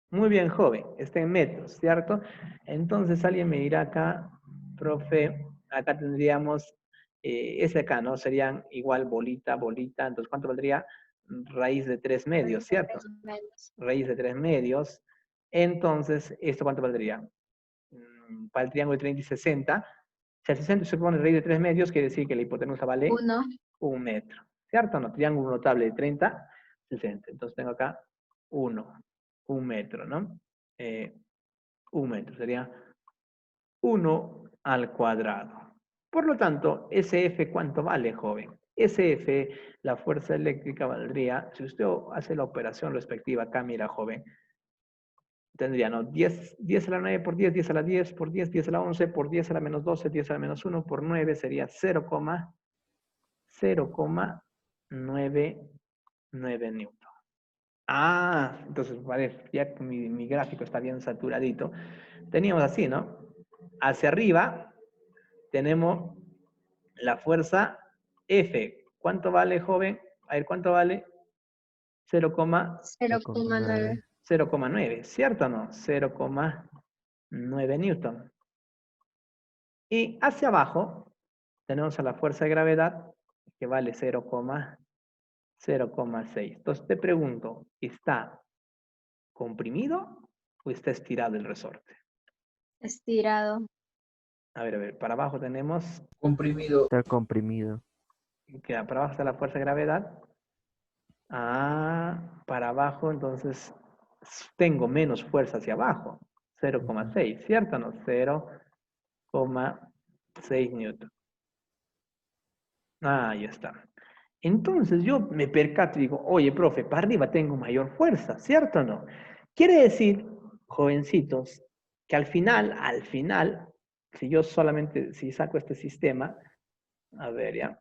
muy bien, joven, está en metros, ¿cierto? Entonces alguien me dirá acá, profe, acá tendríamos ese acá, ¿no? Serían igual bolita, bolita, entonces ¿cuánto valdría? Raíz de 3 medios, ¿cierto? Raíz de 3 medios. Entonces, ¿esto cuánto valdría? Para el triángulo de 30 y 60. Si al 60 se pone raíz de 3 medios, quiere decir que la hipotenusa vale 1. 1 metro. ¿Cierto o no? Triángulo notable de 30, 60. Entonces tengo acá 1 metro, ¿no? 1 metro. Sería 1 al cuadrado. Por lo tanto, SF, ¿cuánto vale, joven? SF, la fuerza eléctrica valdría, si usted hace la operación respectiva acá, mira, joven, tendría, ¿no? 10 a la 9 por 10, 10 a la 10 por 10, 10 a la 11 por 10 a la menos 12, 10 a la menos 1 por 9 sería 0,99 newton. Ah, entonces, vale, ya que mi gráfico está bien saturadito. Teníamos así, ¿no? Hacia arriba tenemos la fuerza F. ¿Cuánto vale, joven? A ver, ¿cuánto vale? 0,9. 0,9, ¿cierto o no? 0,9 newton. Y hacia abajo tenemos a la fuerza de gravedad que vale 0,6. Entonces te pregunto, ¿está comprimido o está estirado el resorte? Estirado. A ver, para abajo tenemos, Comprimido. Está comprimido. para abajo está la fuerza de gravedad. Ah, para abajo, entonces tengo menos fuerza hacia abajo, 0,6, ¿cierto o no? 0,6 newton. Ah, ya está. Entonces yo me percato y digo, oye, profe, para arriba tengo mayor fuerza, ¿cierto o no? Quiere decir, jovencitos, que al final, si yo solamente, si saco este sistema, a ver ya,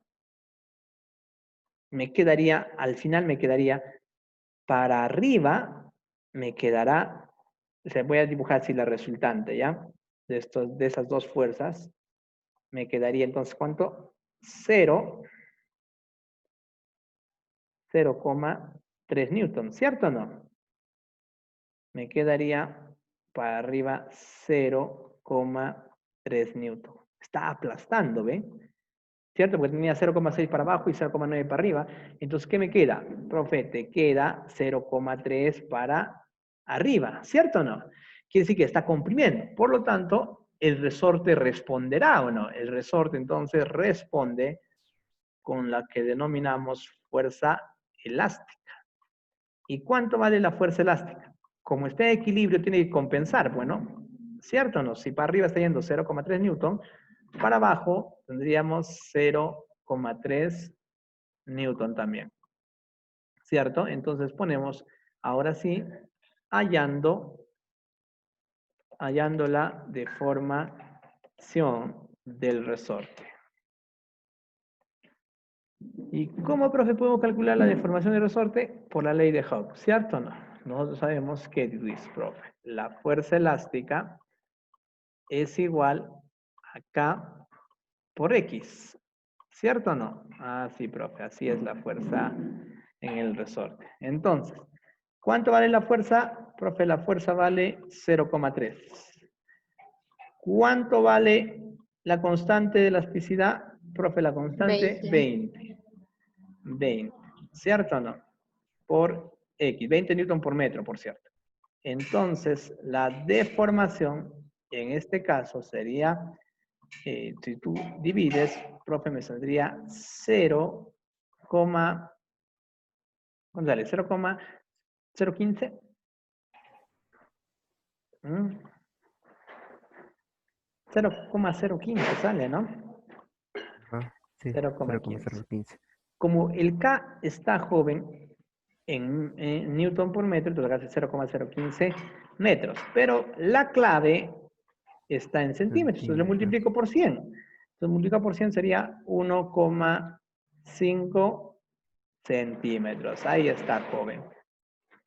al final me quedaría, para arriba, me quedará, o sea, voy a dibujar así la resultante, ¿ya? De esas dos fuerzas, me quedaría entonces, ¿cuánto? 0,3 newton, ¿cierto o no? Me quedaría para arriba 0,3 newton. Está aplastando, ¿ve? ¿Cierto? Porque tenía 0,6 para abajo y 0,9 para arriba. Entonces, ¿qué me queda? Profe, te queda 0,3 para arriba, ¿cierto o no? Quiere decir que está comprimiendo. Por lo tanto, el resorte responderá o no. El resorte entonces responde con la que denominamos fuerza elástica. ¿Y cuánto vale la fuerza elástica? Como está en equilibrio, tiene que compensar. Bueno, ¿cierto o no? Si para arriba está yendo 0,3 newton, para abajo tendríamos 0,3 newton también. ¿Cierto? Entonces ponemos, ahora sí, hallando la deformación del resorte. ¿Y cómo, profe, podemos calcular la deformación del resorte? Por la ley de Hooke, ¿cierto o no? Nosotros sabemos que, Luis, profe, la fuerza elástica es igual a K por X, ¿cierto o no? Ah, sí, profe, así es la fuerza en el resorte. Entonces, ¿cuánto vale la fuerza? Profe, la fuerza vale 0,3. ¿Cuánto vale la constante de elasticidad? Profe, la constante 20. 20, ¿cierto o no? Por X, 20 newton por metro, por cierto. Entonces, la deformación, en este caso, sería, si tú divides, profe, me saldría 0, ¿cuánto sale? 0,015. 0,015 sale, ¿no? Ajá, sí, 0,15. 0,015. Como el K está joven en newton por metro, entonces acá hace 0,015 metros. Pero la clave está en centímetros, entonces lo multiplico por 100. Entonces multiplicar por 100 sería 1,5 centímetros. Ahí está, joven.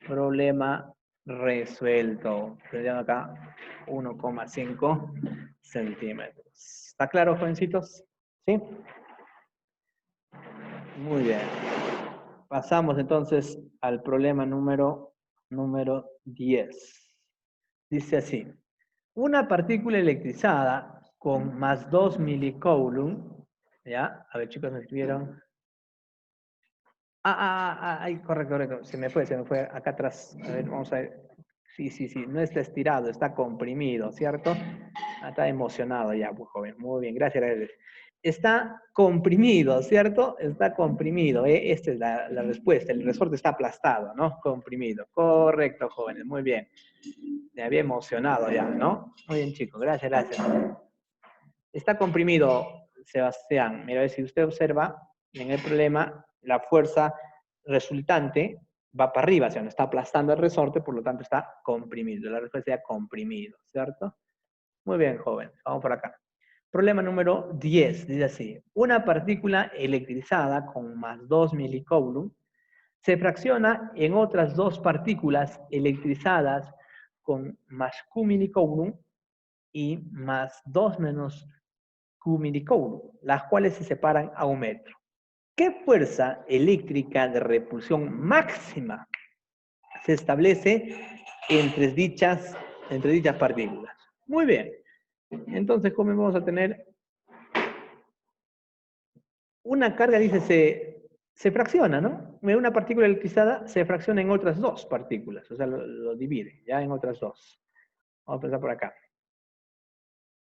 Problema resuelto. Tendrían acá 1,5 centímetros. ¿Está claro, jovencitos? ¿Sí? Muy bien. Pasamos entonces al problema número 10. Dice así. Una partícula electrizada con más 2 milicoulomb, ¿ya? A ver, chicos, me escribieron. Ay, correcto. Se me fue acá atrás. A ver, vamos a ver. Sí. No está estirado, está comprimido, ¿cierto? Está emocionado ya, pues, joven. Muy bien, gracias. Está comprimido, ¿cierto? Está comprimido. Esta es la respuesta. El resorte está aplastado, ¿no? Comprimido. Correcto, jóvenes. Muy bien. Me había emocionado ya, ¿no? Muy bien, chicos. Gracias. Está comprimido, Sebastián. Mira, si usted observa, en el problema, la fuerza resultante va para arriba, o sea, no está aplastando el resorte, por lo tanto está comprimido. La respuesta sería comprimido, ¿cierto? Muy bien, joven. Vamos por acá. Problema número 10, dice así. Una partícula electrizada con más 2 milicoulomb se fracciona en otras dos partículas electrizadas con más Q milicoulomb y más 2 menos Q milicoulomb, las cuales se separan a 1 metro. ¿Qué fuerza eléctrica de repulsión máxima se establece entre dichas partículas? Muy bien. Entonces, ¿cómo vamos a tener? Una carga, dice, se fracciona, ¿no? Una partícula electrizada se fracciona en otras dos partículas, o sea, lo divide, ya en otras dos. Vamos a empezar por acá.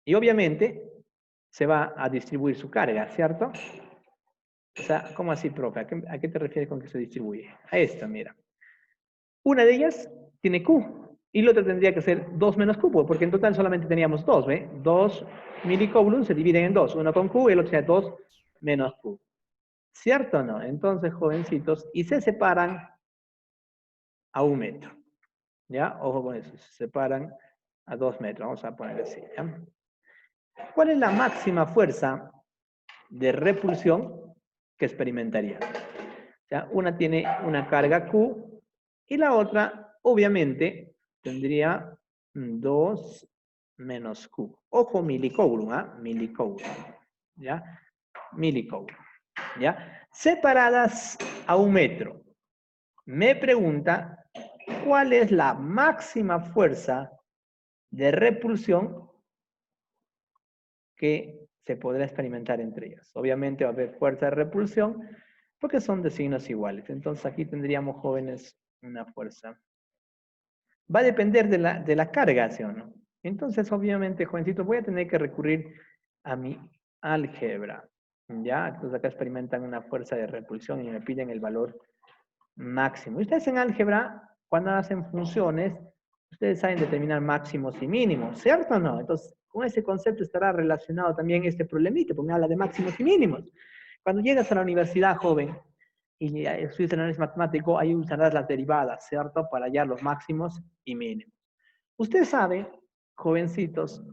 Y obviamente se va a distribuir su carga, ¿cierto? O sea, ¿cómo así, profe? ¿A qué te refieres con que se distribuye? A esto, mira. Una de ellas tiene Q y la otra tendría que ser 2 menos Q, porque en total solamente teníamos 2, ¿ve? 2 milicoulomb se dividen en 2, uno con Q y el otro sea 2 menos Q. ¿Cierto o no? Entonces, jovencitos, y se separan a 1 metro. ¿Ya? Ojo con eso, se separan a 2 metros. Vamos a poner así, ¿ya? ¿Cuál es la máxima fuerza de repulsión que experimentaría? O sea, una tiene una carga Q y la otra, obviamente, tendría 2 menos Q. Ojo, milicoulomb, ¿ah? Milicoulomb, ¿ya? Milicoulomb, ¿ya? Separadas a 1 metro. Me pregunta, ¿cuál es la máxima fuerza de repulsión que se podrá experimentar entre ellas? Obviamente va a haber fuerza de repulsión porque son de signos iguales. Entonces aquí tendríamos, jóvenes, una fuerza. Va a depender de la carga, ¿sí o no? Entonces, obviamente, jovencitos, voy a tener que recurrir a mi álgebra. ¿Ya? Entonces acá experimentan una fuerza de repulsión y me piden el valor máximo. Y ustedes en álgebra, cuando hacen funciones, ustedes saben determinar máximos y mínimos, ¿cierto o no? Entonces, con ese concepto estará relacionado también este problemita, porque me habla de máximos y mínimos. Cuando llegas a la universidad, joven, y estudias análisis matemático, ahí usarás las derivadas, ¿cierto? Para hallar los máximos y mínimos. Usted sabe, jovencitos,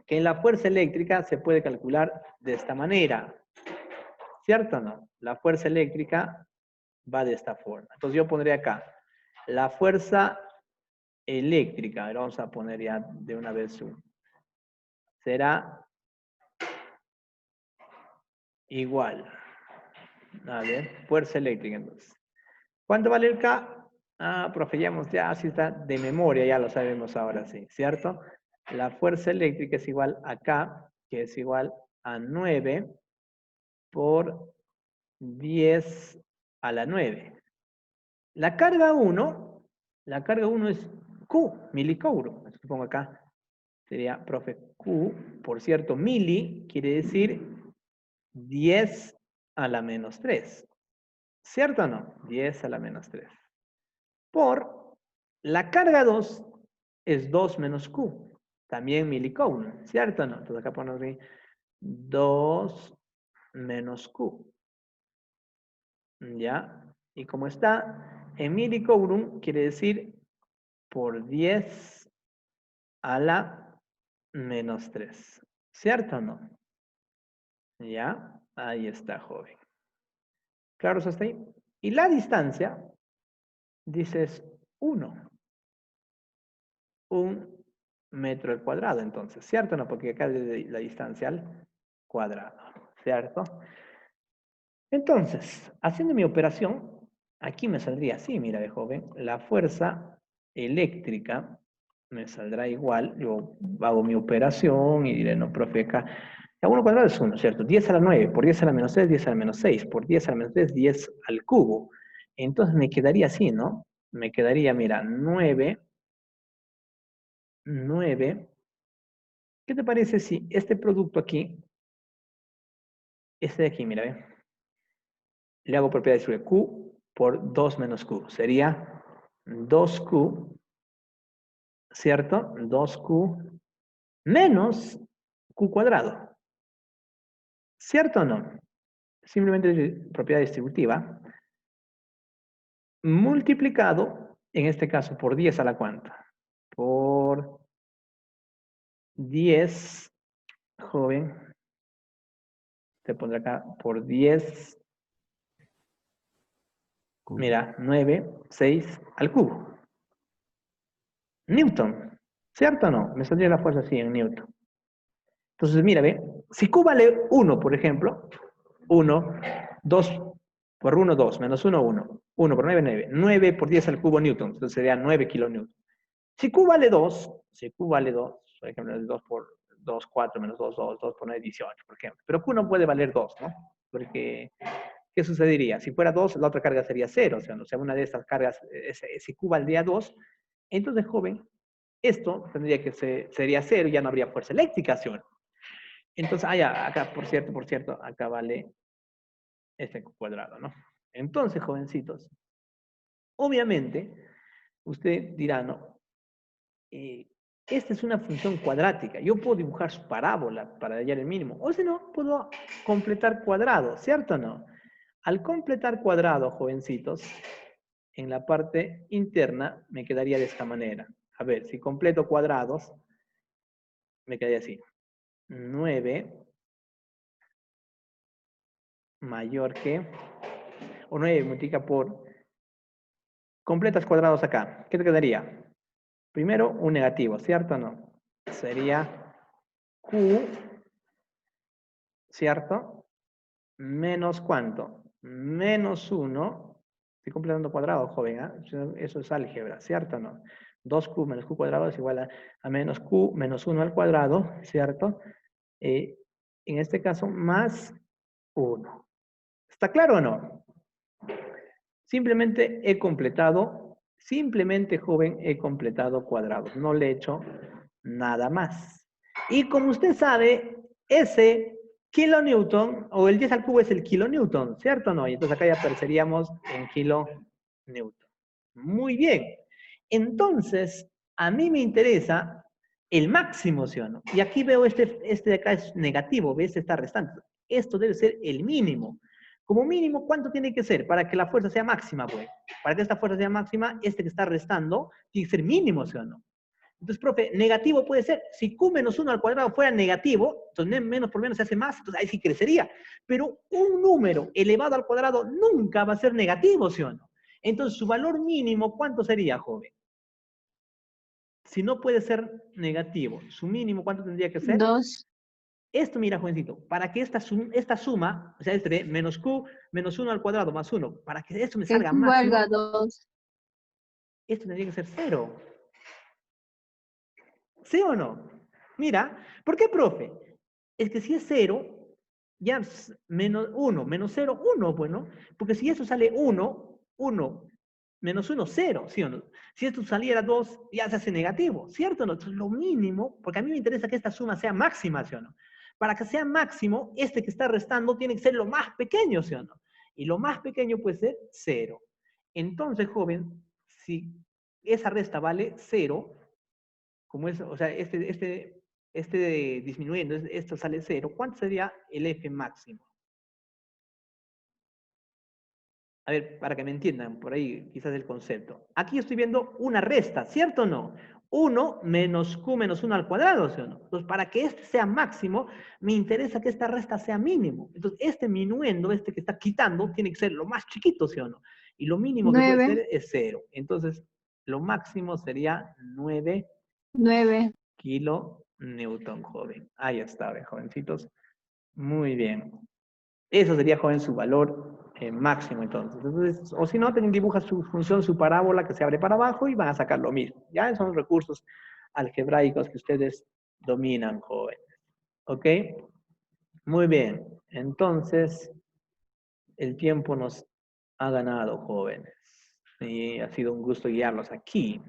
que en la fuerza eléctrica se puede calcular de esta manera. ¿cierto o no? La fuerza eléctrica va de esta forma. Entonces yo pondré acá, la fuerza eléctrica, a ver, vamos a poner ya de una vez un, será igual. A ver, fuerza eléctrica entonces. ¿Cuánto vale el K? Ah, profe, ya así está de memoria, ya lo sabemos ahora sí, ¿cierto? La fuerza eléctrica es igual a K, que es igual a 9 por 10 a la 9. La carga 1 es Q, milicouro. Entonces pongo acá, sería, profe, Q, por cierto, mili quiere decir 10 a la menos 3. ¿Cierto o no? 10 a la menos 3. Por la carga 2 es 2 menos Q. También milicouro. ¿Cierto o no? Entonces acá ponemos aquí 2 menos Q. ¿Ya? Y como está en milicourum, quiere decir por 10 a la menos 3. ¿Cierto o no? ¿Ya? Ahí está, joven. ¿Claro hasta ahí? Y la distancia, dices 1. 1 metro al cuadrado, entonces. ¿Cierto o no? Porque acá es la distancia al cuadrado. ¿Cierto? Entonces, haciendo mi operación, aquí me saldría así, mira, de joven, la fuerza eléctrica me saldrá igual, yo hago mi operación y diré, no, profe, acá, la 1 cuadrado es 1, ¿cierto? 10 a la 9, por 10 a la menos 3, 10 a la menos 6, por 10 a la menos 3, 10 al cubo. Entonces me quedaría así, ¿no? Me quedaría, mira, 9, ¿qué te parece si este producto aquí, este de aquí, mira, ve, le hago propiedad de Q por 2 menos Q. Sería 2Q, ¿cierto? 2Q menos Q cuadrado. ¿Cierto o no? Simplemente propiedad distributiva. Multiplicado, en este caso, por 10 a la cuanta. Por 10, joven. Te pondré acá por 10. Mira, 9, 6 al cubo. Newton. ¿Cierto o no? Me saldría la fuerza así en Newton. Entonces, mira, ve, si Q vale 1, por ejemplo, 1, 2 por 1, 2, menos 1, 1, 1 por 9, 9, 9 por 10 al cubo Newton, entonces sería 9 kilonewton. Si Q vale 2, por ejemplo, 2 por 2, 4, menos 2, 2, 2 por 9, 18, por ejemplo. Pero Q no puede valer 2, ¿no? Porque, ¿qué sucedería? Si fuera 2, la otra carga sería 0, o sea, una de estas cargas, si Q valdría 2, entonces, joven, esto tendría que ser, sería 0 y ya no habría fuerza eléctrica, ¿sí o no? Entonces, acá, por cierto, acá vale este cuadrado, ¿no? Entonces, jovencitos, obviamente, usted dirá, ¿no? Esta es una función cuadrática. Yo puedo dibujar su parábola para hallar el mínimo. O si no, puedo completar cuadrado, ¿cierto o no? Al completar cuadrado, jovencitos, en la parte interna me quedaría de esta manera. A ver, si completo cuadrados, me quedaría así. 9 mayor que, o 9 multiplica por, completas cuadrados acá. ¿Qué te quedaría? Primero, un negativo, ¿cierto o no? Sería Q, ¿cierto? Menos ¿cuánto? Menos 1. Estoy completando cuadrado, joven, ¿eh? Eso es álgebra, ¿cierto o no? 2Q menos Q cuadrado es igual a menos Q menos 1 al cuadrado, ¿cierto? En este caso, más 1. ¿Está claro o no? Simplemente he completado, joven, he completado cuadrados. No le he hecho nada más. Y como usted sabe, ese kilonewton, o el 10 al cubo es el kilonewton, ¿cierto o no? Y entonces acá ya apareceríamos en kilonewton. Muy bien. Entonces, a mí me interesa el máximo, ¿sí o no? Y aquí veo este de acá es negativo, ¿ves? Este está restante. Esto debe ser el mínimo. Como mínimo, ¿cuánto tiene que ser para que la fuerza sea máxima, pues? Para que esta fuerza sea máxima, este que está restando tiene que ser mínimo, ¿sí o no? Entonces, profe, negativo puede ser, si q menos 1 al cuadrado fuera negativo, entonces menos por menos se hace más, entonces ahí sí crecería. Pero un número elevado al cuadrado nunca va a ser negativo, ¿sí o no? Entonces, su valor mínimo, ¿cuánto sería, joven? Si no puede ser negativo, su mínimo, ¿cuánto tendría que ser? 2. Esto, mira, jovencito, para que esta suma, o sea, este de menos q menos 1 al cuadrado más 1, para que esto me Que salga valga máximo, 2. esto tendría que ser 0. ¿Sí o no? Mira, ¿por qué, profe? Es que si es 0, ya menos 1, menos 0, 1, bueno, porque si eso sale 1, 1, menos 1, 0, ¿sí o no? Si esto saliera 2, ya se hace negativo, ¿cierto o no? Entonces, lo mínimo, porque a mí me interesa que esta suma sea máxima, ¿sí o no? Para que sea máximo, este que está restando tiene que ser lo más pequeño, ¿sí o no? Y lo más pequeño puede ser 0. Entonces, joven, si esa resta vale 0, como es, o sea, disminuyendo, esto sale 0, ¿cuánto sería el F máximo? A ver, para que me entiendan, por ahí quizás el concepto. Aquí estoy viendo una resta, ¿cierto o no? 1 menos q menos 1 al cuadrado, ¿sí o no? Entonces, para que este sea máximo, me interesa que esta resta sea mínimo. Entonces, este minuendo, este que está quitando, tiene que ser lo más chiquito, ¿sí o no? Y lo mínimo que puede 9. ser es 0. Entonces, lo máximo sería 9 9. kilonewton, joven. Ahí está, jovencitos. Muy bien. Eso sería, joven, su valor máximo, entonces. Entonces, o si no, dibuja su función, su parábola que se abre para abajo y van a sacar lo mismo. Ya son los recursos algebraicos que ustedes dominan, jóvenes. ¿Ok? Muy bien. Entonces, el tiempo nos ha ganado, jóvenes. Y ha sido un gusto guiarlos aquí.